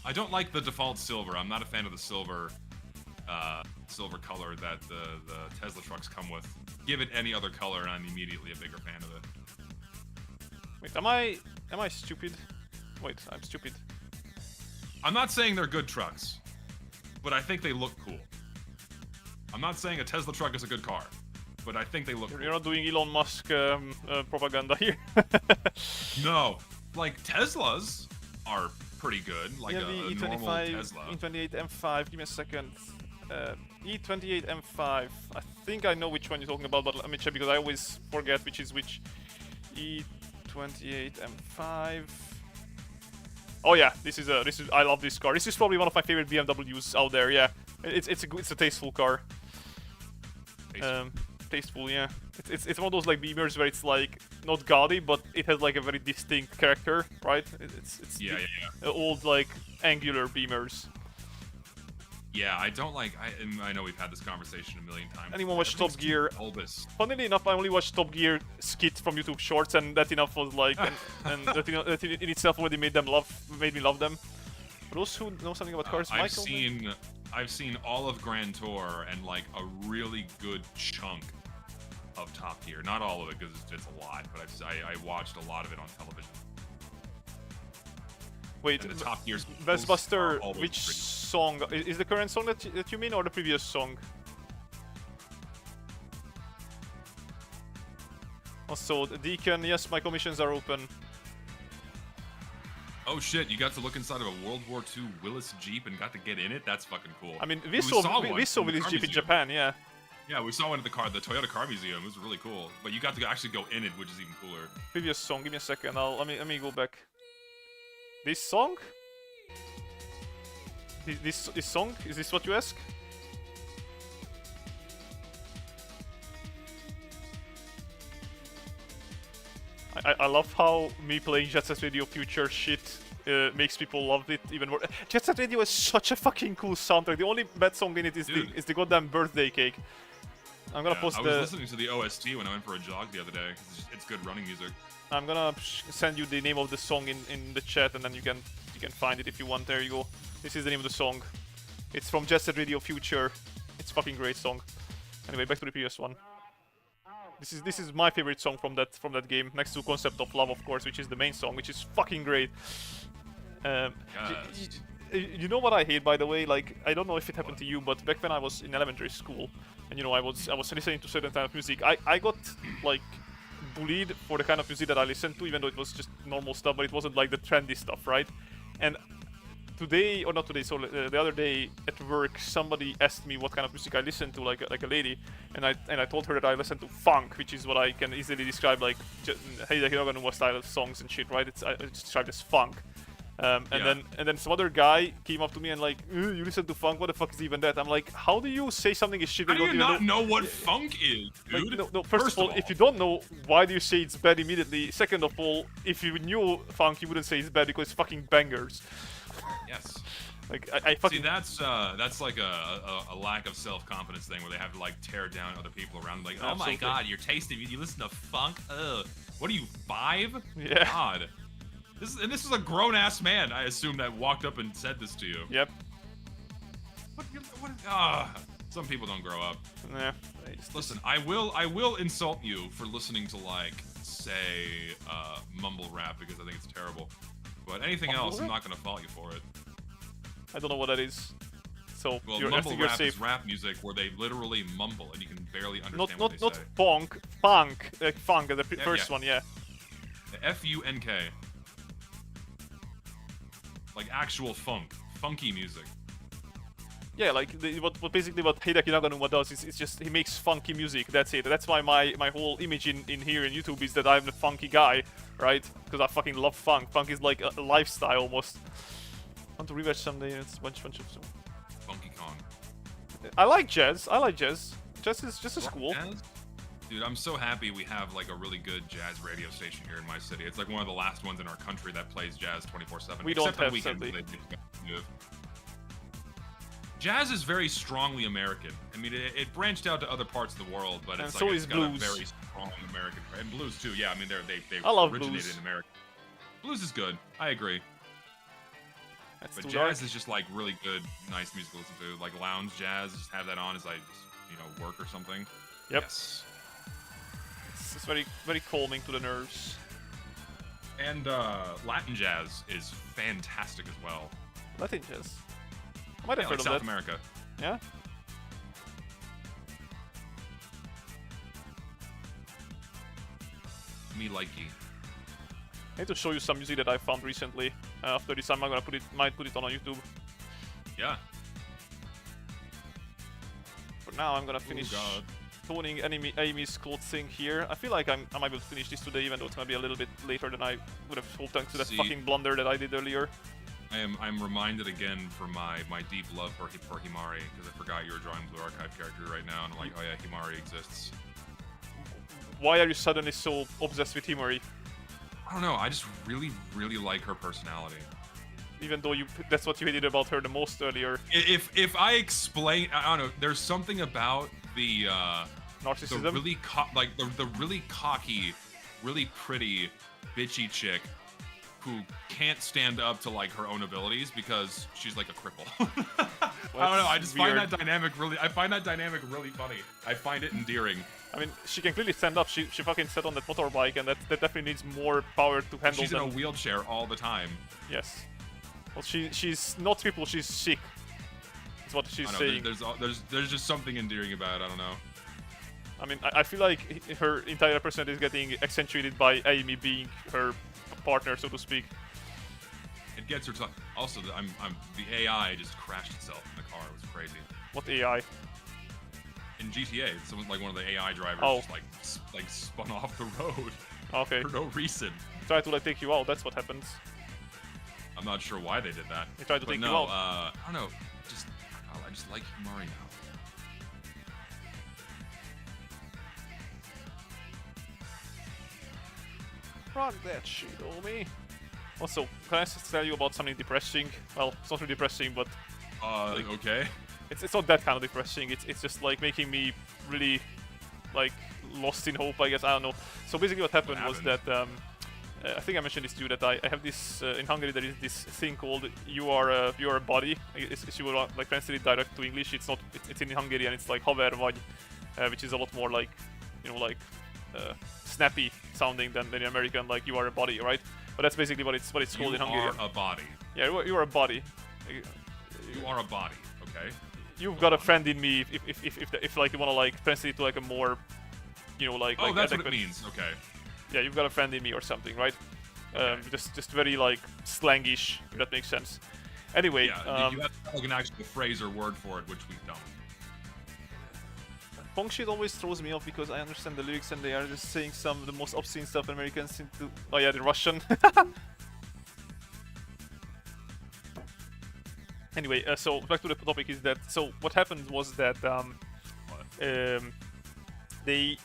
I don't like the default silver. I'm not a fan of the silver color that the Tesla trucks come with. Give it any other color, and I'm immediately a bigger fan of it. Wait, am I stupid? Wait, I'm stupid. I'm not saying they're good trucks, but I think they look cool. I'm not saying a Tesla truck is a good car, but I think they look cool. You're not doing Elon Musk propaganda here. No, like Teslas are pretty good, like yeah, a the normal E25, Tesla. E28 M5, give me a second. E28 M5, I think I know which one you're talking about, but let me check because I always forget which is which. E28 M5. Oh yeah, this is I love this car. This is probably one of my favorite BMWs out there. Yeah, it's a tasteful car. Tasteful, yeah. It's one of those like Beamers where it's like not gaudy, but it has like a very distinct character, right? It's Yeah. old like angular Beamers. Yeah, I don't like. I know we've had this conversation a million times. Anyone watch Top Gear? Bulbous. Funnily enough, I only watched Top Gear skit from YouTube Shorts, and that enough was like, and that in itself already made me love them. For those who know something about cars, Michael. I've seen all of Grand Tour and like a really good chunk of Top Gear. Not all of it because it's a lot, but I watched a lot of it on television. Wait, and the Top Gear's Vesbuster, which song? Is the current song that you mean, or the previous song? Also, Deacon, yes, my commissions are open. Oh shit, you got to look inside of a World War II Willis Jeep and got to get in it? That's fucking cool. I mean, we saw Willis Jeep in Japan, yeah. Yeah, we saw one at the Toyota Car Museum. It was really cool. But you got to actually go in it, which is even cooler. Previous song, give me a second. Let me go back. This song? This song? Is this what you ask? I love how me playing Jet Set Radio Future shit makes people love it even more. Jet Set Radio is such a fucking cool soundtrack. The only bad song in it is the goddamn birthday cake. I'm gonna post I was listening to the OST when I went for a jog the other day. It's good running music. I'm gonna send you the name of the song in the chat, and then you can find it if you want. There you go. This is the name of the song. It's from Jet Set Radio Future. It's a fucking great song. Anyway, back to the previous one. This is my favorite song from that game, next to Concept of Love, of course, which is the main song, which is fucking great. You know what I hate, by the way? Like, I don't know if it happened to you, but back when I was in elementary school, and you know, I was listening to certain kind of music, I got like bullied for the kind of music that I listened to, even though it was just normal stuff, but it wasn't like the trendy stuff, right? And today, or not today, so the other day at work, somebody asked me what kind of music I listen to, like a lady, and I told her that I listen to funk, which is what I can easily describe like, hey, like, you're not gonna know what style of songs and shit, right? It's described as funk. And then some other guy came up to me and like, you listen to funk? What the fuck is even that? I'm like, how do you say something is shit? How do you not know what funk is, dude? Like, no, first of all, if you don't know, why do you say it's bad immediately? Second of all, if you knew funk, you wouldn't say it's bad because it's fucking bangers. Yes. Like I fucking see, that's like a lack of self-confidence thing where they have to like tear down other people around. Like, oh my god, you're tasting me. You listen to funk? Ugh. What are you, 5? Yeah. God. This is a grown-ass man, I assume, that walked up and said this to you. Yep. Some people don't grow up. Yeah. Listen, I will insult you for listening to like, say, mumble rap because I think it's terrible. But anything else, I'm not gonna fault you for it. I don't know what that is. So well, you're, mumble you're rap safe. is rap music where they literally mumble and you can barely understand Not what they not say. funk, like funk, the first one, yeah. F-U-N-K. Like actual funk, funky music. Yeah, like what basically what Hideki Naganuma does is just he makes funky music. That's it. That's why my whole image in here in YouTube is that I'm the funky guy, right? Because I fucking love funk. Funk is like a lifestyle almost. I want to rewatch someday. It's a bunch of Funky Kong. I like jazz. I like jazz. Jazz is cool. Jazz? Dude, I'm so happy we have like a really good jazz radio station here in my city. It's like one of the last ones in our country that plays jazz 24/7. We don't Except on have, weekends, sadly. they do. Jazz is very strongly American. I mean, it branched out to other parts of the world, but And it's so like is it's got blues. a very strong American and blues too. Yeah, I mean they I love originated blues. in America. Blues is good. I agree. That's But too jazz dark. is just like really good, nice music to listen to. Like lounge jazz, just have that on as I just work or something. Yep. Yes. It's very calming to the nerves. And Latin jazz is fantastic as well. Latin jazz. I might have Yeah, heard like of South that. America. Yeah. Me likey. I need to show you some music that I found recently. After this, I'm gonna might put it on YouTube. Yeah. For now, I'm gonna finish God. toning Eimi's clothing here. I feel like I'm able to finish this today, even though it's gonna be a little bit later than I would have hoped thanks to that See, fucking blunder that I did earlier. I'm reminded again for my deep love for Himari, because I forgot you were drawing Blue Archive character right now, and I'm like, oh yeah, Himari exists. Why are you suddenly so obsessed with Himari? I don't know, I just really, really like her personality. Even though that's what you hated about her the most earlier. If I explain, I don't know, there's something about the Narcissism? really the really cocky, really pretty, bitchy chick who can't stand up to like her own abilities because she's like a cripple. I don't know. I just find that dynamic really. I find that dynamic really funny. I find it endearing. I mean, she can clearly stand up. She fucking sat on that motorbike, and that definitely needs more power to handle. She's in a wheelchair all the time. Yes. Well, she's not crippled. She's sick. That's what she's saying. There's just something endearing about it. I don't know. I mean, I feel like her entire personality is getting accentuated by Eimi being her partner, so to speak. It gets her to. Also, the AI just crashed itself in the car. It was crazy. What AI? In GTA, someone like one of the AI drivers just like spun off the road. Okay. For no reason. Try to like take you out. That's what happens. I'm not sure why they did that. They tried to take you out. I don't know. I just like Himari now. Rock that shit, homie. Also, can I just tell you about something depressing? Well, it's not really depressing, but okay. It's not that kind of depressing. It's just like making me really like lost in hope, I guess. I don't know. So basically, what happened was that I think I mentioned this to you that I have this in Hungary. There is this thing called you are a body. If you would like translate it direct to English, it's not. It's in Hungarian. It's like haver vagy, which is a lot more like snappy sounding than in American. Like you are a body, right? But that's basically what it's called in Hungarian. You are a body. Yeah, you are a body. You are a body. Okay. You've got a friend in me. If like you wanna like translate it to like a more, like. Oh, like that's adequate. what it means. Okay. Yeah, you've got a friend in me or something, right? Okay. Just very like slangish, if that makes sense. Anyway, yeah, you have like an actual phrase or word for it, which we don't. punk shit always throws me off because I understand the lyrics and they are just saying some of the most obscene stuff Americans seem to. Oh yeah, the Russian. Anyway, so back to the topic is that so what happened was that they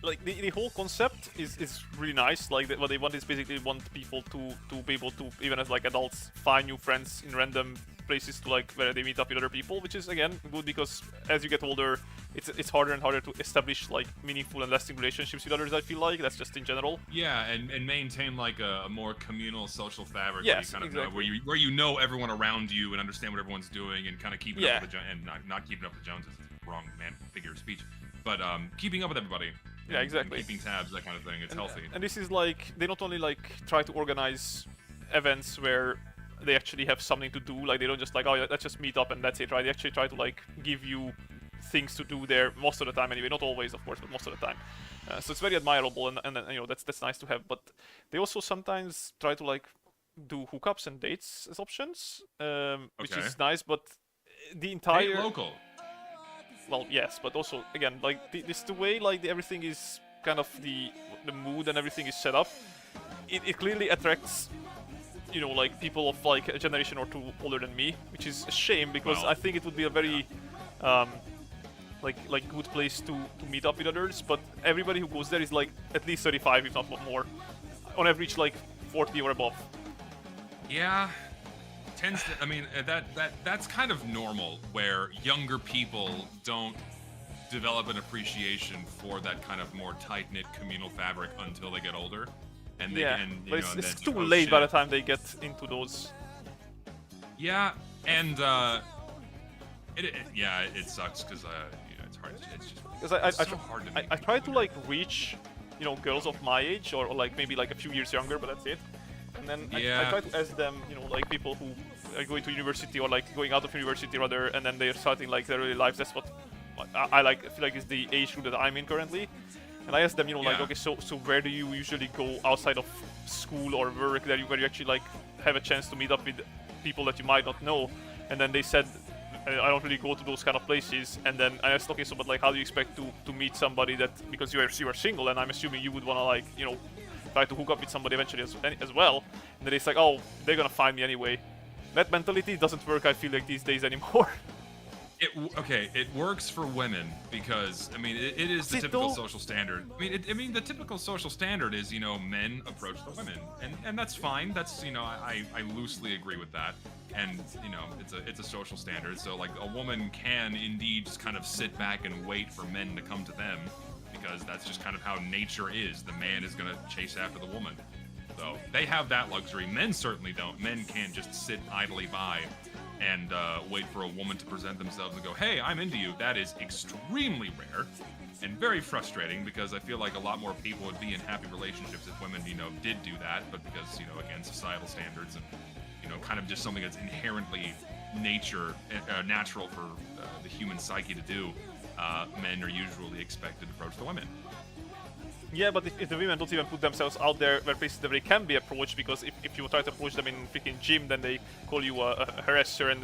like the whole concept is really nice. Like what they want is basically want people to be able to, even as like adults, find new friends in random places to like where they meet up with other people, which is again good because as you get older, it's harder and harder to establish like meaningful and lasting relationships with others. I feel like that's just in general. Yeah, and maintain like a more communal social fabric Yes, where you kind of exactly. know where you know everyone around you and understand what everyone's doing and kind of keeping Yeah. up with the and not keeping up with the Joneses. Wrong man figure of speech, but keeping up with everybody. Yeah, And exactly. keeping tabs, that kind of thing. It's healthy. And this is like they not only like try to organize events where they actually have something to do, like they don't just like, oh yeah, let's just meet up and that's it, right? They actually try to like give you things to do there most of the time anyway, not always of course, but most of the time. So it's very admirable, and you know that's nice to have. But they also sometimes try to like do hookups and dates as options, which Okay. is nice. But the Hey, entire local. well, yes, but also again, like this the way like everything is kind of the mood and everything is set up. It clearly attracts, you know, like people of like a generation or two older than me, which is a shame because Well, I think it would be a very like good place to meet up with others. But everybody who goes there is like at least 35, if not more. On average, like 40 or above. yeah, tends to. I mean, that's kind of normal where younger people don't develop an appreciation for that kind of more tight knit communal fabric until they get older, and they Yeah, and you but know it's, and it's then too oh, late by the shit. time they get into those. Yeah, and yeah, it sucks because you know, it's hard. It's just Because it's so hard to meet I people try to younger. like reach, you know, girls of my age or like maybe like a few years younger, but that's it. And then I Yeah. try to ask them, you know, like people who are going to university or like going out of university rather, and then they're starting like their early lives. That's what I like. I feel like is the age group that I'm in currently. And I asked them, you know, like, Yeah. okay, so where do you usually go outside of school or work that where you actually like have a chance to meet up with people that you might not know? And then they said, I don't really go to those kind of places. And then I asked, okay, so but like, how do you expect to meet somebody that because you are single, and I'm assuming you would want to like, you know, try to hook up with somebody eventually as well. And then it's like, oh, they're gonna find me anyway. That mentality doesn't work. I feel like these days anymore. Okay, it works for women because I mean it is Does the it typical though? social standard. I mean the typical social standard is men approach the women, and that's fine. That's I loosely agree with that, and it's a social standard. So like a woman can indeed just kind of sit back and wait for men to come to them because that's just kind of how nature is. The man is gonna chase after the woman. So they have that luxury. Men certainly don't. Men can't just sit idly by and wait for a woman to present themselves and go, hey, I'm into you. That is extremely rare and very frustrating because I feel like a lot more people would be in happy relationships if women, did do that. But because, again, societal standards and, kind of just something that's inherently natural for the human psyche to do, men are usually expected to approach the women. Yeah, but if the women don't even put themselves out there where places that they can be approached, because if you try to approach them in freaking gym, then they call you a harasser and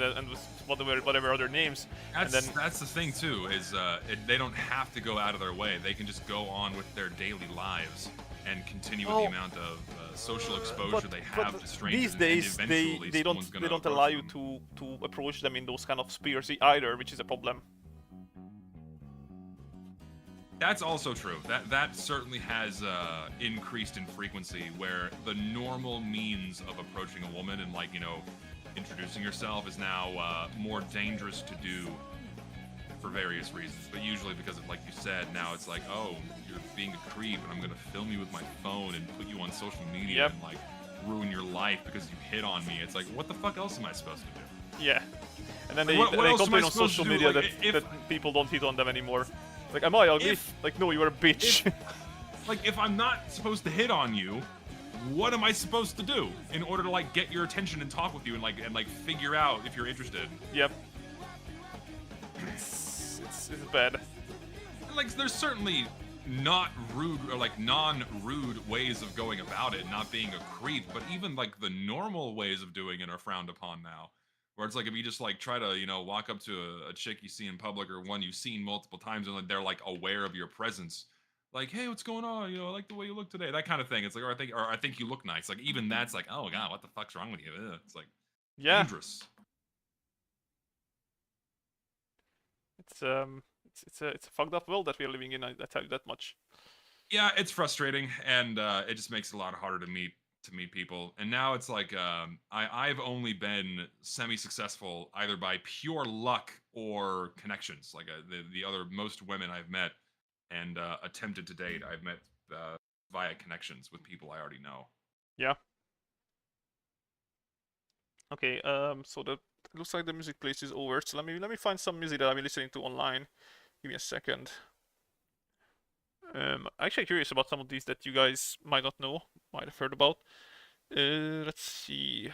whatever other names. That's the thing too is they don't have to go out of their way. They can just go on with their daily lives and continue with the amount of social exposure they have to strangers. These days and they eventually someone's gonna don't approach allow you them. to approach them in those kind of spheres either, which is a problem. That's also true. That certainly has increased in frequency, where the normal means of approaching a woman and introducing yourself is now more dangerous to do for various reasons. But usually because of, like you said, now it's like, oh, you're being a creep, and I'm gonna film you with my phone and put you on social media and ruin your life because you hit on me. It's like, what the fuck else am I supposed to do? Yeah, and then they What complain on social media like, that people don't hit on them anymore. Like, am I ugly? Like, no, you're a bitch. If I'm not supposed to hit on you, what am I supposed to do in order to get your attention and talk with you and figure out if you're interested? Yep. It's bad. There's certainly not rude or non-rude ways of going about it, not being a creep, but even the normal ways of doing it are frowned upon now. Where it's if you just try to walk up to a chick you see in public or one you've seen multiple times and they're aware of your presence, hey, what's going on? I like the way you look today, that kind of thing. It's or I think you look nice. Even that's oh god, what the fuck's wrong with you? Ugh. It's Yeah. dangerous. It's a fucked up world that we're living in. I tell you that much. Yeah, it's frustrating, and it just makes it a lot harder to meet people. And now it's like I've only been semi-successful either by pure luck or connections. Like the other most women I've met and attempted to date, I've met via connections with people I already know. Yeah. Okay. So the it looks like the music playlist is over. So let me find some music that I've been listening to online. Give me a second. Actually curious about some of these that you guys might not know, might have heard about. Let's see.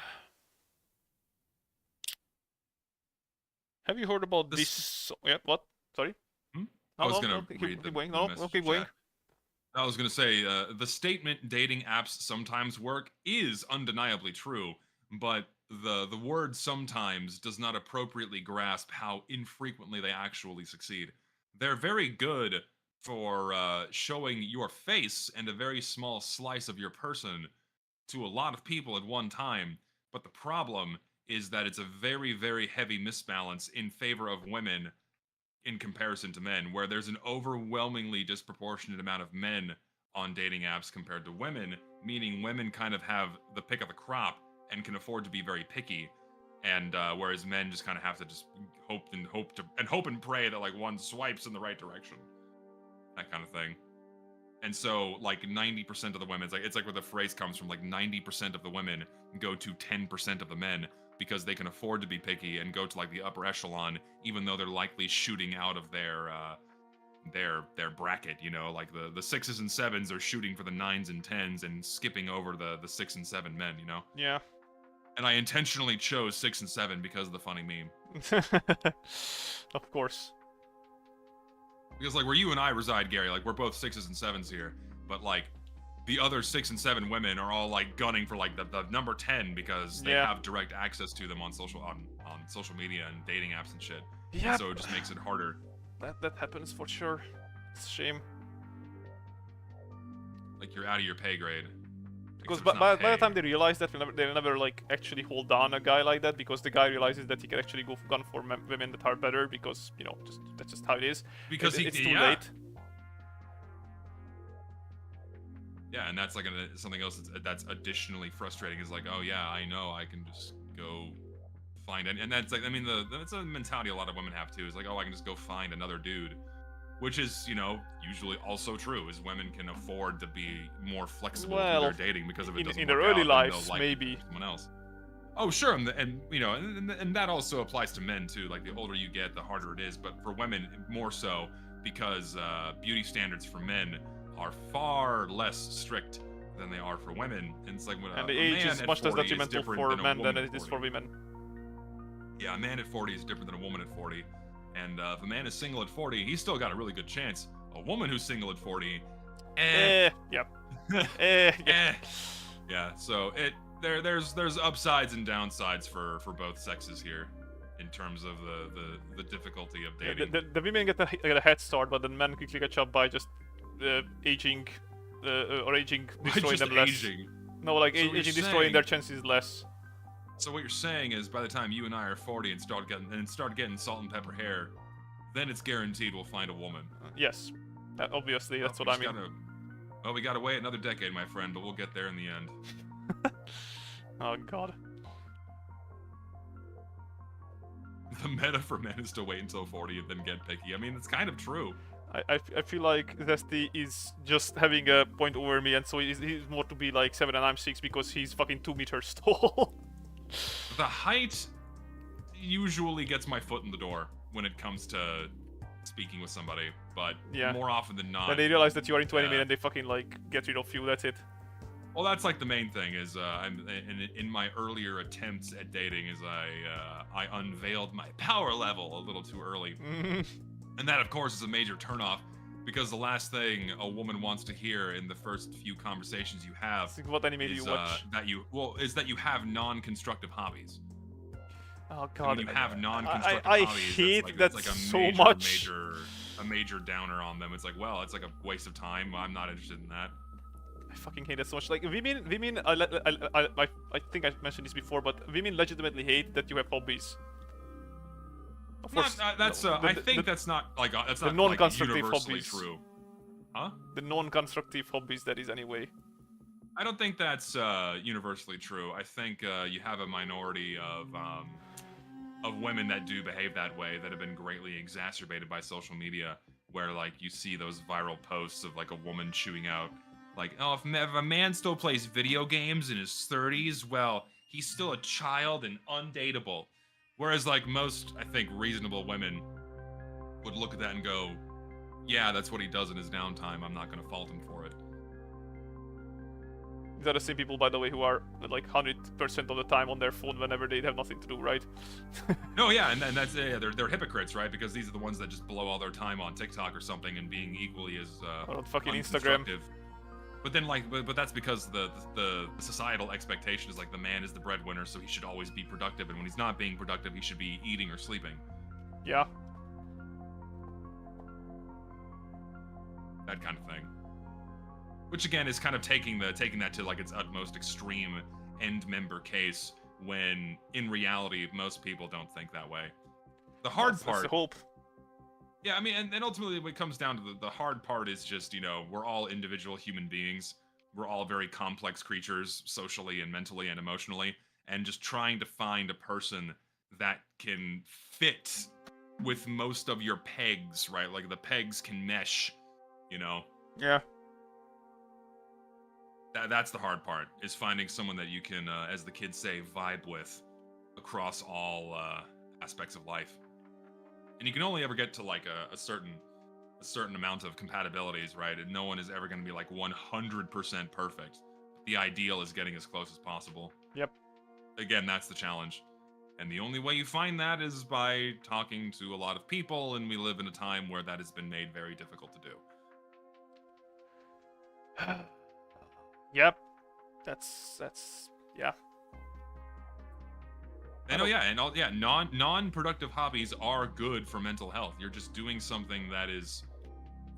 Have you heard about this? This Yeah, what? Sorry. I No, was no, no. gonna read Keep going. the No, no, message keep going. chat. I was going to say the statement dating apps sometimes work is undeniably true, but the word sometimes does not appropriately grasp how infrequently they actually succeed. They're very good for showing your face and a very small slice of your person to a lot of people at one time, but the problem is that it's a very, very heavy misbalance in favor of women in comparison to men, where there's an overwhelmingly disproportionate amount of men on dating apps compared to women, meaning women kind of have the pick of the crop and can afford to be very picky, and whereas men just kind of have to just hope and pray that like one swipes in the right direction, that kind of thing. And so like 90% of the women, it's like where the phrase comes from, like 90% of the women go to 10% of the men because they can afford to be picky and go to like the upper echelon, even though they're likely shooting out of their bracket, you know, like the sixes and sevens are shooting for the nines and tens and skipping over the 6 and 7 men, you know? Yeah. And I intentionally chose 6 and 7 because of the funny meme. Of course. Because like where you and I reside, Gary, like we're both 6s and 7s here, but like the other 6 and 7 women are all like gunning for like the number 10 because they Yeah. have direct access to them on social media and dating apps and shit. Yeah. And so it just makes it harder. That happens for sure. It's a shame. Like you're out of your pay grade. Because Except it's not by the pay. time they realize that, they'll never like actually hold down a guy like that, because the guy realizes that he can actually go gun for women that are better, because you know that's just how it is. Because it's too yeah. late. Yeah, and that's like something else that's additionally frustrating is like, oh yeah, I know I can just go find it, and that's like, I mean, that's a mentality a lot of women have too. Is like, oh, I can just go find another dude, which is, you know, usually also true. Is women can afford to be more flexible with their dating because if it doesn't in work their early out, lives, then maybe someone else. Oh sure, and you know, and that also applies to men too. Like the older you get, the harder it is. But for women, more so, because beauty standards for men are far less strict than they are for women. And it's like when and the age is much less detrimental for men than it is for women. Yeah, a man at 40 is different than a woman at 40. And if a man is single at 40, he's still got a really good chance. A woman who's single at 40, yep. Yeah. Yeah, so there's upsides and downsides for both sexes here in terms of the difficulty of dating. The women get a head start, but the men quickly catch up by just aging, destroying them less. Aging. No, like So aging destroying their chances less. So what you're saying is, by the time you and I are 40 and start getting salt and pepper hair, then it's guaranteed we'll find a woman. Yes, obviously that's what I mean. Well, we gotta wait another decade, my friend, but we'll get there in the end. Oh god. The meta for men is to wait until 40 and then get picky. I mean, it's kind of true. I feel like Zesty is just having a point over me, and so he's more to be like 7 and I'm 6 because he's fucking 2 meters tall. The height usually gets my foot in the door when it comes to speaking with somebody, but more often than not. And they realize that you are into anime and they fucking like get rid of you, that's it. Well, that's like the main thing is I'm in my earlier attempts at dating is I unveiled my power level a little too early. And that, of course, is a major turnoff, because the last thing a woman wants to hear in the first few conversations you have what anime do you watch? Is that you have non-constructive hobbies. Oh god, when you have non-constructive I hobbies, hate that like a so major, much. a major downer on them. It's like, well, it's like a waste of time. I'm not interested in that. I fucking hate that so much. Like women, I think I mentioned this before, but women legitimately hate that you have hobbies. Of course, I think that's not like that's not non-constructive universally hobbies. true. Huh? The non-constructive hobbies, that is, anyway. I don't think that's universally true. I think you have a minority of women that do behave that way that have been greatly exacerbated by social media, where like you see those viral posts of like a woman chewing out like, oh, if a man still plays video games in his 30s, well, he's still a child and undateable. Whereas like most, I think, reasonable women would look at that and go, yeah, that's what he does in his downtime. I'm not going to fault him for it. These are the same people, by the way, who are like 100% of the time on their phone whenever they have nothing to do, right? No, yeah, and that's they're hypocrites, right? Because these are the ones that just blow all their time on TikTok or something and being equally as or on fucking Instagram. But then like, but that's because the societal expectation is like the man is the breadwinner, so he should always be productive, and when he's not being productive, he should be eating or sleeping. Yeah. That kind of thing. Which again is kind of taking that to like its utmost extreme end member case, when in reality most people don't think that way. The hard part. That's the hope. Yeah, I mean, and ultimately what comes down to the hard part is just, you know, we're all individual human beings. We're all very complex creatures, socially and mentally and emotionally, and just trying to find a person that can fit with most of your pegs, right? Like the pegs can mesh, you know? Yeah. That's the hard part, is finding someone that you can, as the kids say, vibe with across all aspects of life. And you can only ever get to like a certain amount of compatibilities, right? And no one is ever going to be like 100% perfect. The ideal is getting as close as possible. Yep. Again, that's the challenge. And the only way you find that is by talking to a lot of people, and we live in a time where that has been made very difficult to do. Yep. That's yeah. And non-productive hobbies are good for mental health. You're just doing something that is,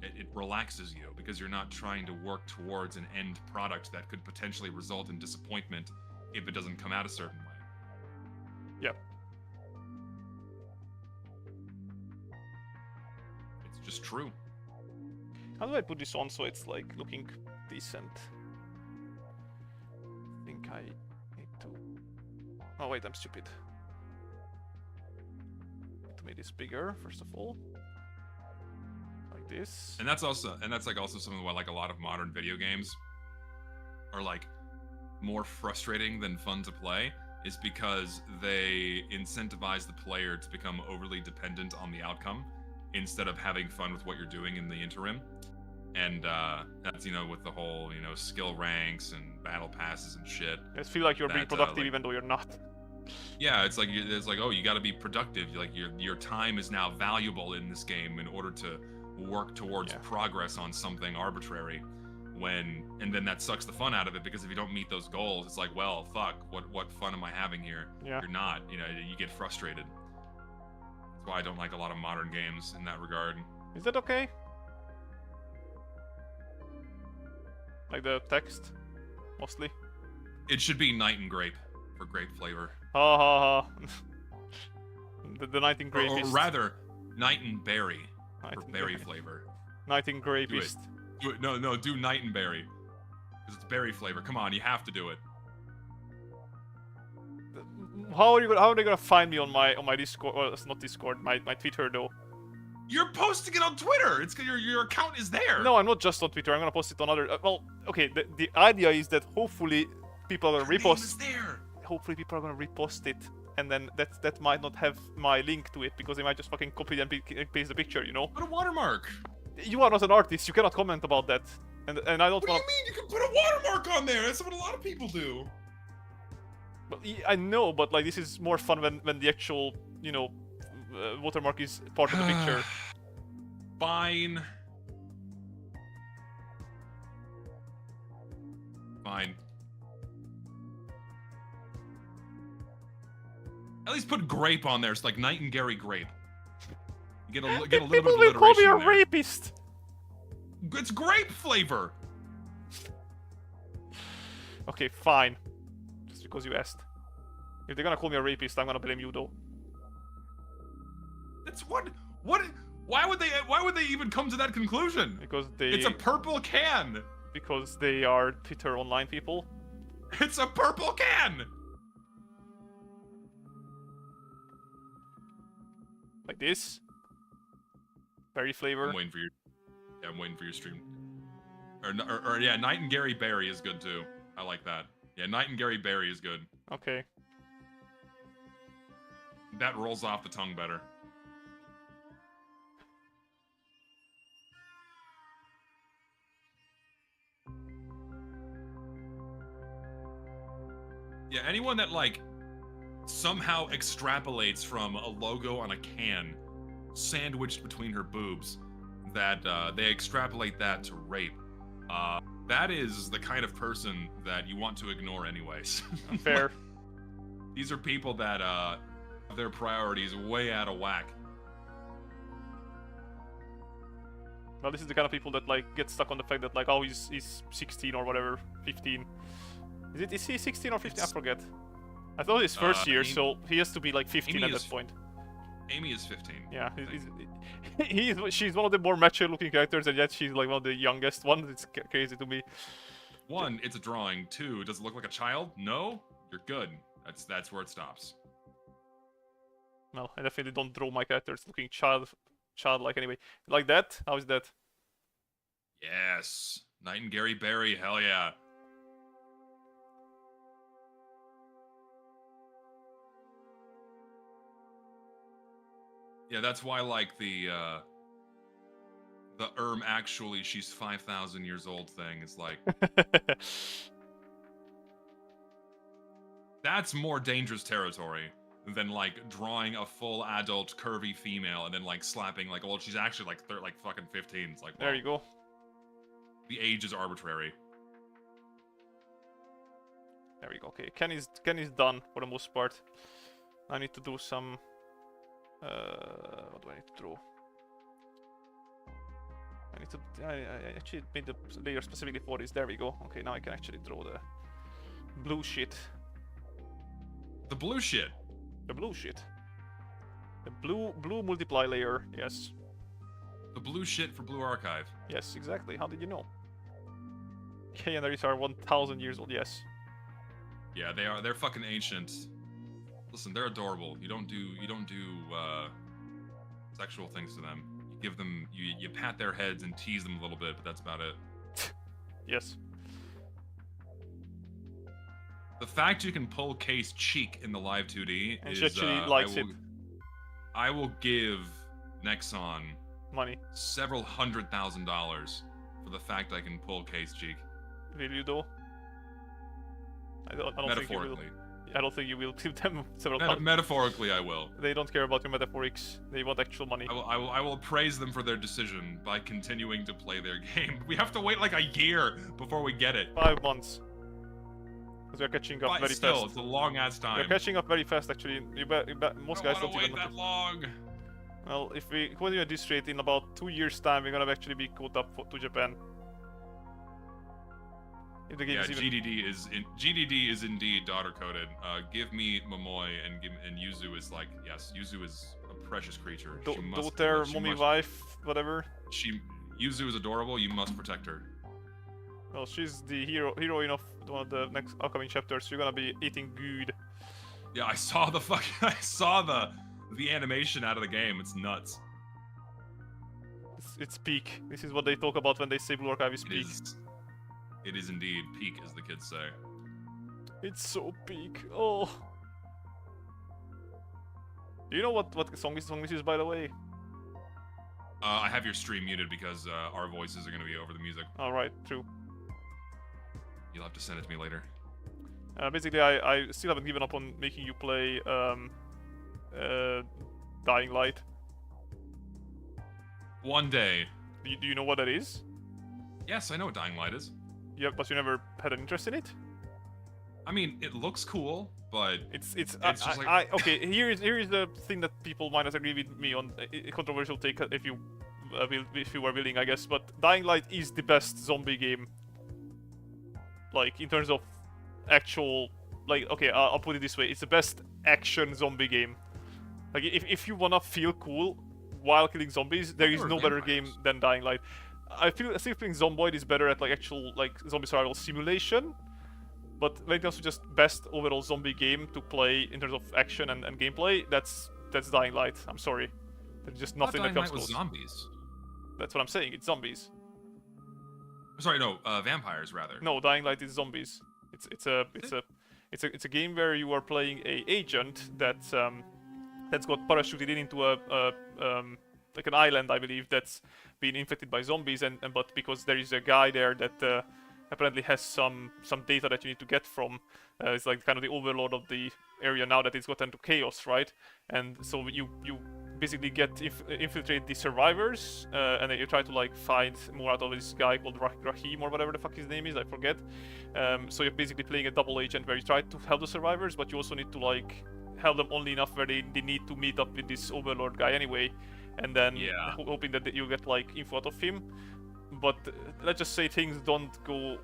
it relaxes you because you're not trying to work towards an end product that could potentially result in disappointment if it doesn't come out a certain way. Yep. It's just true. How do I put this on so it's like looking decent? I think I need to... Oh wait, I'm stupid. To make this bigger, first of all. Like this. And that's like also something why like a lot of modern video games are like more frustrating than fun to play, is because they incentivize the player to become overly dependent on the outcome instead of having fun with what you're doing in the interim. And that's, you know, with the whole, you know, skill ranks and battle passes and shit. I just feel like you're being productive even though you're not. Yeah, it's like oh, you got to be productive. Like your time is now valuable in this game in order to work towards progress on something arbitrary. And then that sucks the fun out of it, because if you don't meet those goals, it's like, well, fuck, what fun am I having here? Yeah. You're not, you know, you get frustrated. That's why I don't like a lot of modern games in that regard. Is that okay? Like the text, mostly. It should be night and grape for grape flavor. Ha ha ha. the night and grape. Or rather, night and berry for berry flavor. Night and grapist. Do it. No, do night and berry, because it's berry flavor. Come on, you have to do it. How are they gonna find me on my Discord? Well, it's not Discord. My Twitter though. You're posting it on Twitter. It's your account is there. No, I'm not just on Twitter. I'm gonna post it on other. Well, okay. The idea is that hopefully people are gonna repost. There. Hopefully people are gonna repost it, and then that might not have my link to it, because they might just fucking copy and paste the picture. You know. Put a watermark. You are not an artist. You cannot comment about that. And I don't. What do you mean? You can put a watermark on there. That's what a lot of people do. Well, I know, but like this is more fun when the actual, you know, watermark is part of the picture. Fine. Fine. At least put grape on there. It's like Night and Gary grape. You get a little bit of People alliteration will call me a there. rapist. It's grape flavor. Okay, fine. Just because you asked. If they're gonna call me a rapist, I'm gonna blame you though. That's Why would they even come to that conclusion? Because It's a purple can. because they are Twitter online people. It's a purple can. Like this. Berry flavor. I'm waiting for your stream. Or yeah, Night and Gary Berry is good too. I like that. Yeah, Night and Gary Berry is good. Okay. That rolls off the tongue better. Yeah, anyone that like somehow extrapolates from a logo on a can sandwiched between her boobs that they extrapolate that to rape. That is the kind of person that you want to ignore anyways. Fair. These are people that have their priorities way out of whack. Well, this is the kind of people that like get stuck on the fact that like, oh, he's 16 or whatever, 15. Is he 16 or 15? I forget. I thought it's first year, so he has to be like 15 Eimi at that point. Eimi is 15. Yeah, she's one of the more mature looking characters, and yet she's like one of the youngest ones. It's crazy to me. One, it's a drawing. Two, does it look like a child? No, you're good. That's where it stops. Well, I definitely don't draw my characters looking childlike anyway. Like that? How is that? Yes, Night and Gary Berry. Hell yeah. Yeah, that's why like the actually she's 5,000 years old thing is like that's more dangerous territory than like drawing a full adult curvy female and then like slapping like, well, she's actually like fucking 15. It's like, well, There you go. the age is arbitrary. There we go. Okay, Ken is done for the most part. I need to do some. What do I need to draw? I need to. I actually made the layer specifically for this. There we go. Okay, now I can actually draw the blue shit. The blue shit. The blue shit. The blue multiply layer. Yes. The blue shit for Blue Archive. Yes, exactly. How did you know? Canaries are 1,000 years old. Yes. Yeah, they are. They're fucking ancient. Listen, they're adorable. You don't do sexual things to them. You give them, you pat their heads and tease them a little bit, but that's about it. Yes. The fact you can pull Case cheek in the live 2D And is, she actually likes it. I will give Nexon Money. several $100,000 for the fact I can pull Case cheek. Will you though? I don't think you will. Metaphorically. I don't think you will give them several times. Metaphorically, I will. They don't care about your metaphorics. They want actual money. I will praise them for their decision by continuing to play their game. We have to wait like a year before we get it. 5 months. Because we're catching up But very still, fast. it's a long ass time. We're catching up very fast actually. Most guys don't wait even that long. Well, if we continue at this rate, in about 2 years time, we're gonna actually be caught up to Japan. If the game Yeah, is even... GDD is indeed daughter coded. Give me Momoy and Yuzu is like, yes, Yuzu is a precious creature. Daughter, mommy, wife, whatever. Yuzu is adorable. You must protect her. Well, she's the heroine of one of the next upcoming chapters. You're gonna be eating good. Yeah, I saw the animation out of the game. It's nuts. It's peak. This is what they talk about when they say Blue Archive is peak. It is indeed peak, as the kids say. It's so peak. Oh. Do you know what song this is, by the way? I have your stream muted because our voices are going to be over the music. Alright, true. You'll have to send it to me later. Basically, I still haven't given up on making you play Dying Light. One day. Do you know what that is? Yes, I know what Dying Light is. Yeah, but you never had an interest in it? I mean, it looks cool, but it's just like... okay. Here is the thing that people might not agree with me on. A controversial take, if you are willing, I guess. But Dying Light is the best zombie game. Like in terms of actual, like, okay, I'll put it this way: it's the best action zombie game. Like if you wanna feel cool, while killing zombies, there They is were no better game vampires. than Dying Light. I still think Zomboid is better at like actual like zombie survival simulation. But when it comes to just best overall zombie game to play in terms of action and gameplay, that's Dying Light. I'm sorry. There's just I thought nothing that Dying comes Light was close. zombies. That's what I'm saying. It's zombies. Sorry, no, vampires rather. No, Dying Light is zombies. It's a game where you are playing a agent that's got parachuted into a like an island, I believe, that's been infected by zombies, and but because there is a guy there that apparently has some data that you need to get from, it's like kind of the overlord of the area now that it's gotten to chaos, right? And so you basically infiltrate the survivors, and then you try to like find more out of this guy called Rahim or whatever the fuck his name is, I forget. So you're basically playing a double agent where you try to help the survivors, but you also need to like help them only enough where they need to meet up with this overlord guy anyway, and then hoping that you get like info out of him. But let's just say things don't go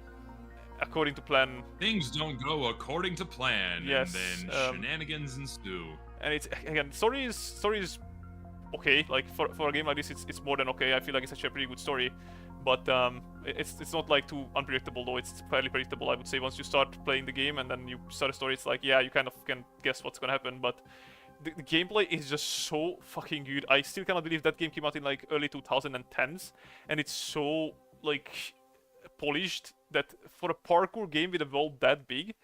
according to plan. Things don't go according to plan, Yes, and then shenanigans ensue. And it's again, story is okay. Like for a game like this, it's more than okay. I feel like it's actually a pretty good story, but it's not like too unpredictable though. It's fairly predictable, I would say. Once you start playing the game and then you start a story, it's like, yeah, you kind of can guess what's gonna happen. But the gameplay is just so fucking good. I still cannot believe that game came out in like early 2010s, and it's so like polished that for a parkour game with a world that big,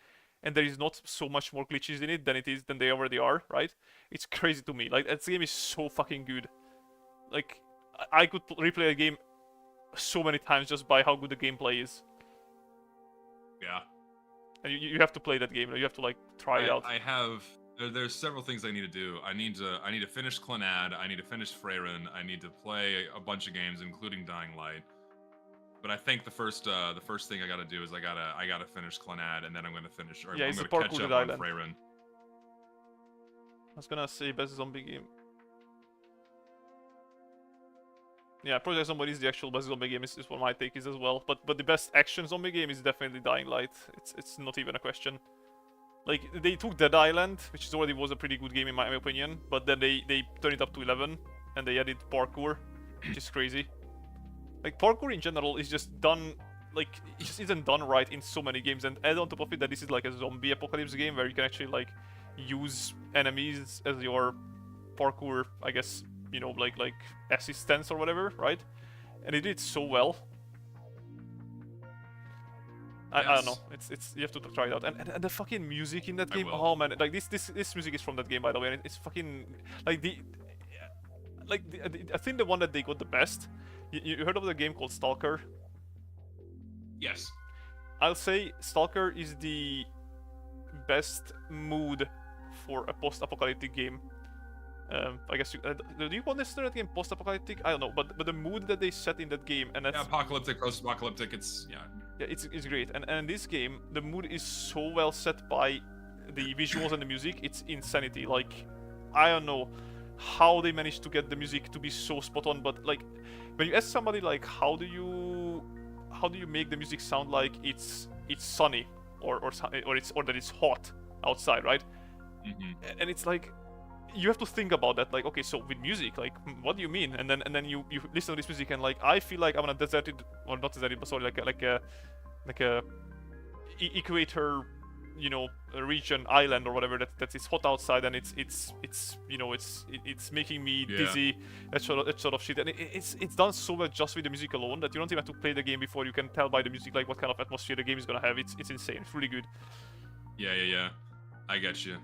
and there is not so much more glitches in it than they already are, right? It's crazy to me. Like, that game is so fucking good. Like, I could replay a game so many times just by how good the gameplay is. Yeah. And you have to play that game. You have to like try it out. I have. There's several things I need to do. I need to finish Clannad. I need to finish Freyren. I need to play a bunch of games, including Dying Light. But I think the first thing I gotta do is I gotta finish Clannad, and then I'm gonna finish, or Yeah, I'm it's gonna the catch parkour up island. on Freyren. I was gonna say best zombie game. Yeah, Project Zomboid is the actual best zombie game, is what my take is as well. But the best action zombie game is definitely Dying Light. It's not even a question. Like, they took Dead Island, which already was a pretty good game in my opinion, but then they turned it up to 11, and they added parkour, which is crazy. Like, parkour in general is just done, like, it just isn't done right in so many games, and add on top of it that this is like a zombie apocalypse game where you can actually, like, use enemies as your parkour, I guess, you know, like assistants or whatever, right? And it did so well. I don't know. It's you have to try it out. And the fucking music in that game. Oh man, like this music is from that game, by the way. And it's fucking like I think the one that they got the best. You heard of the game called Stalker? Yes. I'll say Stalker is the best mood for a post-apocalyptic game. I guess do you consider that game post-apocalyptic? I don't know, but the mood that they set in that game, and that's apocalyptic, post-apocalyptic. It's great. And in this game, the mood is so well set by the visuals and the music. It's insanity. Like, I don't know how they managed to get the music to be so spot on, but like when you ask somebody like how do you make the music sound like it's sunny or that it's hot outside, right? Mm-hmm. And it's like you have to think about that, like, okay, so with music, like, what do you mean? And then you listen to this music and like I feel like I'm on a deserted, or not deserted, but sorry, like a equator, you know, a region, island or whatever that is hot outside, and it's you know, it's making me dizzy, that sort of shit. And it's done so well just with the music alone that you don't even have to play the game before you can tell by the music like what kind of atmosphere the game is gonna have. It's insane. It's really good. Yeah. I get you.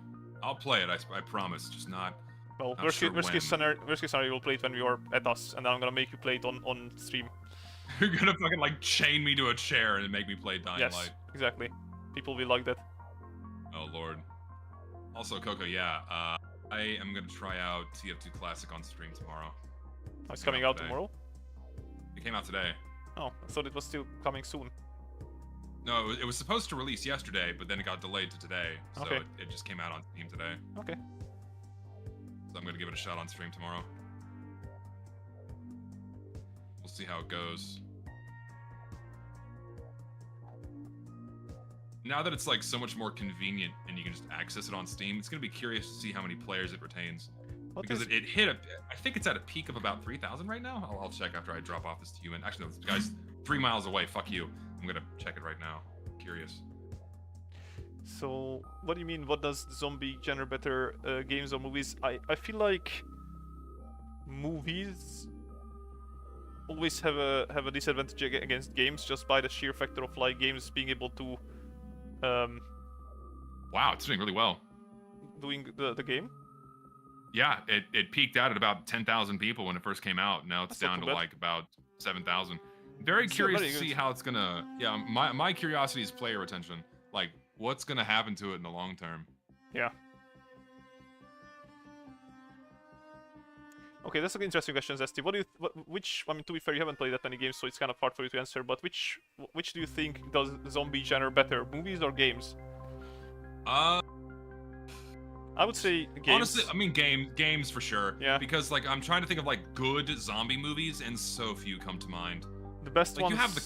I'll play it. I promise. Just not. Well, not worst sure case scenario, you'll play it when we are at us, and then I'm gonna make you play it on stream. You're gonna fucking like chain me to a chair and make me play Dying Light. Yes, exactly. People will like that. Oh lord. Also, Coco, yeah, I am gonna try out TF2 Classic on stream tomorrow. Oh, it's coming out tomorrow? It came out today. Oh, I thought it was still coming soon. No, it was supposed to release yesterday, but then it got delayed to today, so okay. it just came out on Steam today. Okay. So I'm gonna give it a shot on stream tomorrow. We'll see how it goes. Now that it's like so much more convenient and you can just access it on Steam, it's gonna be curious to see how many players it retains. What because is? it hit I think it's at a peak of about 3,000 right now. I'll check after I drop off this to you. And actually, no, this guy's 3 miles away. Fuck you. I'm gonna check it right now. Curious. So, what do you mean? What does zombie genre better, games or movies? I feel like movies always have a disadvantage against games just by the sheer factor of like games being able to Wow, it's doing really well. doing the game. Yeah, it peaked out at about 10,000 people when it first came out. Now it's That's not down too to bad. like about 7,000. Very Still curious very to see good. how it's gonna. Yeah, my curiosity is player retention. Like, what's gonna happen to it in the long term? Yeah. Okay, that's an interesting question, Zesty. What do you, which? I mean, to be fair, you haven't played that many games, so it's kind of hard for you to answer. But which do you think does zombie genre better, movies or games? I would say games. Honestly, I mean games for sure. Yeah. Because like I'm trying to think of like good zombie movies, and so few come to mind. The best Like ones. you have the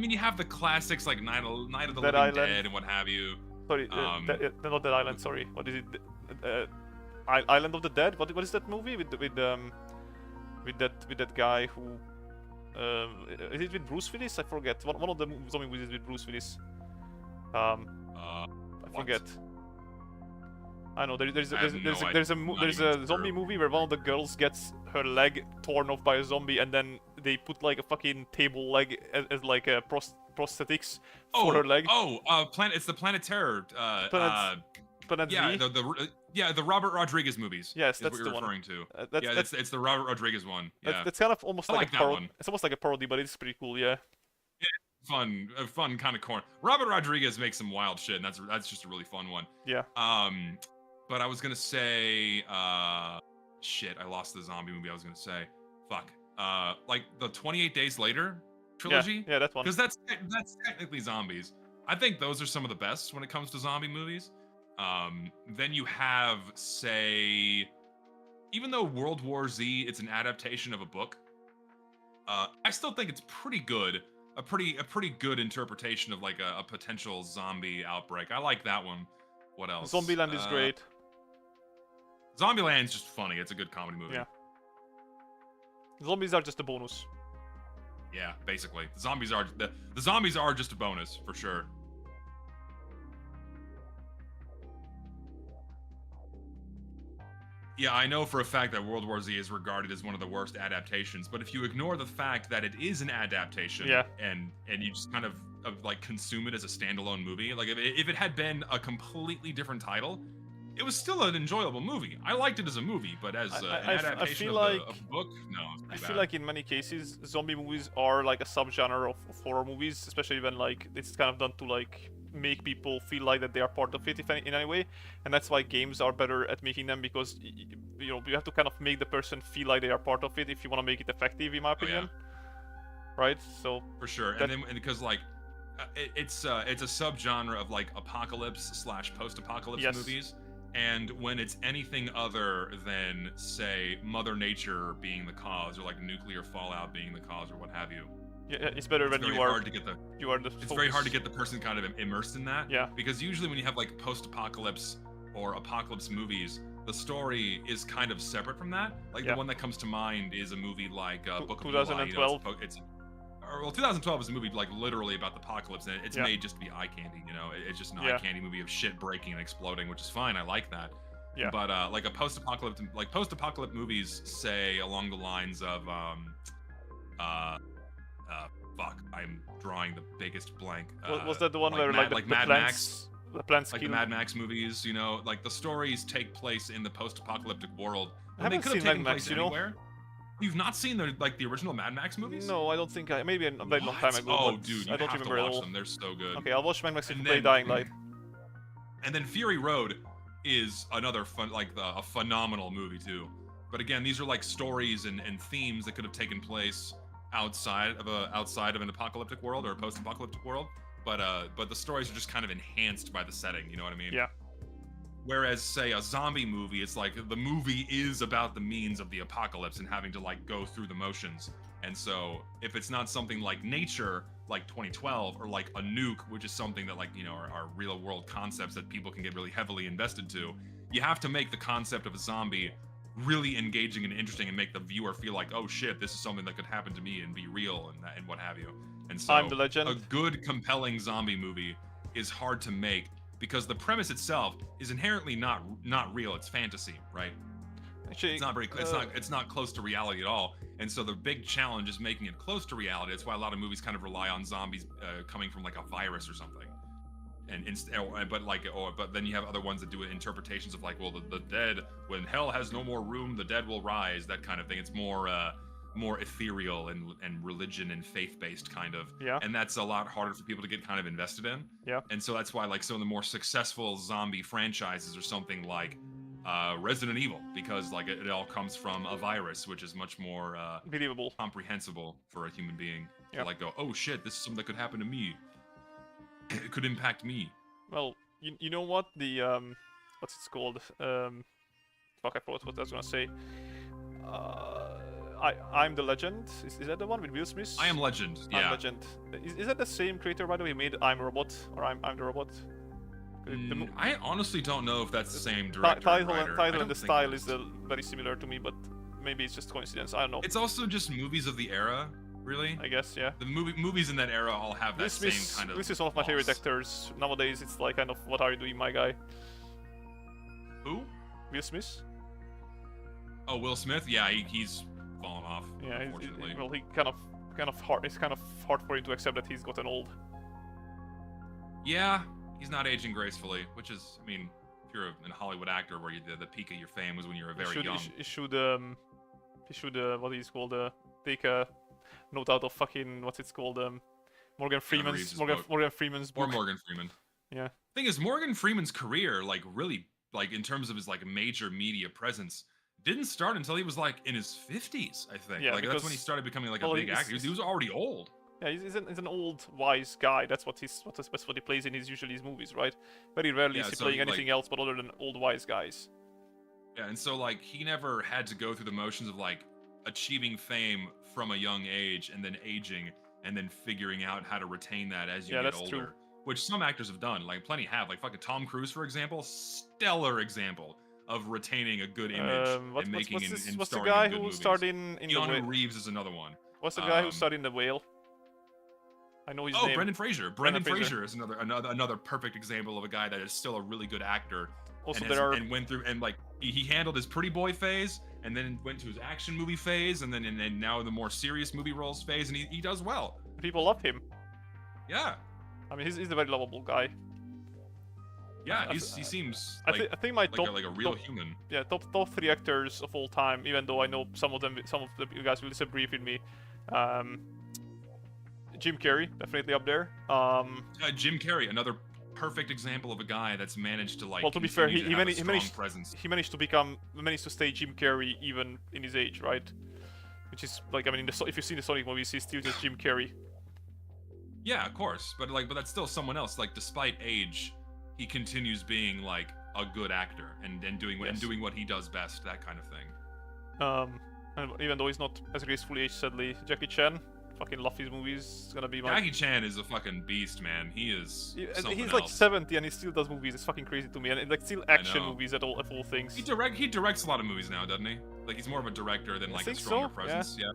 you have the classics like Night of the Dead Living Island. Dead and what have you. Sorry, not Dead Island. Sorry, what is it? Island of the Dead. What is that movie with that guy who? Is it with Bruce Willis? I forget. One of the zombie movies is with Bruce Willis. I forget. I know there's a zombie movie where one of the girls gets her leg torn off by a zombie, and then they put like a fucking table leg as like a prosthetics for her leg. It's the Planet Terror. Planet yeah, Z? the Robert Rodriguez movies. Yes, is that's what the you're one. referring to. It's the Robert Rodriguez one. Yeah, that's kind of almost I like like a that parody. one. It's almost like a parody, but it's pretty cool. Yeah. Fun kind of corn. Robert Rodriguez makes some wild shit, and that's just a really fun one. Yeah. But I was gonna say, shit, I lost the zombie movie. I was gonna say, fuck, like the 28 Days Later trilogy. Yeah, that one. Because that's technically zombies. I think those are some of the best when it comes to zombie movies. Then you have, say, even though World War Z, it's an adaptation of a book. I still think it's pretty good. A pretty good interpretation of like a potential zombie outbreak. I like that one. What else? Zombieland is great. Zombieland's just funny. It's a good comedy movie. Yeah. Zombies are just a bonus. Yeah, basically. The zombies are just a bonus for sure. Yeah, I know for a fact that World War Z is regarded as one of the worst adaptations, but if you ignore the fact that it is an adaptation, yeah, and you just kind of like consume it as a standalone movie, like if it had been a completely different title, it was still an enjoyable movie. I liked it as a movie, but as an adaptation of a book, no, it's pretty bad. I feel like in many cases, zombie movies are like a subgenre of horror movies, especially when like it's kind of done to like make people feel like that they are part of it in any way, and that's why games are better at making them, because you know you have to kind of make the person feel like they are part of it if you want to make it effective, in my opinion. Right? So for sure, and because like it's a subgenre of like apocalypse / post-apocalypse movies. And when it's anything other than, say, Mother Nature being the cause, or like nuclear fallout being the cause, or what have you, yeah, it's better when you are the it's very hard to get the person kind of immersed in that. Yeah. Because usually when you have like post-apocalypse or apocalypse movies, the story is kind of separate from that. Like the one that comes to mind is a movie like Book of Eli. 2012. Well, 2012 is a movie like literally about the apocalypse, and it's made just to be eye candy. You know, it's just an eye candy movie of shit breaking and exploding, which is fine. I like that. Yeah. But like a post-apocalypse movies, say along the lines of fuck, I'm drawing the biggest blank. Was that the one where like Mad Max? The plants like kill? the Mad Max movies, you know, like the stories take place in the post-apocalyptic world. I haven't seen Mad Max, you know. Anywhere. You've not seen the original Mad Max movies? No, I don't think I. Maybe a very long time ago. Oh, dude, I don't have remember to at watch all. them. They're so good. Okay, I'll watch Mad Max if you play Dying Light. And then Fury Road is another a phenomenal movie too. But again, these are like stories and themes that could have taken place outside of an apocalyptic world or a post-apocalyptic world. But the stories are just kind of enhanced by the setting. You know what I mean? Yeah. Whereas, say, a zombie movie, it's like the movie is about the means of the apocalypse and having to like go through the motions. And so, if it's not something like Nature, like 2012, or like a nuke, which is something that like, you know, are real world concepts that people can get really heavily invested to, you have to make the concept of a zombie really engaging and interesting and make the viewer feel like, oh shit, this is something that could happen to me and be real and what have you. And so I'm the Legend. a good, compelling zombie movie is hard to make because the premise itself is inherently not real. It's fantasy, right? Actually, It's not very. It's not close to reality at all. And so the big challenge is making it close to reality. That's why a lot of movies kind of rely on zombies coming from like a virus or something. But then you have other ones that do interpretations of like, well, the dead, when hell has no more room, the dead will rise. That kind of thing. It's more ethereal and religion and faith based kind of. Yeah. And that's a lot harder for people to get kind of invested in. Yeah. And so that's why like some of the more successful zombie franchises are something like Resident Evil, because like it all comes from a virus, which is much more believable, comprehensible for a human being to Yep. like go, oh shit, this is something that could happen to me. It could impact me. Well, you know what the what's it called? Fuck, I forgot what I was gonna say. I'm the Legend. Is that the one with Will Smith? I Am Legend. I'm Yeah. Legend. Is that the same creator, by the way, who made I'm Robot or I'm the Robot? I honestly don't know if that's the same director. Title and writer. and I the don't think style it is very similar to me, but maybe it's just coincidence. I don't know. It's also just movies of the era, really. I guess, yeah. The movies in that era all have that same kind of. This is one of my favorite actors nowadays. It's like kind of, what are you doing, my guy? Who? Will Smith. Oh, Will Smith. Yeah, he's fallen off. Yeah, unfortunately. well, he kind of hard. It's kind of hard for him to accept that he's gotten old. Yeah, he's not aging gracefully, which is, I mean, if you're an Hollywood actor where the peak of your fame was when you were very young. He should what is called take a note out of fucking what's it called Morgan Freeman's book. Or Morgan Freeman. Yeah. Thing is, Morgan Freeman's career, like really, like in terms of his like major media presence, didn't start until he was like in his 50s, I think. Yeah, like that's when he started becoming like a big actor. He was already old. Yeah, he's an old wise guy. That's what he plays in usually his movies, right? Very rarely is he playing anything else but other than old wise guys. Yeah, and so like he never had to go through the motions of like achieving fame from a young age and then aging and then figuring out how to retain that as you get older. True. Which some actors have done, like plenty have. Like fucking Tom Cruise, for example, stellar example of retaining a good image and making what's the starring guy in good who movies. starred in Keanu Reeves is another one. What's the guy who starred in The Whale? I know his name. Oh, Brendan Fraser. Brendan Fraser is another perfect example of a guy that is still a really good actor. Also, and went through and like he handled his pretty boy phase and then went to his action movie phase and then and now the more serious movie roles phase, and he does well. People love him. Yeah. I mean, he's a very lovable guy. Yeah, he seems like, I think my top, like a real human. Yeah, top 3 actors of all time. Even though I know some of the you guys will disagree with me. Jim Carrey, definitely up there. Jim Carrey, another perfect example of a guy that's managed to like. Well, to be fair, he managed to stay Jim Carrey even in his age, right? Which is like, I mean, if you've seen the Sonic movies, he's still just Jim Carrey. Yeah, of course, but that's still someone else. Like, despite age, he continues being like a good actor and doing what he does best, that kind of thing. And even though he's not as gracefully aged, sadly, Jackie Chan. Fucking love his movies. It's gonna be my. Jackie Chan is a fucking beast, man. He is. He's like 70 and he still does movies. It's fucking crazy to me, and like still action movies of all things. He directs a lot of movies now, doesn't he? Like he's more of a director than like a stronger presence. Yeah.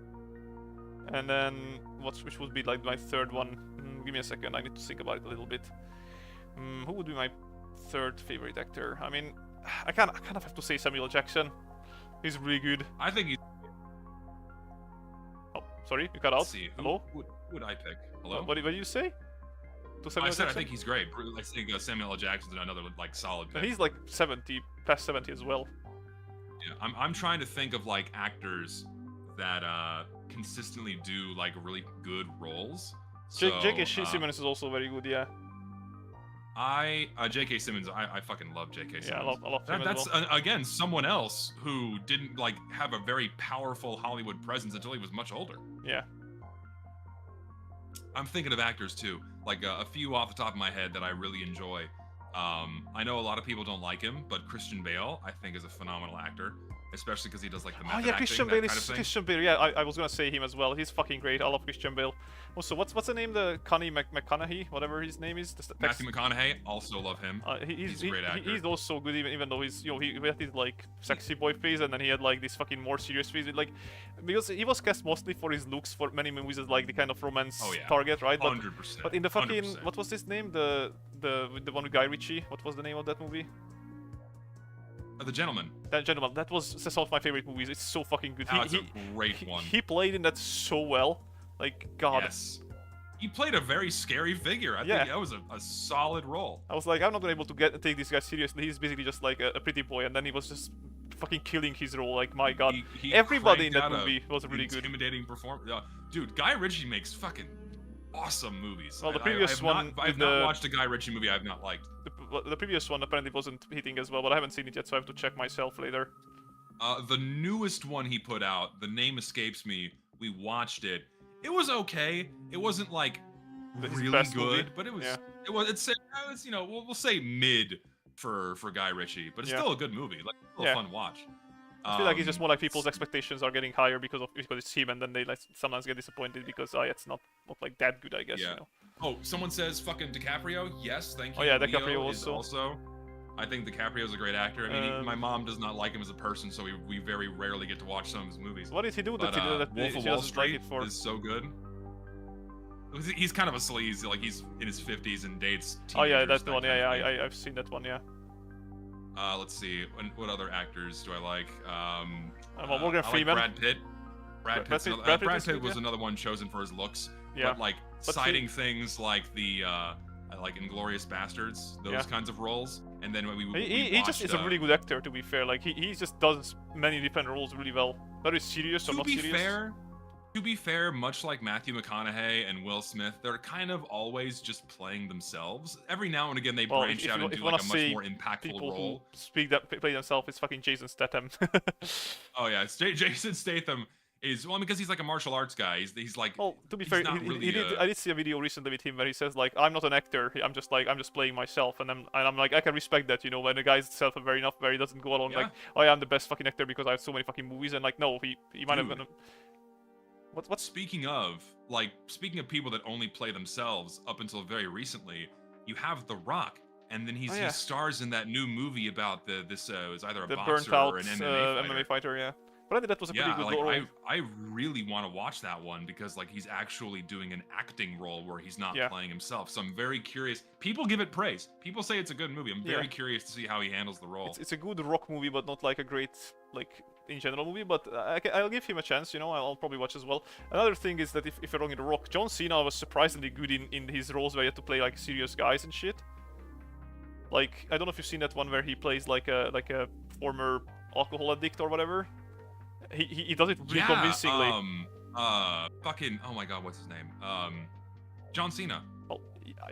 And then which would be like my third one? Give me a second. I need to think about it a little bit. Who would be my third favorite actor? I mean, I kind of have to say Samuel L. Jackson. He's really good. I think he's. Oh, sorry, you cut out. See, hello? Who would I pick? Hello? What did you say? I said I think he's great. I think Samuel L. Jackson's another like solid pick. And he's like 70, past 70 as well. Yeah, I'm trying to think of like actors that consistently do like really good roles. So, J.K. Simmons is also very good, yeah. J.K. Simmons, I fucking love J.K. Simmons. Yeah, I love him That's as well. Again, someone else who didn't like have a very powerful Hollywood presence until he was much older. Yeah. I'm thinking of actors too, like a few off the top of my head that I really enjoy. I know a lot of people don't like him, but Christian Bale, I think, is a phenomenal actor. especially because he does like the Oh method yeah, acting, Christian that Bale kind of is thing. Christian Bale. Yeah, I was gonna say him as well. He's fucking great. I love Christian Bale. Also, what's the name? The Connie McConaughey, whatever his name is. Matthew McConaughey, also love him. He's a great actor. He's also good, even though he's he had his like sexy boy phase, and then he had like this fucking more serious phase. Like, because he was cast mostly for his looks for many movies as like the kind of romance target, right? 100%. But in the fucking 100%. what was his name? The one with Guy Ritchie. What was the name of that movie? The Gentleman. That Gentleman. That's one of my favorite movies. It's so fucking good. That's a great one. He played in that so well. Like, God. Yes. He played a very scary figure. I think that was a solid role. I was like, I'm not gonna able to take this guy seriously. He's basically just like a pretty boy, and then he was just fucking killing his role. Like, my God, everybody in that movie was really good. Intimidating performance. Dude, Guy Ritchie makes fucking awesome movies. Well, the previous one, I've not watched a Guy Ritchie movie I've not liked. The previous one apparently wasn't hitting as well, but I haven't seen it yet, so I have to check myself later. The newest one he put out, the name escapes me. We watched it. It was okay. It wasn't like really good, movie. but it was you know, we'll say mid for Guy Ritchie, but it's still a good movie. Like, still a fun watch. I feel like it's just more like people's expectations are getting higher because it's him, and then they like sometimes get disappointed because it's not like that good, I guess. Yeah. You know? Oh, someone says fucking DiCaprio. Yes, thank you. Oh yeah, Leo DiCaprio is also. I think DiCaprio's a great actor. I mean, my mom does not like him as a person, so we very rarely get to watch some of his movies. What did he do But, that Wolf of she Wall doesn't like it Street for? is so good. He's kind of a sleaze. Like, he's in his 50s and dates teenagers. Oh yeah, that's the one. Yeah, I've seen that one. Yeah. Let's see. What other actors do I like? Well, Morgan Freeman. Like Brad Pitt. Brad Pitt was another one chosen for his looks. Yeah. But like citing things like the like Inglourious Bastards, those kinds of roles, and then he just is a really good actor. To be fair, like he just does many different roles really well. Very serious or not serious. To be fair, much like Matthew McConaughey and Will Smith, they're kind of always just playing themselves. Every now and again, they branch out and do like a much more impactful role. Play themselves. It's fucking Jason Statham. Oh yeah, Jason Statham is because he's like a martial arts guy. He's like. Well, to be fair, I did see a video recently with him where he says like, "I'm not an actor. I'm just playing myself," and I'm like, I can respect that, you know, when a guy's self-aware enough where he doesn't go along like, "Oh, yeah, I'm the best fucking actor because I have so many fucking movies," and like, no, he might have been. What? Speaking of people that only play themselves up until very recently, you have The Rock, and then he stars in that new movie about is either a boxer or an MMA fighter. Yeah. But I think that was a pretty good role. I really want to watch that one because like he's actually doing an acting role where he's not playing himself. So I'm very curious. People give it praise. People say it's a good movie. I'm very curious to see how he handles the role. It's a good Rock movie, but not like a great like in general movie. But I'll give him a chance. You know, I'll probably watch as well. Another thing is that if you're wrong in The Rock, John Cena was surprisingly good in his roles where he had to play like serious guys and shit. Like, I don't know if you've seen that one where he plays like a former alcohol addict or whatever. He does it really convincingly. Fucking, oh my god, what's his name? John Cena. Well,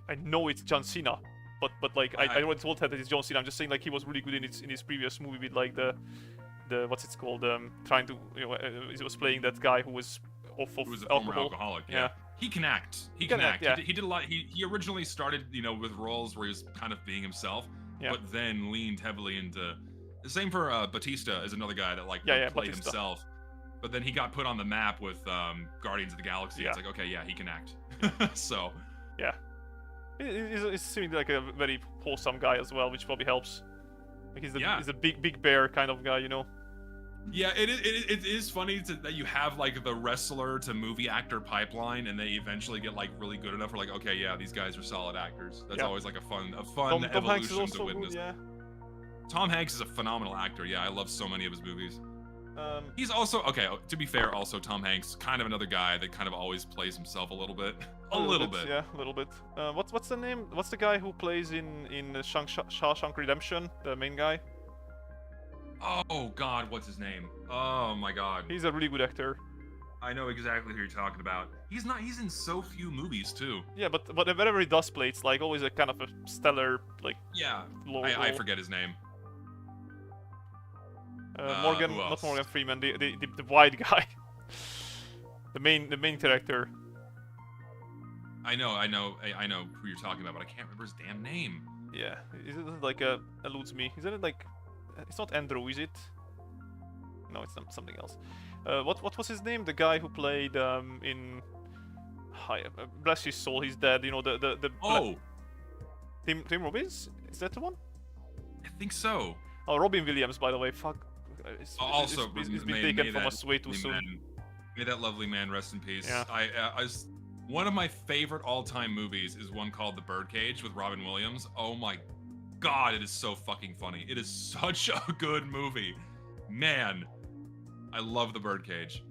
I know it's John Cena, but like I already told her that it's John Cena. I'm just saying like he was really good in his previous movie with like the what's it called? Trying to he was playing that guy who was off of who was a alcohol. Former alcoholic. Yeah. He can act. He can act. Yeah. He did a lot. He originally started with roles where he was kind of being himself, but then leaned heavily into. The same for Batista is another guy that like played himself, but then he got put on the map with Guardians of the Galaxy. It's like, okay, yeah, he can act. So yeah, he's seeming like a very wholesome guy as well, which probably helps. Like he's a big bear kind of guy, you know. Yeah, it is funny that you have like the wrestler to movie actor pipeline, and they eventually get like really good enough. We're like, okay, yeah, these guys are solid actors. That's always like a fun evolution to witness. Good, yeah. Tom Hanks is a phenomenal actor. Yeah, I love so many of his movies. He's also to be fair, also Tom Hanks, kind of another guy that kind of always plays himself a little bit. A little bit. Yeah, a little bit. What's the name? What's the guy who plays in Shawshank Redemption? The main guy. Oh God, what's his name? Oh my God. He's a really good actor. I know exactly who you're talking about. He's in so few movies too. Yeah, but whatever he does play, it's like always a kind of a stellar like. Yeah. I forget his name. Not Morgan Freeman, the white guy, the main character. I know who you're talking about, but I can't remember his damn name. Yeah, is it like eludes me? Isn't it like? It's not Andrew, is it? No, it's not something else. What was his name? The guy who played in. Hi, bless his soul, he's dead. You know the. Oh, Tim Robbins? Is that the one? I think so. Oh, Robin Williams, by the way. Fuck. Also, it's been taken from us way too soon. May that lovely man rest in peace. Yeah. One of my favorite all-time movies is one called The Birdcage with Robin Williams. Oh my god, it is so fucking funny. It is such a good movie. Man, I love The Birdcage.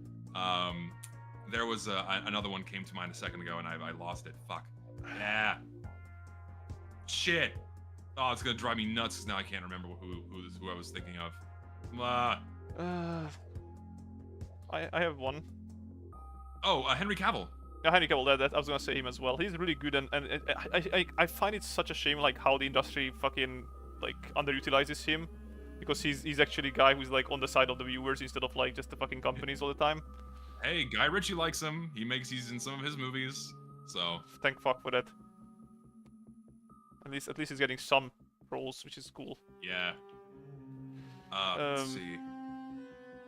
There was another one came to mind a second ago and I lost it. Fuck. Yeah. Shit. Oh, it's gonna drive me nuts because now I can't remember who I was thinking of. I have one. Oh, Henry Cavill. Yeah, Henry Cavill. That I was gonna say him as well. He's really good, and I find it such a shame like how the industry fucking like underutilizes him, because he's actually a guy who's like on the side of the viewers instead of like just the fucking companies all the time. Hey, Guy Ritchie likes him. He's in some of his movies. So thank fuck for that. At least he's getting some roles, which is cool. Yeah. Let's see.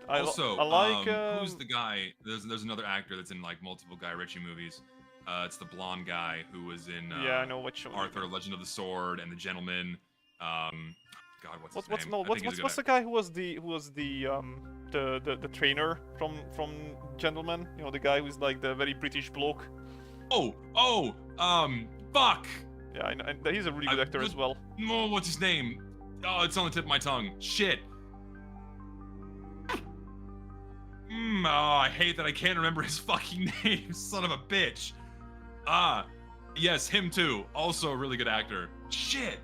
I like. Who's the guy? There's another actor that's in like multiple Guy Ritchie movies. It's the blonde guy who was in. Yeah, I know which one. Arthur, Legend of the Sword, and The Gentleman. God, what's his name? What's the guy who was the trainer from Gentleman? You know, the guy who's like the very British bloke. Fuck. Yeah, I know, and he's a really good actor as well. Oh, what's his name? Oh, it's on the tip of my tongue. Shit. Oh, I hate that I can't remember his fucking name. Son of a bitch. Yes, him too. Also a really good actor. Shit.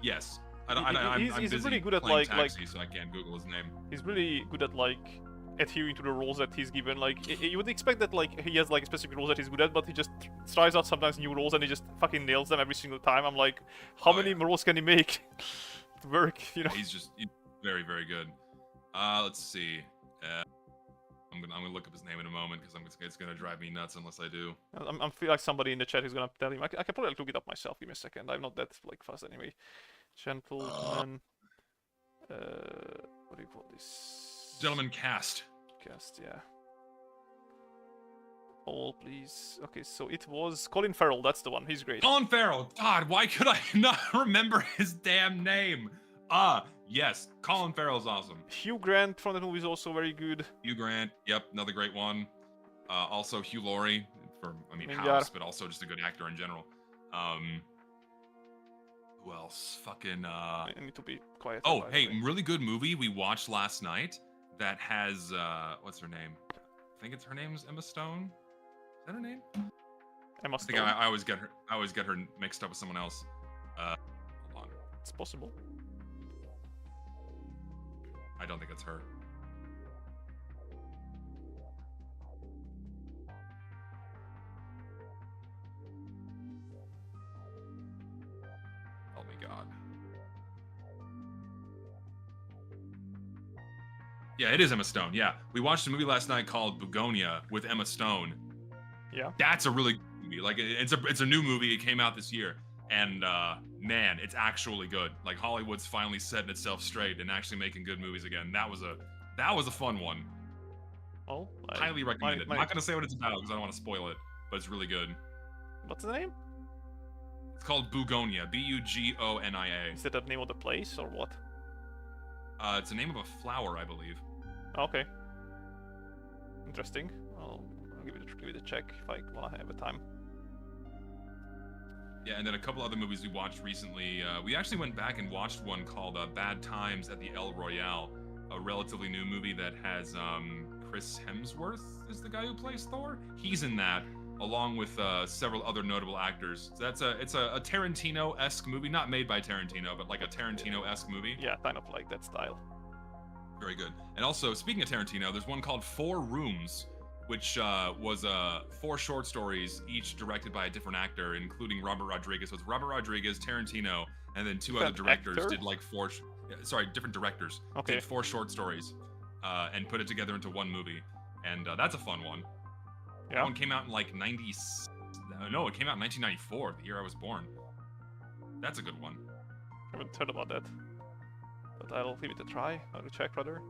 Yes. I'm he's busy really good at playing like Taxi, so I can't Google his name. He's really good at like adhering to the roles that he's given. Like you would expect that like he has like specific roles that he's good at, but he just tries out sometimes new roles and he just fucking nails them every single time. I'm like, how many roles can he make to work? You know? He's very, very good. Let's see. I'm gonna look up his name in a moment because it's gonna drive me nuts unless I do. I feel like somebody in the chat is gonna tell him. I can probably look it up myself. Give me a second. I'm not that like fast anyway. Gentleman. What do you call this? Gentleman cast. Cast, yeah. All, please. Okay, so it was Colin Farrell. That's the one. He's great. Colin Farrell. God, why could I not remember his damn name? Yes, Colin Farrell's awesome. Hugh Grant from that movie is also very good. Hugh Grant, yep, another great one. Also Hugh Laurie House, but also just a good actor in general. Who else? Fucking I need to be quiet. Oh, hey, really good movie we watched last night that has what's her name? I think her name's Emma Stone. Is that her name? Emma Stone. I think I always get her mixed up with someone else. Hold on. It's possible. I don't think it's her. Oh my god. Yeah, it is Emma Stone. Yeah, we watched a movie last night called Begonia with Emma Stone. Yeah. That's a really good movie. Like it's a new movie. It came out this year. And man, it's actually good. Like Hollywood's finally setting itself straight and actually making good movies again. That was a fun one. Oh, highly recommend it. I'm not gonna say what it's about because I don't want to spoil it, but it's really good. What's the name? It's called Bugonia. Bugonia. Is that the name of the place or what? It's the name of a flower, I believe. Okay. Interesting. I'll give it a check if I wanna have a time. Yeah, and then a couple other movies we watched recently. We actually went back and watched one called Bad Times at the El Royale, a relatively new movie that has Chris Hemsworth is the guy who plays Thor. He's in that, along with several other notable actors. So it's a Tarantino-esque movie, not made by Tarantino, but like a Tarantino-esque movie. Yeah, kind of like that style. Very good. And also, speaking of Tarantino, there's one called 4 Rooms, which was 4 short stories, each directed by a different actor, including Robert Rodriguez. So it's Robert Rodriguez, Tarantino, and then 2 other directors did like 4... different directors did 4 short stories and put it together into one movie. And that's a fun one. Yeah. That one came out in like 90... No, it came out in 1994, the year I was born. That's a good one. I haven't heard about that. But but I'll give it a try. I'll check rather.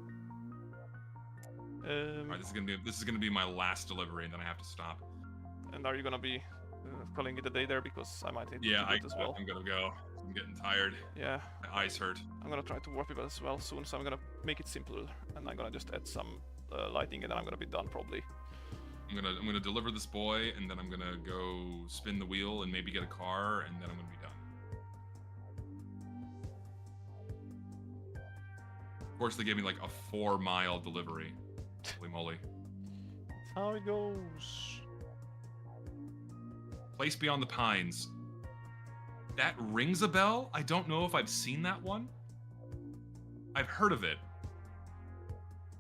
All right, this is gonna be my last delivery, and then I have to stop. And are you gonna be calling it a day there, because I might need to Yeah, do it as well. I'm gonna go. I'm getting tired. Yeah. My eyes hurt. I'm gonna try to work with it as well soon, so I'm gonna make it simpler, and I'm gonna just add some lighting, and then I'm gonna be done probably. I'm gonna deliver this boy, and then I'm gonna go spin the wheel and maybe get a car, and then I'm gonna be done. Of course, they gave me like a 4-mile delivery. Holy moly! That's how it goes. Place Beyond the Pines. That rings a bell. I don't know if I've seen that one. I've heard of it.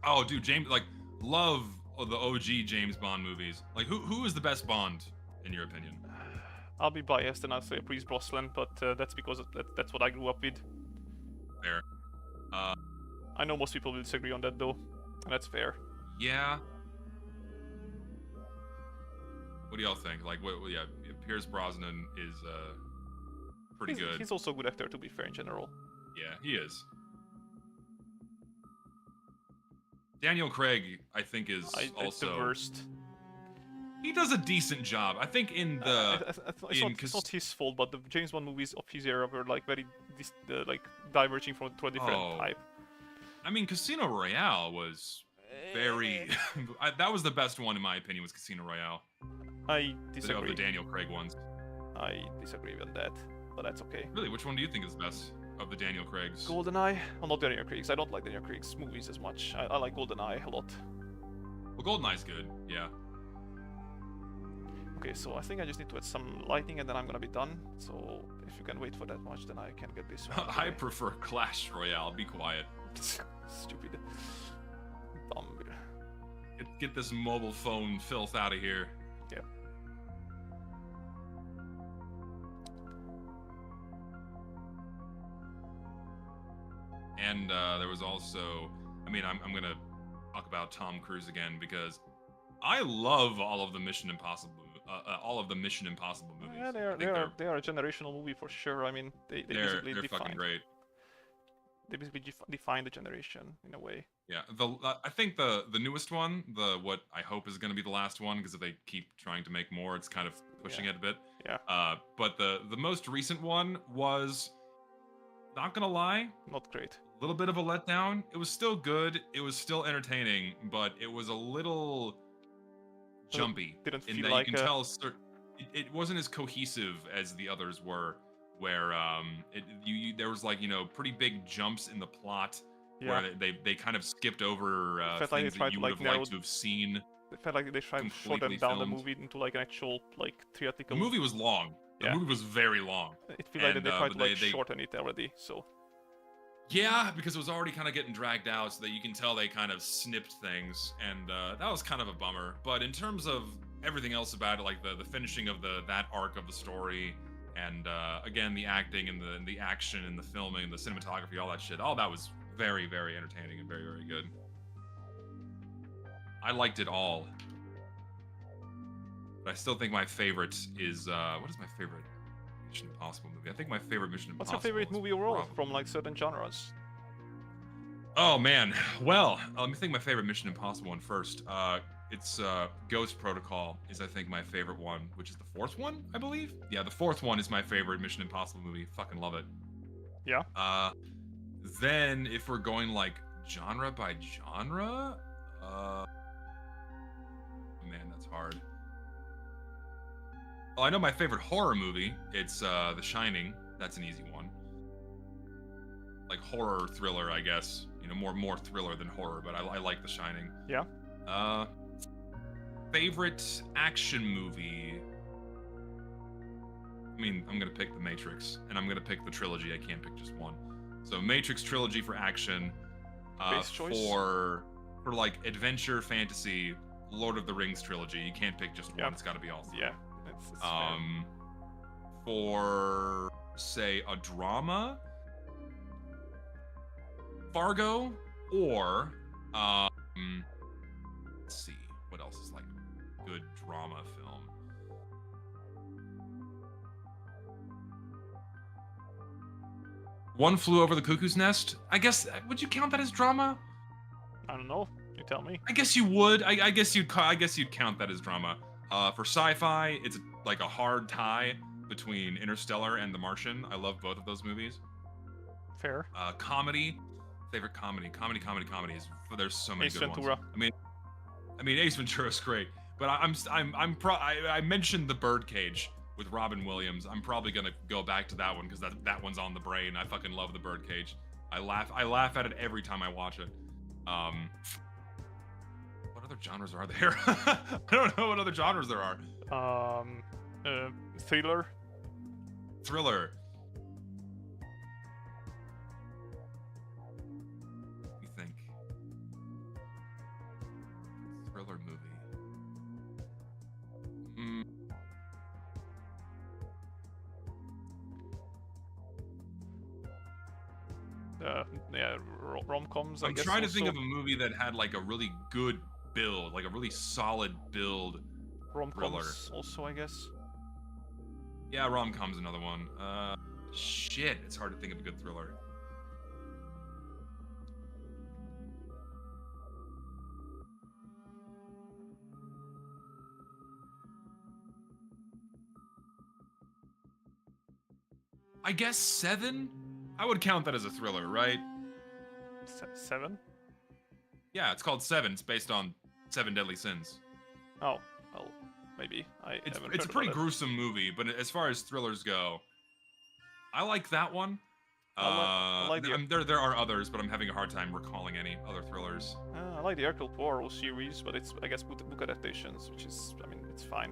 Oh, dude, James, like, love the OG James Bond movies. Like, who is the best Bond in your opinion? I'll be biased and I'll say Pierce Brosnan, but that's because that's what I grew up with. Fair. I know most people will disagree on that though, and that's fair. Yeah. What do y'all think? Like, yeah, Pierce Brosnan is pretty good. He's also a good actor, to be fair, in general. Yeah, he is. Daniel Craig, I think, is It's also the worst. He does a decent job. I think in the it's not his fault, but the James Bond movies of his era were like very like diverging to a different type. I mean, Casino Royale was very. That was the best one in my opinion. Was Casino Royale? I disagree. Of the Daniel Craig ones. I disagree with that, but that's okay. Really, which one do you think is best of the Daniel Craigs? GoldenEye. Well, not Daniel Craig's. I don't like Daniel Craig's movies as much. I like GoldenEye a lot. Well, GoldenEye's good. Yeah. Okay, so I think I just need to add some lighting and then I'm gonna be done. So if you can wait for that much, then I can get this one. I prefer Clash Royale. Be quiet. Stupid. Dumb. Get this mobile phone filth out of here. Yeah. And there was also, I mean, I'm gonna talk about Tom Cruise again because I love all of the Mission Impossible movies. Yeah, they are a generational movie for sure. I mean, they're fucking great. They basically define the generation in a way. Yeah, I think the newest one, what I hope is going to be the last one, because if they keep trying to make more, it's kind of pushing it a bit. Yeah. But the most recent one was, not gonna lie, not great. A little bit of a letdown. It was still good. It was still entertaining, but it was a little jumpy. Didn't feel like you can tell it wasn't as cohesive as the others were, where there was like, pretty big jumps in the plot, where they kind of skipped over things that you would have liked to have seen. It felt like they tried to shorten down the movie into like an actual like theatrical. The movie was long. The movie was very long. It feels like they tried to like shorten it already. So. Yeah, because it was already kind of getting dragged out, so that you can tell they kind of snipped things, and that was kind of a bummer. But in terms of everything else about it, like the finishing of that arc of the story, and again the acting and the action and the filming and the cinematography, all that shit, all that was very, very entertaining and very, very good. I liked it all, but I still think my favorite is what is my favorite Mission Impossible movie? I think my favorite Mission Impossible. What's your favorite movie overall from like certain genres? Oh man, well, let me think my favorite Mission Impossible one first. It's Ghost Protocol is I think my favorite one, which is the fourth one, I believe. Yeah, the fourth one is my favorite Mission Impossible movie. Fucking love it. Yeah. Then if we're going like genre by genre, man, that's hard. Well, I know my favorite horror movie. It's The Shining. That's an easy one. Like horror thriller, I guess. More thriller than horror, but I like The Shining. Yeah. Favorite action movie. I mean, I'm gonna pick The Matrix, and I'm gonna pick the trilogy. I can't pick just one. So Matrix trilogy for action. Base choice. For like adventure fantasy, Lord of the Rings trilogy. You can't pick just one. It's got to be all three. Yeah. It's fair. For say a drama, Fargo, or let's see what else is like good drama film. One Flew Over the Cuckoo's Nest. I guess would you count that as drama? I don't know. You tell me. I guess you would. I guess you'd. I guess you'd count that as drama. For sci-fi, it's like a hard tie between Interstellar and The Martian. I love both of those movies. Fair. Comedy, favorite comedy is. There's so many Ace good Ventura. ones. I mean, Ace Ventura is great, but I mentioned The Birdcage with Robin Williams. I'm probably gonna go back to that one because that one's on the brain. I fucking love The Birdcage. I laugh at it every time I watch it. What other genres are there? I don't know what other genres there are. Thriller. Thriller. Let me think. Thriller movie. Yeah, rom-coms. I'm trying to think of a movie that had like a really good build, like a really solid build. Rom-coms also, I guess. Yeah, rom-com's another one. Shit, it's hard to think of a good thriller. I guess Seven? I would count that as a thriller, right? Seven? Yeah, it's called Seven. It's based on 7 Deadly Sins. Oh, well, maybe. It's a pretty gruesome movie, but as far as thrillers go, I like that one. I like there are others, but I'm having a hard time recalling any other thrillers. I like the Hercule Poirot series, but it's, I guess, book adaptations, which is, I mean, it's fine.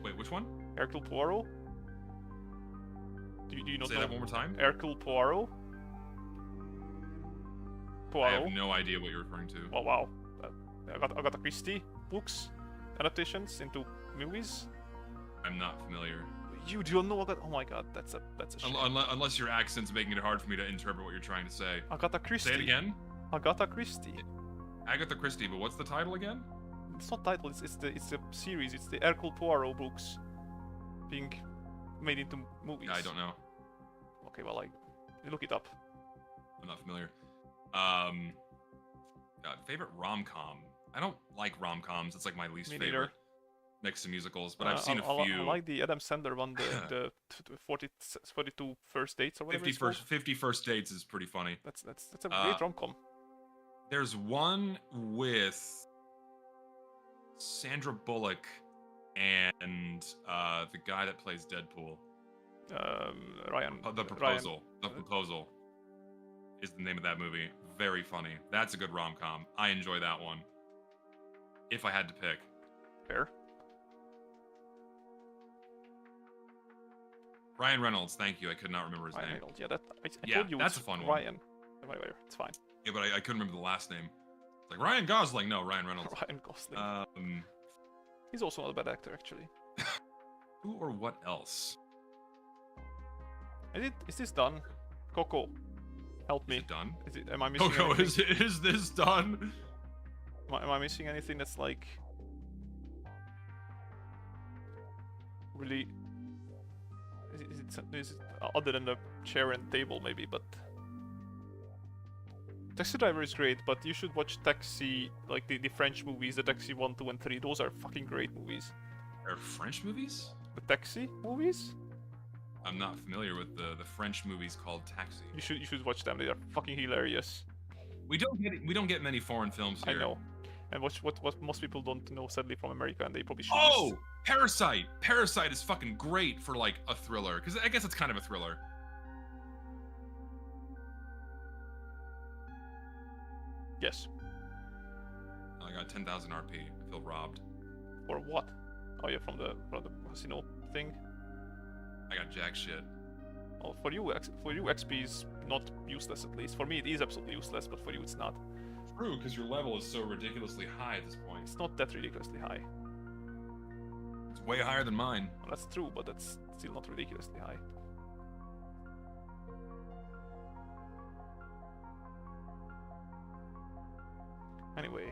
Wait, which one? Hercule Poirot? Do you not Say know? that one more time? Hercule Poirot? I have no idea what you're referring to. Oh, wow. Agatha Christie books, adaptations into movies? I'm not familiar. You don't know Agatha? Oh my god, that's a shame. Unless your accent's making it hard for me to interpret what you're trying to say. Agatha Christie. Say it again. Agatha Christie. Agatha Christie, but what's the title again? It's not title. It's the series. It's the Hercule Poirot books being made into movies. Yeah, I don't know. Okay, well, look it up. I'm not familiar. God, favorite rom-com. I don't like rom-coms. It's like my least favorite. Neither. Next to musicals, but I've seen a few. I like the Adam Sandler one, the 42 First Dates or whatever. 50 First Dates is pretty funny. That's a great rom-com. There's one with Sandra Bullock and the guy that plays Deadpool. Ryan. The Proposal. The Proposal is the name of that movie. Very funny. That's a good rom-com. I enjoy that one. If I had to pick. Fair. Ryan Reynolds, thank you. I could not remember his name. Reynolds. Yeah, I told you that's it's a fun Ryan. Wait, it's fine. Yeah, but I couldn't remember the last name. It's like Ryan Gosling. No, Ryan Reynolds. Ryan Gosling. He's also not a bad actor, actually. Who or what else? Is this done? Coco, help me. Is it done? Am I missing Coco, anything? is this done? Am I missing anything that's like really? Is it other than the chair and table maybe? But Taxi Driver is great, but you should watch Taxi, like the French movies, the Taxi 1, 2, and 3. Those are fucking great movies. Are French movies? The Taxi movies? I'm not familiar with the French movies called Taxi. You should watch them. They are fucking hilarious. We don't get many foreign films here. I know. And what most people don't know, sadly, from America, and they probably should. Oh, Parasite! Parasite is fucking great for like a thriller, because I guess it's kind of a thriller. Yes. I got 10,000 RP. I feel robbed. For what? Oh yeah, from the casino thing. I got jack shit. Oh, for you XP is not useless, at least. For me, it is absolutely useless, but for you, it's not. True, because your level is so ridiculously high at this point. It's not that ridiculously high. It's way higher than mine. Well, that's true, but that's still not ridiculously high. Anyway,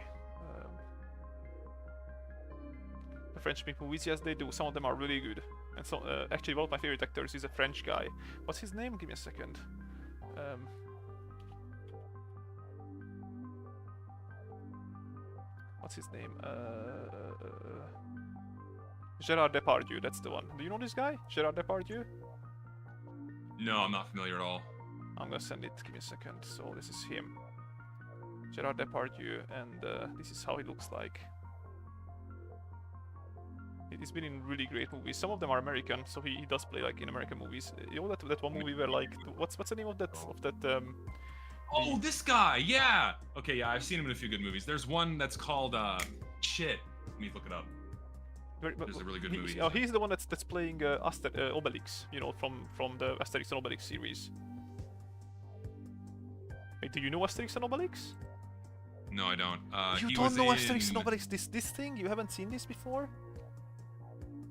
the French movies, yes, they do. Some of them are really good. And so, actually, one of my favorite actors is a French guy. What's his name? Give me a second. Um, what's his name? Gerard Depardieu, that's the one. Do you know this guy? Gerard Depardieu? No, I'm not familiar at all. I'm gonna send it, give me a second. So this is him. Gerard Depardieu, and this is how he looks like. He's been in really great movies. Some of them are American, so he does play like in American movies. You know that one movie where like what's the name of that Oh, this guy, yeah. Okay, yeah, I've seen him in a few good movies. There's one that's called shit. Let me look it up. There's a really good movie. Oh, he's the one that's playing Obelix, you know, from the Asterix and Obelix series. Wait, do you know Asterix and Obelix? No, I don't. You he don't was know in... Asterix and Obelix? This thing? You haven't seen this before?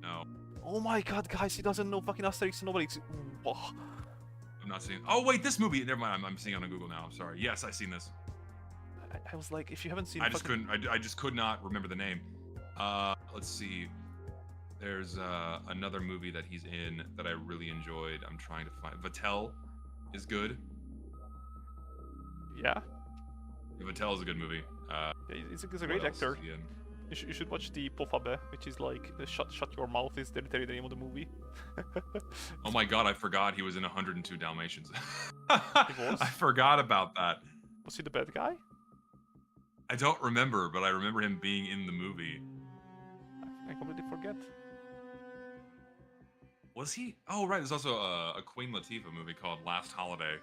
No. Oh my god, guys, he doesn't know fucking Asterix and Obelix. Whoa. I'm not seeing. Oh wait, this movie. Never mind. I'm seeing it on Google now. I'm sorry. Yes, I've seen this. I was like, if you haven't seen, I just couldn't. I just could not remember the name. Let's see. There's another movie that he's in that I really enjoyed. I'm trying to find. Vatel is good. Yeah. Vatel is a good movie. He's a great actor. You should watch the Pofabe, which is like shut your mouth is literally the name of the movie. Oh my god, I forgot he was in 102 Dalmatians. He was? I forgot about that. Was he the bad guy? I don't remember, but I remember him being in the movie. I completely forget. Was he? Oh right, there's also a Queen Latifah movie called Last Holiday.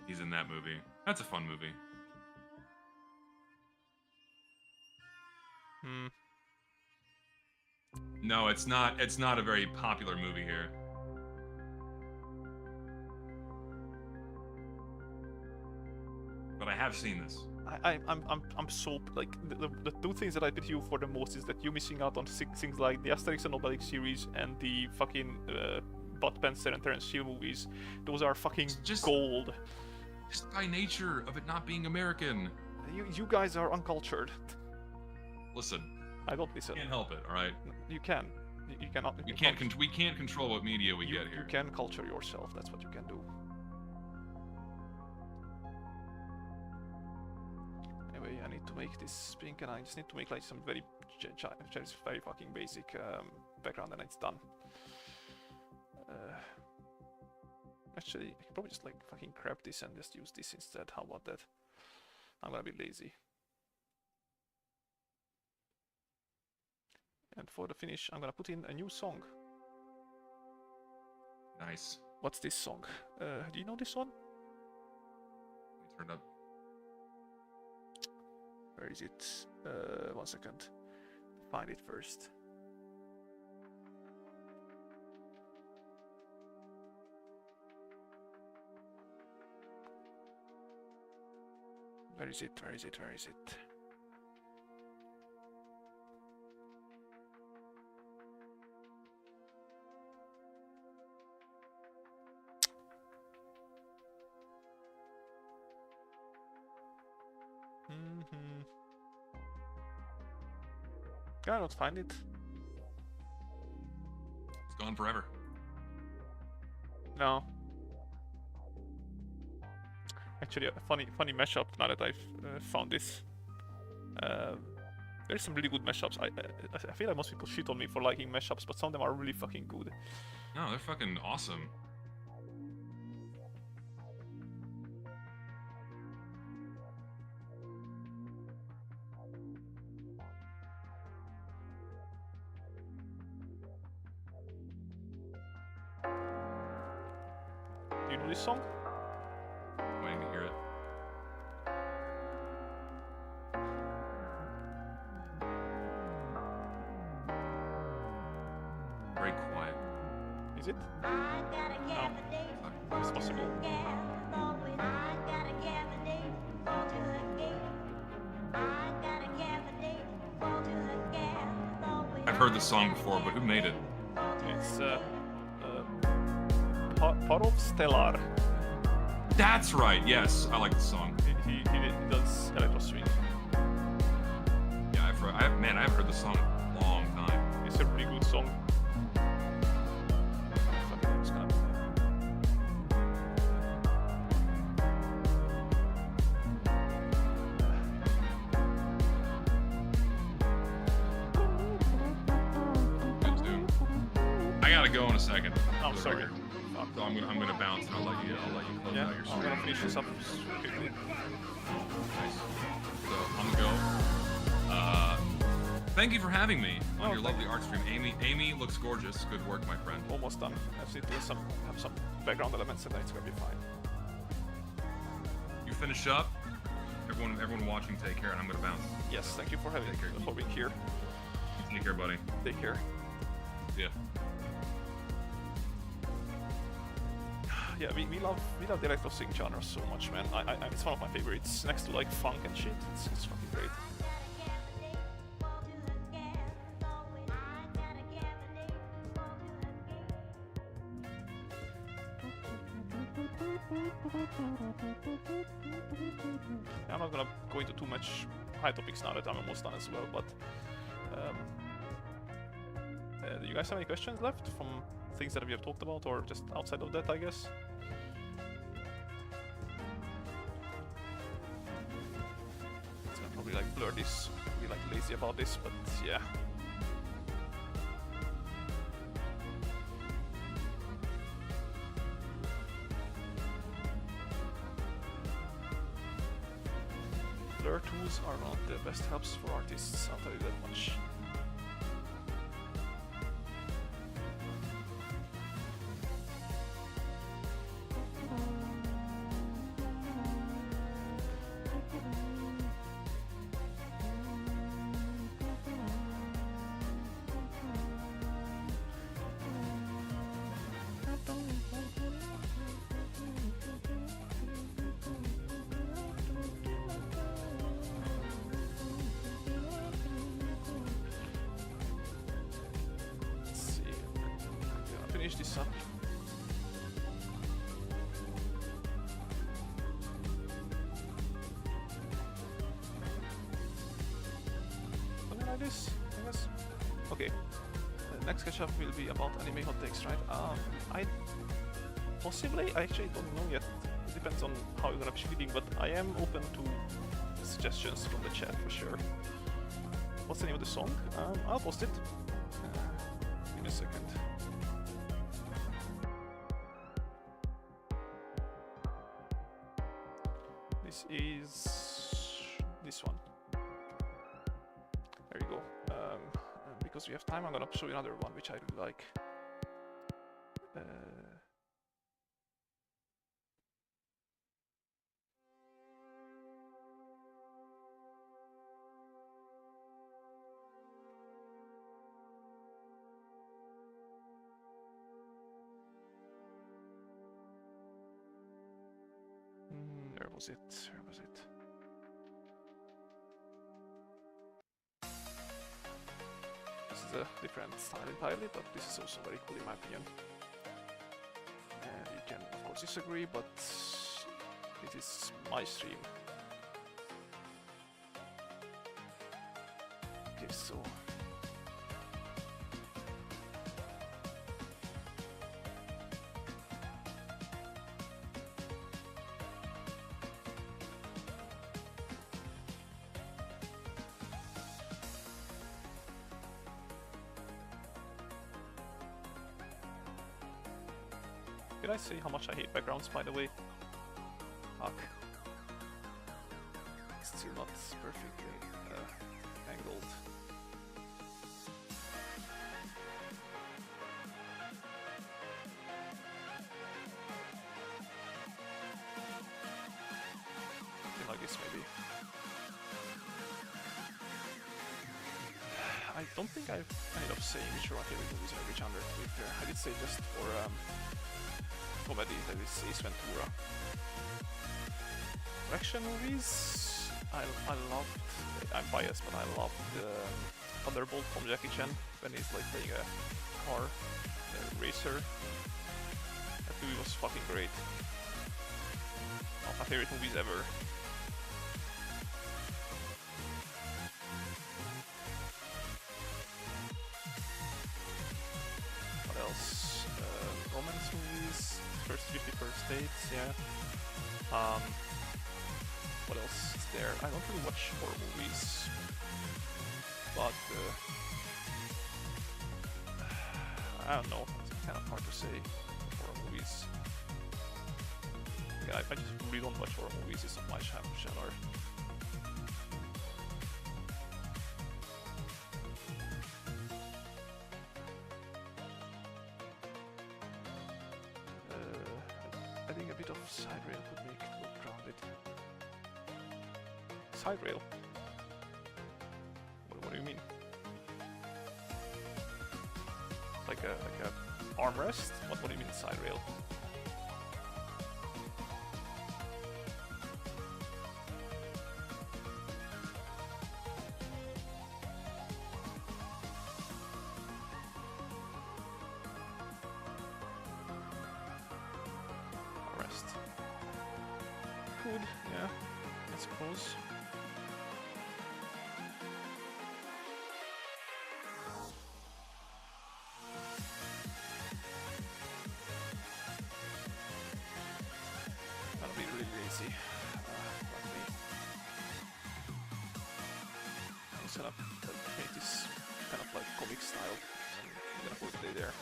He's in that movie. That's a fun movie. No, it's not. It's not a very popular movie here. But I have seen this. I'm so like the two things that I pity you for the most is that you're missing out on things like the Asterix and Obelix series and the fucking Bud Spencer and Terence Hill movies. Those are fucking gold. Just by nature of it not being American. You guys are uncultured. Listen. I don't listen. You can't help it, all right? You can. You cannot. We can't control what media we get here. You can culture yourself. That's what you can do. Anyway, I need to make this pink, and I just need to make like some very fucking basic background, and it's done. Actually, I can probably just like fucking grab this and just use this instead. How about that? I'm gonna be lazy. And for the finish, I'm gonna put in a new song. Nice. What's this song? Do you know this one? Let me turn it up. Where is it? 1 second. Find it first. Where is it? Where is it? Where is it? Cannot find it. It's gone forever. No. Actually, a funny mashup now that I've found this. There's some really good mashups. I feel like most people shit on me for liking mashups, but some of them are really fucking good. No, they're fucking awesome. Do you know this song? Waiting to hear it. Very quiet. Is it? No. It's possible. I've heard this song before, but who made it? It's Parov Stellar. That's right. Yes, I like the song. He does electro swing. Yeah, I've heard the song in a long time. It's a really good song. gotta go in a second. Oh, for the sorry. record. So I'm gonna bounce and I'll let you close Yeah, out your I'm stream. gonna finish this up quickly. Nice. So I'm gonna go. Thank you for having me on your lovely art stream, Amy. Amy looks gorgeous. Good work, my friend. Almost done. I just need to have some background elements and then it's gonna be fine. You finish up. Everyone watching, take care, and I'm gonna bounce. Yes, thank you for being here. Take care, buddy. Take care. Yeah. Yeah, we love the electro sync genre so much, man. It's one of my favorites. Next to like funk and shit, it's fucking great. I'm not gonna go into too much high topics now that I'm almost done as well, but do you guys have any questions left from things that we have talked about, or just outside of that, I guess? It's gonna probably like blur this, be like lazy about this, but yeah. Blur tools are not the best helps for artists, I'll tell you that much. Finish this up. Something like this, I guess. Okay. The next catch-up will be about anime hot takes, right? I actually don't know yet. It depends on how you're gonna be feeling, but I am open to suggestions from the chat for sure. What's the name of the song? I'll post it. Give me a second. This is this one. There you go. Because we have time, I'm gonna show you another one which I really like. Where was it? Where was it? This is a different style entirely, but this is also very cool in my opinion. And you can of course disagree, but it is my stream. Okay, so did I say how much I hate backgrounds, by the way? Fuck. It's still not perfectly angled. Something like this, maybe. I don't think I've ended up saying which are my favorite movies and which genre, to be fair. I did say just for comedy, that is Ace Ventura. Action movies, I loved, I'm biased, but I loved Thunderbolt from Jackie Chan when he's like playing a car racer. That movie was fucking great. One of my favorite movies ever. What else? Romance movies. First 50 First Dates, yeah. What else is there? I don't really watch horror movies, but I don't know. kind of hard to say. Horror movies. Yeah, I just really don't watch horror movies. It's not my genre. Adding a bit of side rail could make it more grounded. Side rail? What do you mean? Like a armrest? What do you mean side rail? Could, yeah, I suppose. That'll be really lazy. Like me. I'm just gonna make this kind of like comic style, and I'm gonna put it there.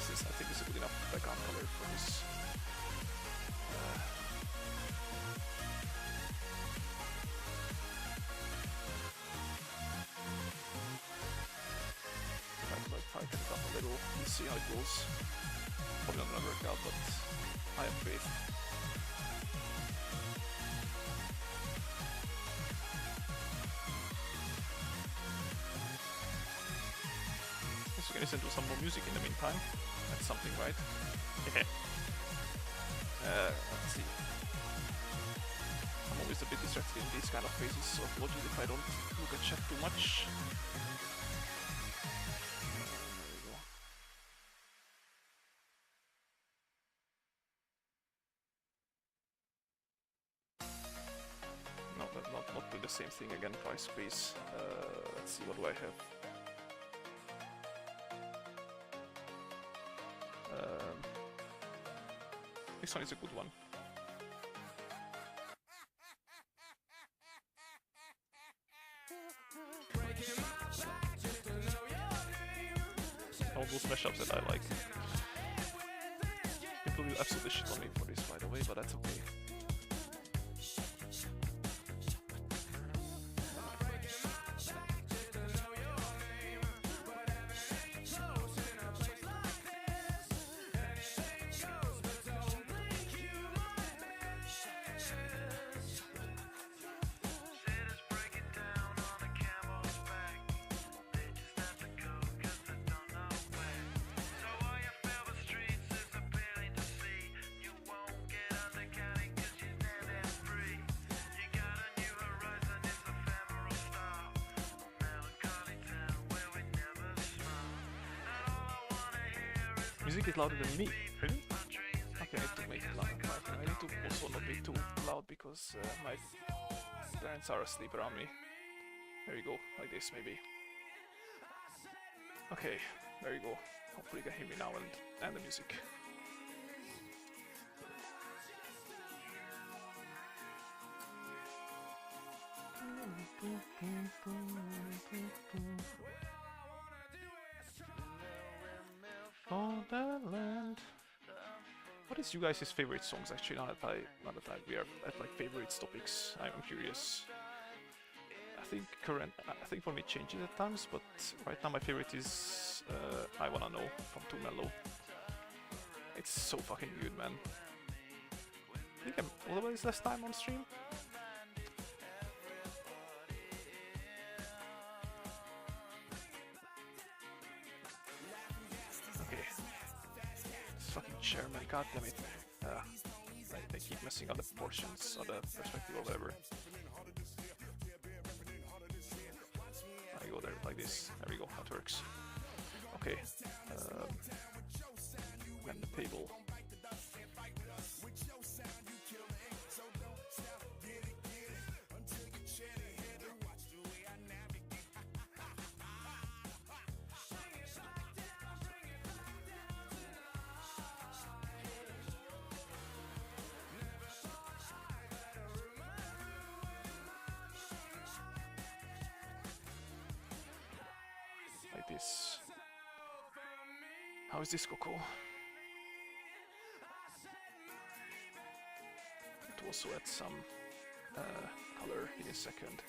I think this is a good enough background color for this. Try to like tighten it up a little and see how it goes. Probably not gonna work out, but I have faith. Also, can listen to some more music in the meantime. That's something, right? Let's see. I'm always a bit distracted in these kind of phases of logic if I don't look at chat too much. There we go. No, not do the same thing again twice, please. Let's see, what do I have? This one is a good one. All those mashups that I like. People will absolutely shit on me for this, by the way, but that's okay. Music is louder than me. Really? Okay, I need to make it louder. I need to also not be too loud because my parents are asleep around me. There you go, like this maybe. Okay, there you go. Hopefully you can hear me now and the music. For the land. What is you guys' favorite songs actually? Now that we are at like favorites topics, I'm curious. I think for me it changes at times, but right now my favorite is I Wanna Know from Too Mellow. It's so fucking good, man. I think I'm always less time on stream. Okay. This fucking chairman, goddammit. They keep messing up the proportions or the perspective or whatever. I go there like this. There we go, that works. Okay. And the table. his... How is this Coco? To also add some color in a second.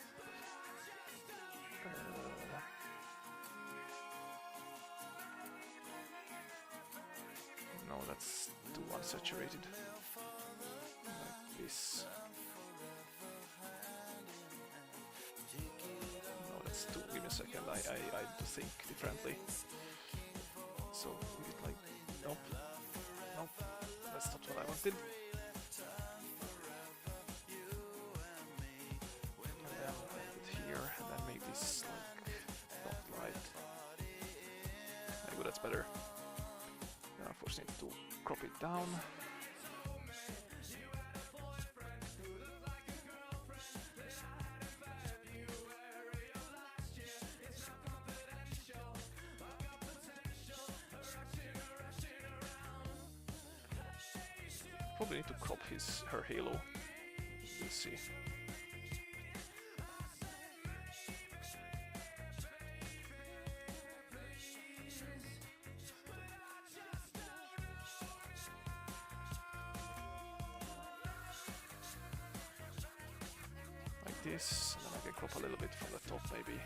No, that's too unsaturated. Like this. No, that's too. Give me a second. I have to think differently. So is it like nope, nope. That's not what I wanted. And then put it here, and then make this like not right. Maybe that's better. Then of course need to crop it down. Probably need to crop her halo. We'll see. Like this, and then I can crop a little bit from the top maybe.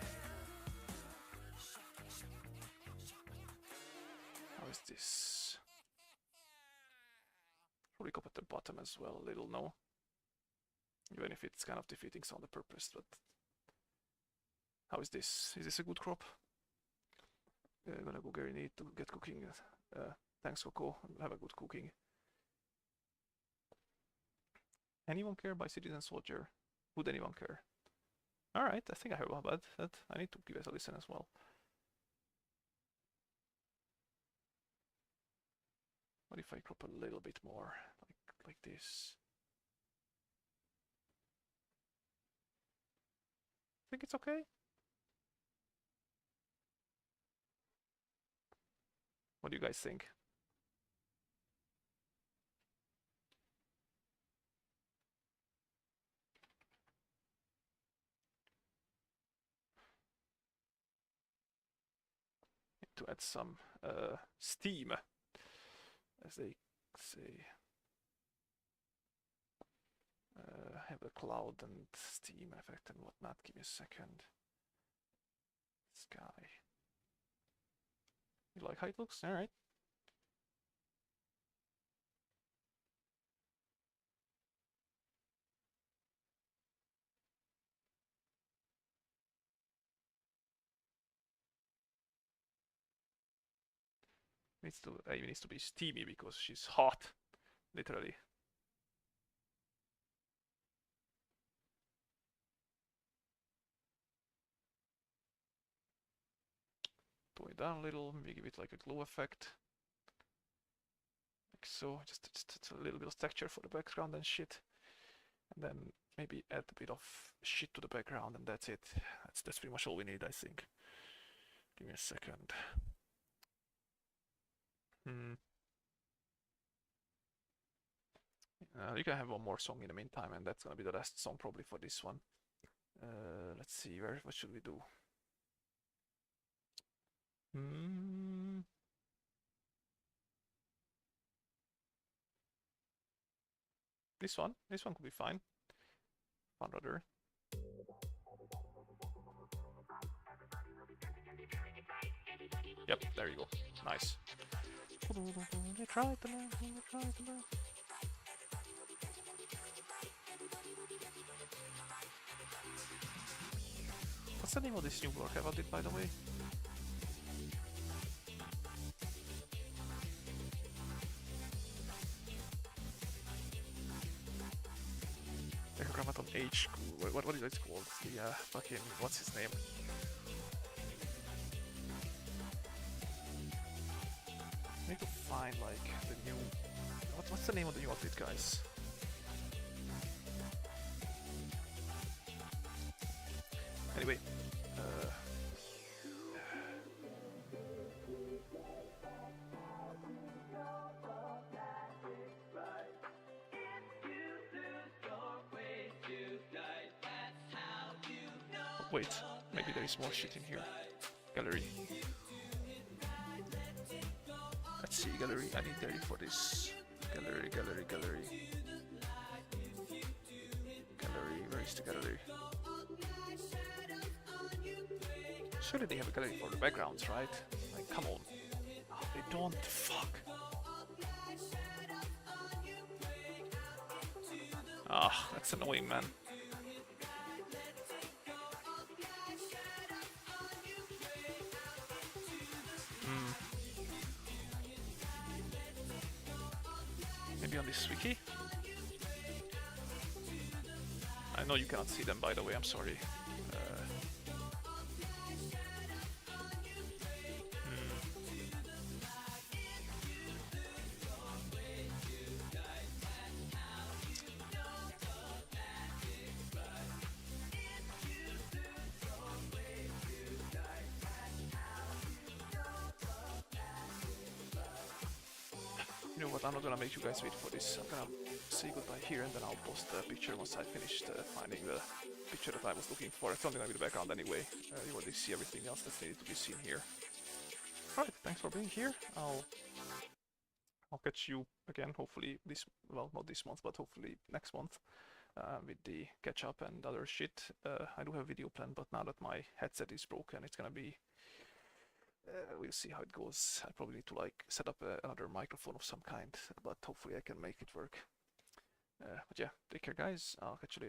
How is this? Probably crop at the bottom as well, a little, no? Even if it's kind of defeating some of the purpose, but... How is this? Is this a good crop? Gonna go Gary need to get cooking. Thanks Coco, have a good cooking. Anyone care by Citizen Soldier? Would anyone care? Alright, I think I heard about that. I need to give it a listen as well. What if I crop a little bit more, like this? Think it's okay? What do you guys think? Need to add some steam, as they say. Have a cloud and steam effect and whatnot. Give me a second. Sky. You like how it looks? Alright. Eimi needs to be steamy because she's hot, literally. Tone it down a little, maybe give it like a glow effect. Like so, just a little bit of texture for the background and shit. And then maybe add a bit of shit to the background and that's it. That's pretty much all we need, I think. Give me a second. You can have one more song in the meantime, and that's gonna be the last song probably for this one. Let's see, what should we do? This one could be fine. Fun Rudder. Yep, there you go. Nice. What's the name of this new work I did, by the way? Grammaton H. What is it called? The fucking what's his name? I need to find like the new. What's the name of the new outfit, guys? Anyway, wait, maybe there is more shit in here. Gallery. Let's see, gallery. I need 30 for this. Gallery. Gallery. Where is the gallery? Surely they have a gallery for the backgrounds, right? Like, come on. Oh, they don't. Fuck. Ah, that's annoying, man. Maybe on this wiki? I know you cannot see them, by the way, I'm sorry. You know what, I'm not gonna make you guys wait for this. I'm gonna say goodbye here and then I'll post the picture once I finished finding the picture that I was looking for. It's only gonna be the background anyway. You already see everything else that's needed to be seen here. Alright, thanks for being here. I'll catch you again, hopefully this, well, not this month, but hopefully next month with the catch up and other shit. I do have a video plan, but now that my headset is broken, it's gonna be we'll see how it goes. I probably need to like set up another microphone of some kind, but hopefully I can make it work. But yeah, take care guys. I'll catch you later.